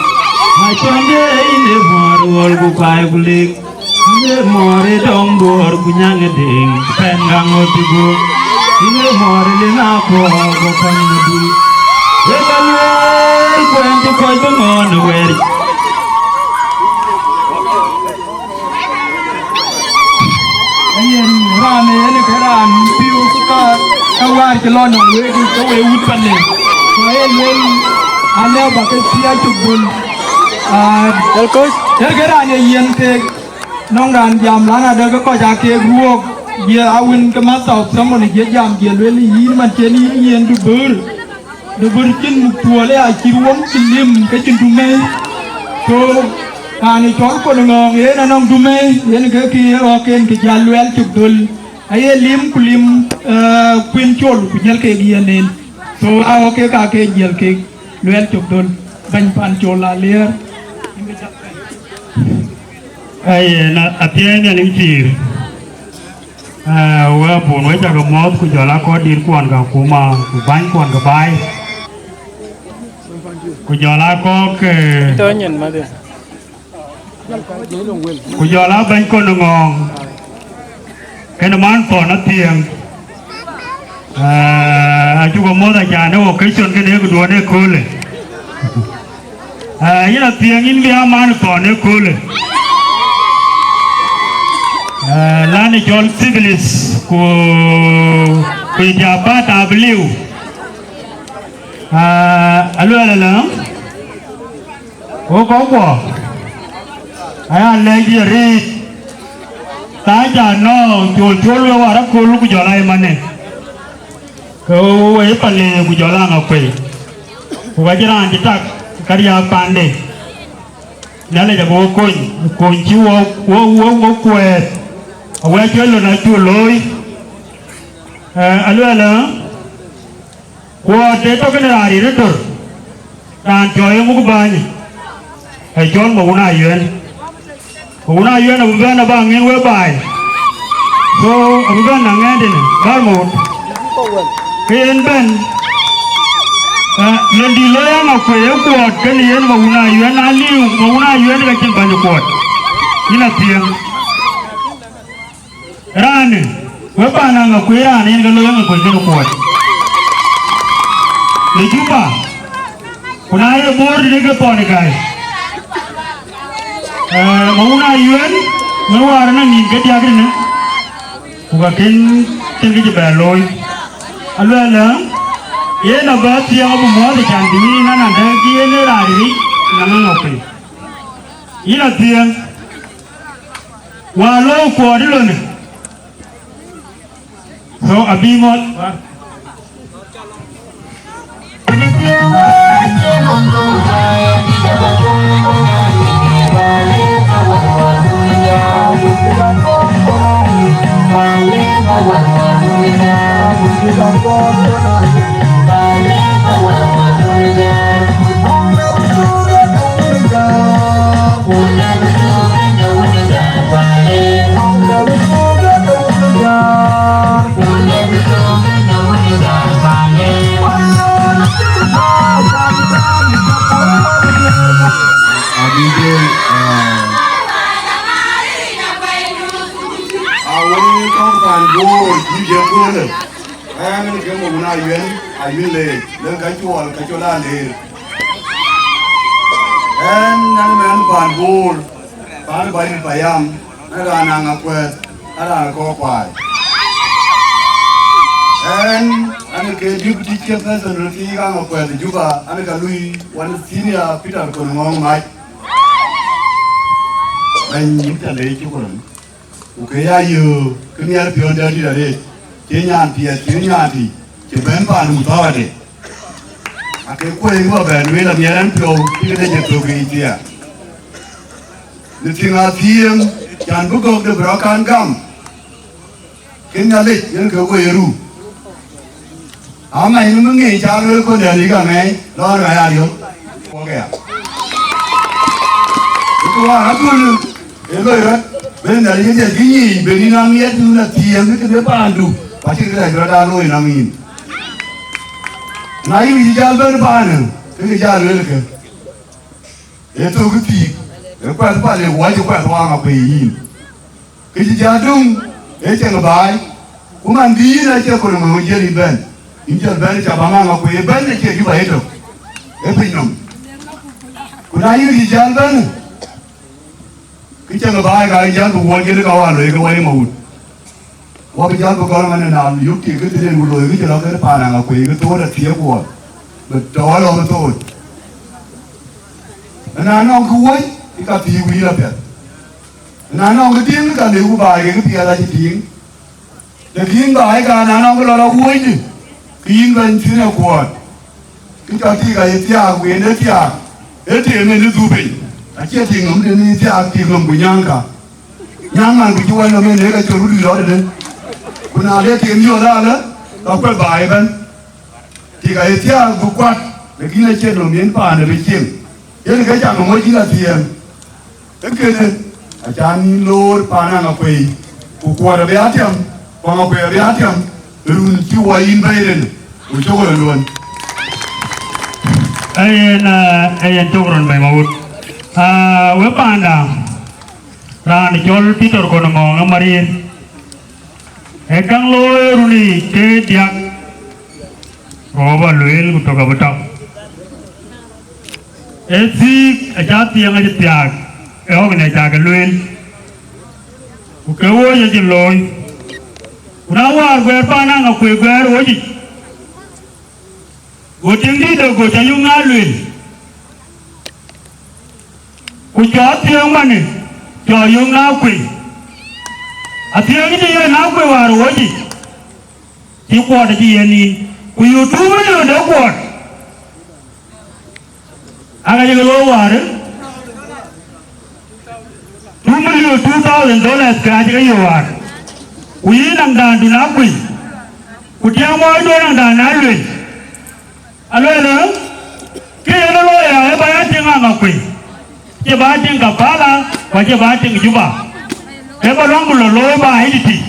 Macamnya ini mor wal bukai bulik Ini mor dong bor kunyang eding pengang otigo Ini mor lina ko bukan ngedi Wekalwer kuanti koi bengon wer Rame ini keran piu suka kawar kelon yang wedu kawe upan ni. Saya yang anda pakai siapa cubun. Terus keran yang tek nongran jam lana ada kau jaga guok dia awin kemasau sama ni dia jam dia leli ini macam ni yang dubur cin tuale akiruam cilim kecil dumai. So Ani chọn con ngong ye na nong dume ye na ke oken ke jalwel chukdul aye lim kulim queen chol ku nyal ke gianen so a oke ka ke jel ke lwel chukdul ban pan chola ler ai na atien ya ning chir wa pun wa ja ko mo ku jola ko dir kwon ga kuma ku ban kwon ga bai ku jola ko ke to nyen ma de ku jola ban ko ngong cái nó man to nó tiền chú có mua tại nhà nó cái chuyện cái đấy của đuổi nó cool như là tiền in bia man to nó cool là này cho civilis của nhà ba W alo là có quả lấy gì đi ta chả nó chuột chuột luôn à, cô lúc giờ lại mà nè, cô ấy phải lấy cô giờ lại ngọc quỷ, cô ấy chỉ là chỉ ta cái gì bàn đi, nhớ lại cho cô chiếu cô quẹt, cô ấy chơi luôn là chuột lôi, alo, cô để cho cái này đi đó, đàn chơi không có bao nhiêu, hay chơi một cái này vậy. Una yuna bugana ba ngeng we bai so bugana ngade ne garmot ken ben lendi loya ma ko ye ko ken yen ma una yuna liu ma una yuna ga kin banyo ko ina tiang rane we ba na ga ko rane ga loya ma ko ken ko Juba kuna ye board ni ke pon kai mauna yuen mewar na ni ke dia kene kuga ken tengi ba loy alwala ye na ba ti abu mo de chandi na na de ki ne ra ri na na pe ila tiang wa lo ko de lo ne so abimot Juba, Anaka Louis, one senior Peter Konmong Mike. When you tell the children, okay, you come here beyond the day, Kenyan, Kibemba and Mutawade. I can quite well and wait a year and flow, even to be here. The thing I see him can book of the broken gum. Kenya Lake, you go away. I'm a human child who can live a Lord, I are you. Okay. When I get a guinea, Benina yet do not see and look at the pandu, particularly Gradano in a mean. Now you is Jalbert Barnum, the Jal Wilker. It took a peak, the quite body, why you quite want to pay him. It's Jadum, it's a buy. Woman, be in a check Jerry Ben. Injal Ben Chabama, we Ben the check you by it. Every num. Could I use Jan Ben? Kitchen of I got to walk in the car and break away mode. What is Jan Government and now you take it in with the original Panama, we go to the tier war. But all of the toad. And I know who way, you got the wheel up there. And I know the thing that they will buy a thing. The king by I know a lot of wood. King went in a quad. You can take a tia, we in the tia. It's a minute to be. I can't think of the tia, King of Bunyanka. Young man, would you want to make a truly order? When I let him your dollar, Dr. Bible. Take a tia, go quack, the Guinea channel, me and Pan, the king. You get a motion at him. Again, a Johnny Lord Panama Pay, who quarter the atom, Pama Pay the atom, the room you are invaded. We show one. I children by Maud. Wepanda Ran Jol Peter Konamong, Marine. A gang lawyer, Runi, K. Diak, Robert Luil, who took a top. A sick, a jati young at Tiak, a hog in a tag Luil, who can watch a loy. Now, where Panang of Queber, what it? What you need to go to young Alwin. Which got young money, your young Alqui. At the end of the year, now we are watching. You want to be any, will you do it or the what? I got a low water. $2,000 gradually you are. We don't do not win. Would you want to run down Alwin? Alone, get a lawyer by a thing on a queen. You're batting Kapala, but you're batting Juba. Ever rumble a low by entity.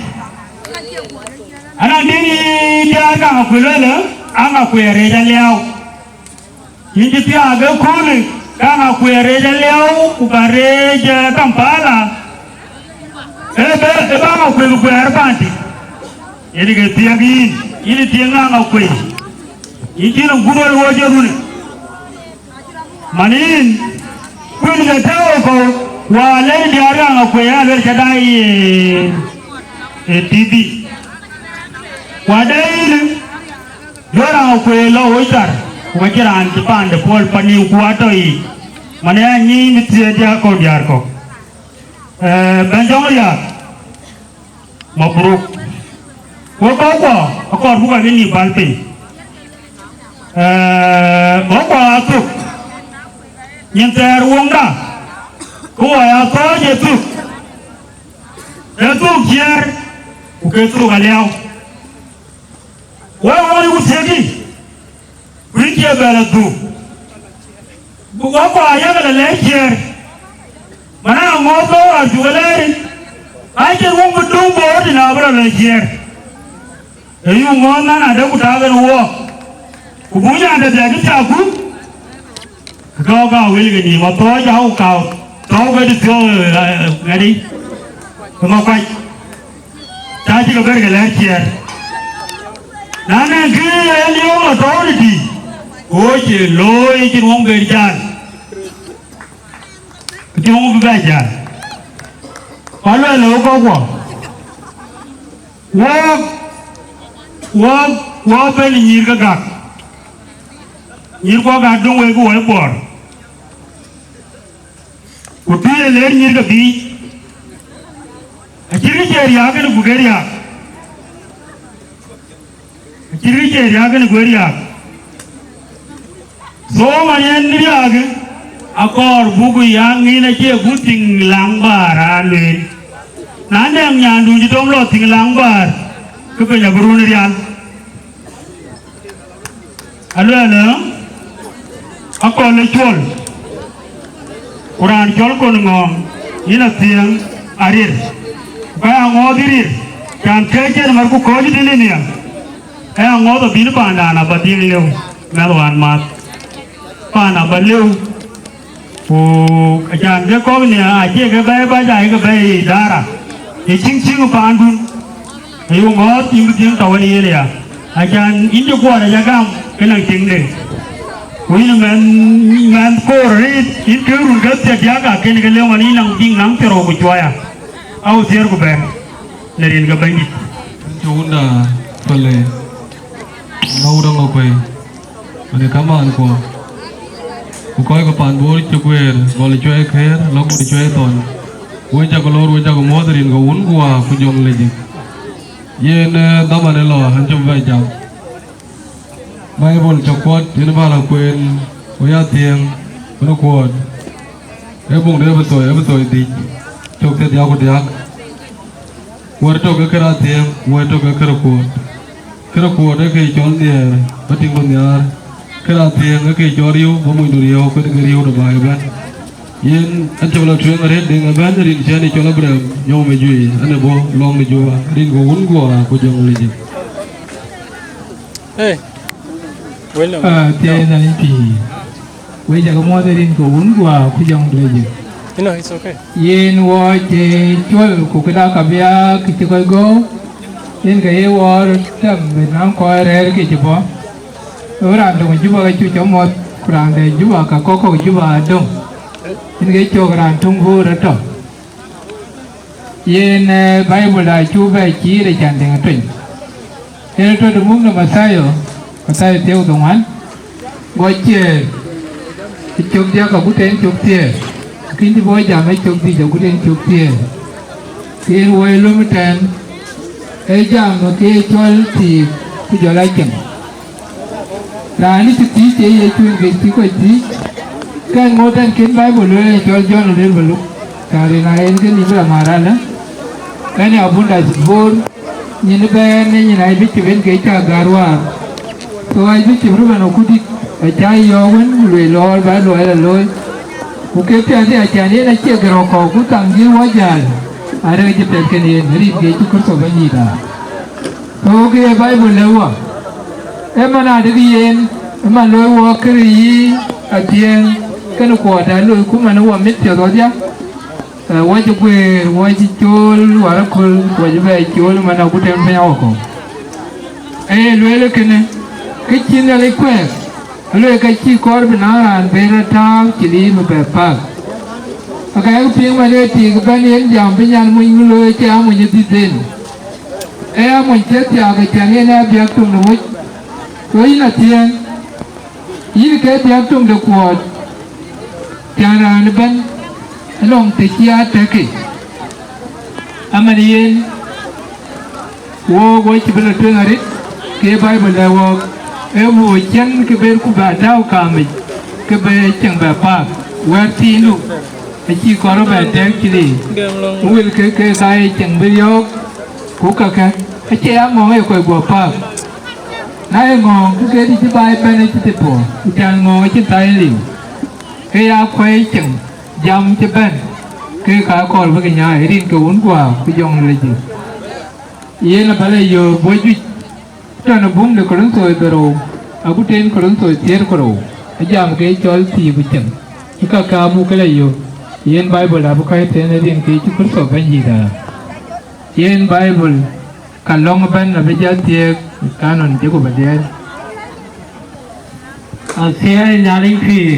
And I didn't Jaga Quilla, I'm a queer Rejaleo. You just go calling, I'm a queer Rejaleo, Ubareja Kampala. If I'm a queer party, you get the again, you didn't of queen. ikina gudol wojerune manin kun ga tawo ko wale diara ko ya ber kadai TV wadai dora ko lo hoitar wajiran Jepang de pol pani kuatoi mana ni mitje dia ko diar ko banjong ya mabruk ko akor bukan ini balpe bapa atuk nyentar uang dah ko ya to je tu itu kiar bukan tu kaliau wah usegi Brinkia bela tu, bukan apa yang ada lekir, mana ngobrol ajualan, aja orang betul bodoh di nabrak lekir, ini orang mana ada kutakan uang, kubunya ada jadi cakup, kau wilgani, motor jauh kau, tahu ke itu gadi, kemakai, caci kau berke lekir, nana kiri ni orang tahu di. Oye, loi kin wong gerjan. Kin wong gerjan. Kalau lo kau wah pen nyir kagak. Nyir kau gadung wego webor. Kutu ler nyir kabi. Akhirnya cari akan gugeria. Akhirnya cari akan gugeria. So manyan niyag akor buku yang ini cie buting langbar alin. Nanda yang nyandu jidom lo ting langbar kepenya berunirian. Alo akor lecol. Quran col konong ina tiang arir. Kaya ngodirir kan kecil marku koji dini ya. Kaya ngodo binu pandana bating leu melwan mat. Pana beliau, jangan dia kau ni aje ke bayi bayi ke bayi darah, cing pandun, ayu ngot ting tahu ni dia, jangan ini gua ada jaga kenang ting deh, ini man korit, ini kerun kerja jaga kene kalau mana nang ting nang teruk cuaya, au tiar ku bayi, lerin ke bayi. Jona, boleh, mau dong apa? Ada kaman ko. Koi ko pan bor chukwer gol choy kher lok di choy ton weja ko lor weja ko modrin ko un gua ku jong leji yen damane lo han chum vai jam bible chokot tin bala kwen oya tieng no kwon e bung de betoy di chok te dia ko dia war to ke kra tieng war to ke kra ko de ke chon dia pating bon yar kera tiang ke joriu bomu duriu ke ngeriu do bai ban yen ancola tuang red dengan ban rin jani cola bram nyom mejui ane bo long ni jowa rin go un go ko jong leji eh wela tiang na ni pi we ja ko mo de rin go un go ko jong leji no it's okay yen wo je chol ko kada ka bia ki ko go yen ga ye wo tam be nam ko re ki bo orang dong juga itu cuma kurang deh juga kakak juga dong ini kecil orang tunggu reto ini Bible dah cuba ciri cantik tu ini tu demung nama saya tahu dongan baca cuk dia kabuten cuk dia kini boleh jamai cuk dia kabuten cuk dia ini boleh lumayan jam okey col ti kujalajeng Rani tu ti ye tu ingesti ko ti kan ngotan ken bai bolu jol jol le bolu kare na en ken ni bra mara na kan abunda bor ni ne ba ne ni nai bi ti ben ke ta garwa to ai bi ti bru ba no kudi a chai yo wen le lo ba lo la lo ku ke ti ade a chani na che gro ko ku tang ji wa jal are ji pe ken ni ri ke tu ko so ba ni da to ke bai bolu wa emana de yen eman lo wo kri atien kan ko da lo ku man wo mit yo dia wo ji kwe wo ji chol wa ko wo ji ba chol man ku tem pe ko lo le kene cái chi là lấy quẹt lấy cái chi có bên áo hàn bên áo tháo chỉ đi một bẹp bạc cái phiên mà lấy thì cái bên yến giảm bên nhà mình lôi cha mình như thế tên mình chết cha cái cha này là việc trong nó với là tiền ý cái việc trong được quạt cha ra nó bên lòng tự chia thế kì Amadian wo chỉ bên trên ở đấy cái Bible là wo em wo chân cái bên của bà đau kami cái bên chẳng bà pa wo tin lu chỉ có nó bà đẹp chỉ đi will cái chẳng bên yok của cái chị em ngon ấy coi bùa pa nãy ngon cái đi chơi bài bên này chơi bùa chẳng ngon chơi tay liu cái áo quay chẳng dầm chơi bên cái cả con với cái nhà ấy đi cái uốn quả cái dòng là gì vậy là phải là giờ bôi chuột cho nó bung được cái lớn tuổi rồi à cũng trên cái lớn tuổi tiệt rồi cái dòng cái cho thì bị chậm cái cả bu cái là giờ vậy Bible là cái thế này đi cái chút số bên gì đó vậy Bible cả long bên là bây giờ tiệt canon chứ của bên đây thế nhà linh phi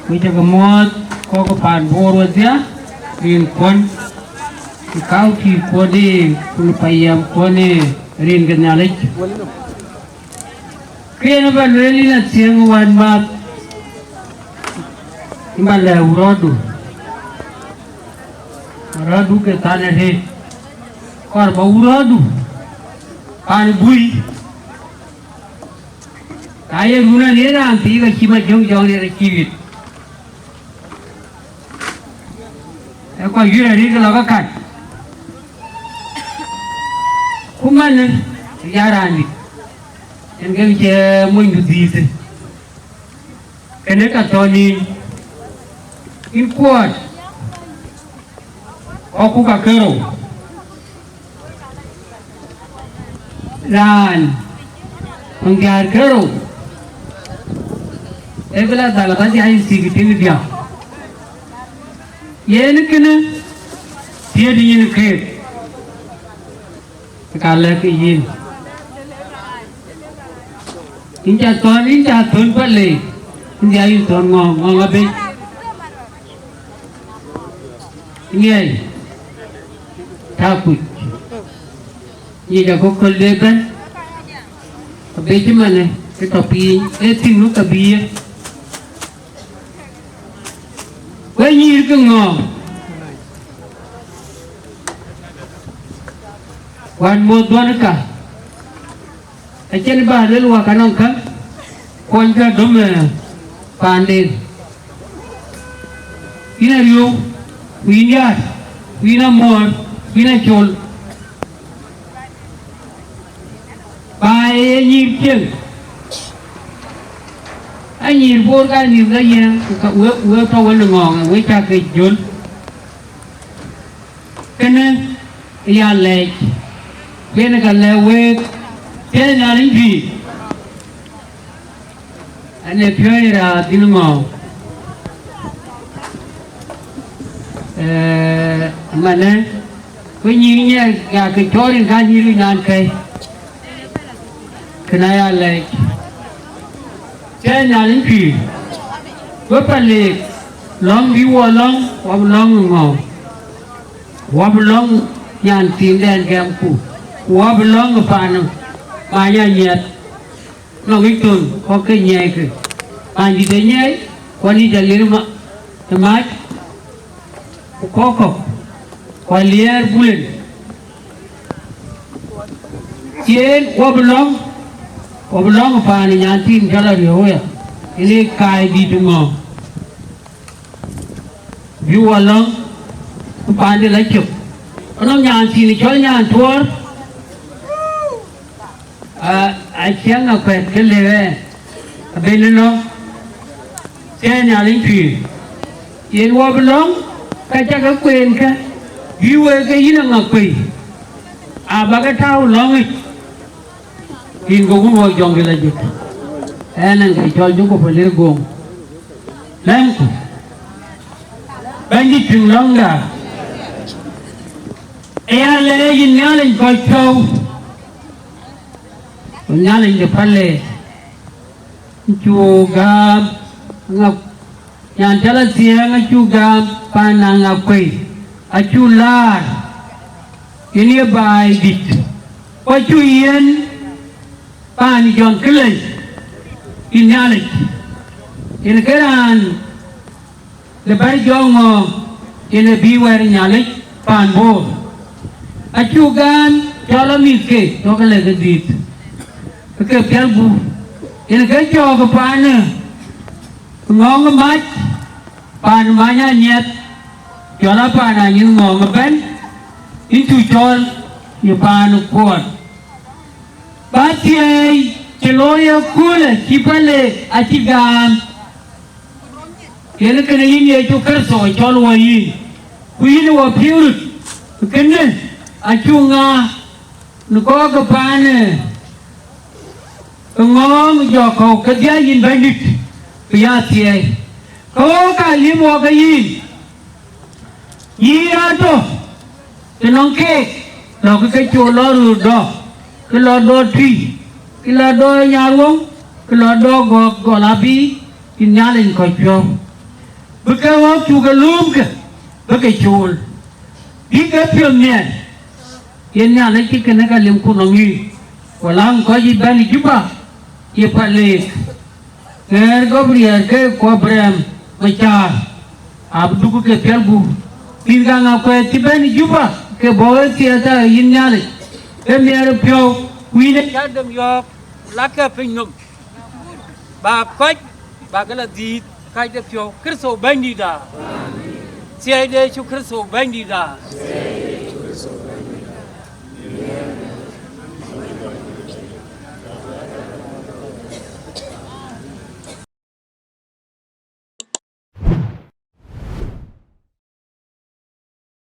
bây giờ có một có cái bàn bồ rồi chứ riêng con cao thì có đi cũng phải làm có đi riêng cái nhà lịch cái nó vẫn really là tiếng quan mà mà là uradu cái ta này thì còn bảo uradu pan bui cái guna này là tí cái chi mà giống này là chi vịt có gì là đi cái là cái cũng mà nên giá ra đi em cái chơi mua những gì thế cái này cả tôi đi import aku cả kero dan pengiar kero egla dalam tadi air sedikit dia ये न किन्ह dia di ini ke kalau ke ini inca tuan balik dia ini tuan ngong abe ini takut ini dah kau leban abe cuma ni tetapi tinggal tabi quay như cái ngò quan mua tuan cả ở trên bà lấy lúa cả nông khắp quan cả đúng là bàn đền ina riu ina mor ina chol bài nhịp chân anh nhìn vô cái nhìn cái gì cái uế trâu cái lưng ngòn uế cha cái chốn cái này ya lệ cái này cái lệ uế cái này là gì anh này chơi là tiếng ngòn mà này cái nhìn nha cái chó lên cái nhìn lên cái này là lệ cái nhà lính thủy với phần lệ long đi qua long ngò qua long nhàn tiền đèn kem cụ qua long ở bàn mà nhà nhiệt nó cái tuần có cái nhẹ cái bàn gì đấy nhé quan đi trả liền mà mát có quan liền buồn trên qua long apa ni nyantin jalan dia, ini kai di tengah. View along, apa ni lagi? Orang nyantin ni jual nyantur. Asyik nak ke lewe, beneno. Saya nyalin pi. Yang wabelong, kaca kekuin ke? View ke ini ngapai? Abaga tahu long in go go jong la jit enen ke chol ju ko pele go len ko bangi tin longa e ale yin ngale ko chow nhà linh được phân lệ chu gam ngọc nhà cha là tiếng chu gam pa na ngọc quỷ chu la ini bài dit pa chu yên pa ni John Kelly in nhà linh in cái đàn le bài John in beware nhà linh pan bo chu gam cho là mi kê nó cái là cái dit cái kéo bu ini cái cho cái pan nữa ngon cái mát pan mà nhà nhiệt cho là pan là những ngon cái bên in tu cho như pan quạt bát chơi chơi lôi cool chỉ phải là chỉ gam ini cái này như cho cái sỏi cho lôi quý nó vào phiêu được cái này chung nga nó có cái pan này ngon giờ cầu cái giá in bên đi bây giờ thì có cái gì mua cái gì ra đó cái nón kê nó cái chỗ lo rồi đó cái lo đó thi cái lo đó nhà luôn cái lo đó gò lá bí cái nhà lên coi cho bữa cái họ chú cái lúm cái bữa cái chỗ đi cái phim này cái nhà lấy cái này cái liềm khu nông nghiệp và làm có gì bên đi giúp à ये पहले केर को बढ़िया के कोबरेम बचार आप दुख के पेलबू तीन का ना कोई तिबेन जुबा के बहुत ही अच्छा इंजाले के मेरे प्यो कुइने चादम yok laka pinnum ba koch ba cái là gì cái de pyo kristo bandida sai de chu kristo bandida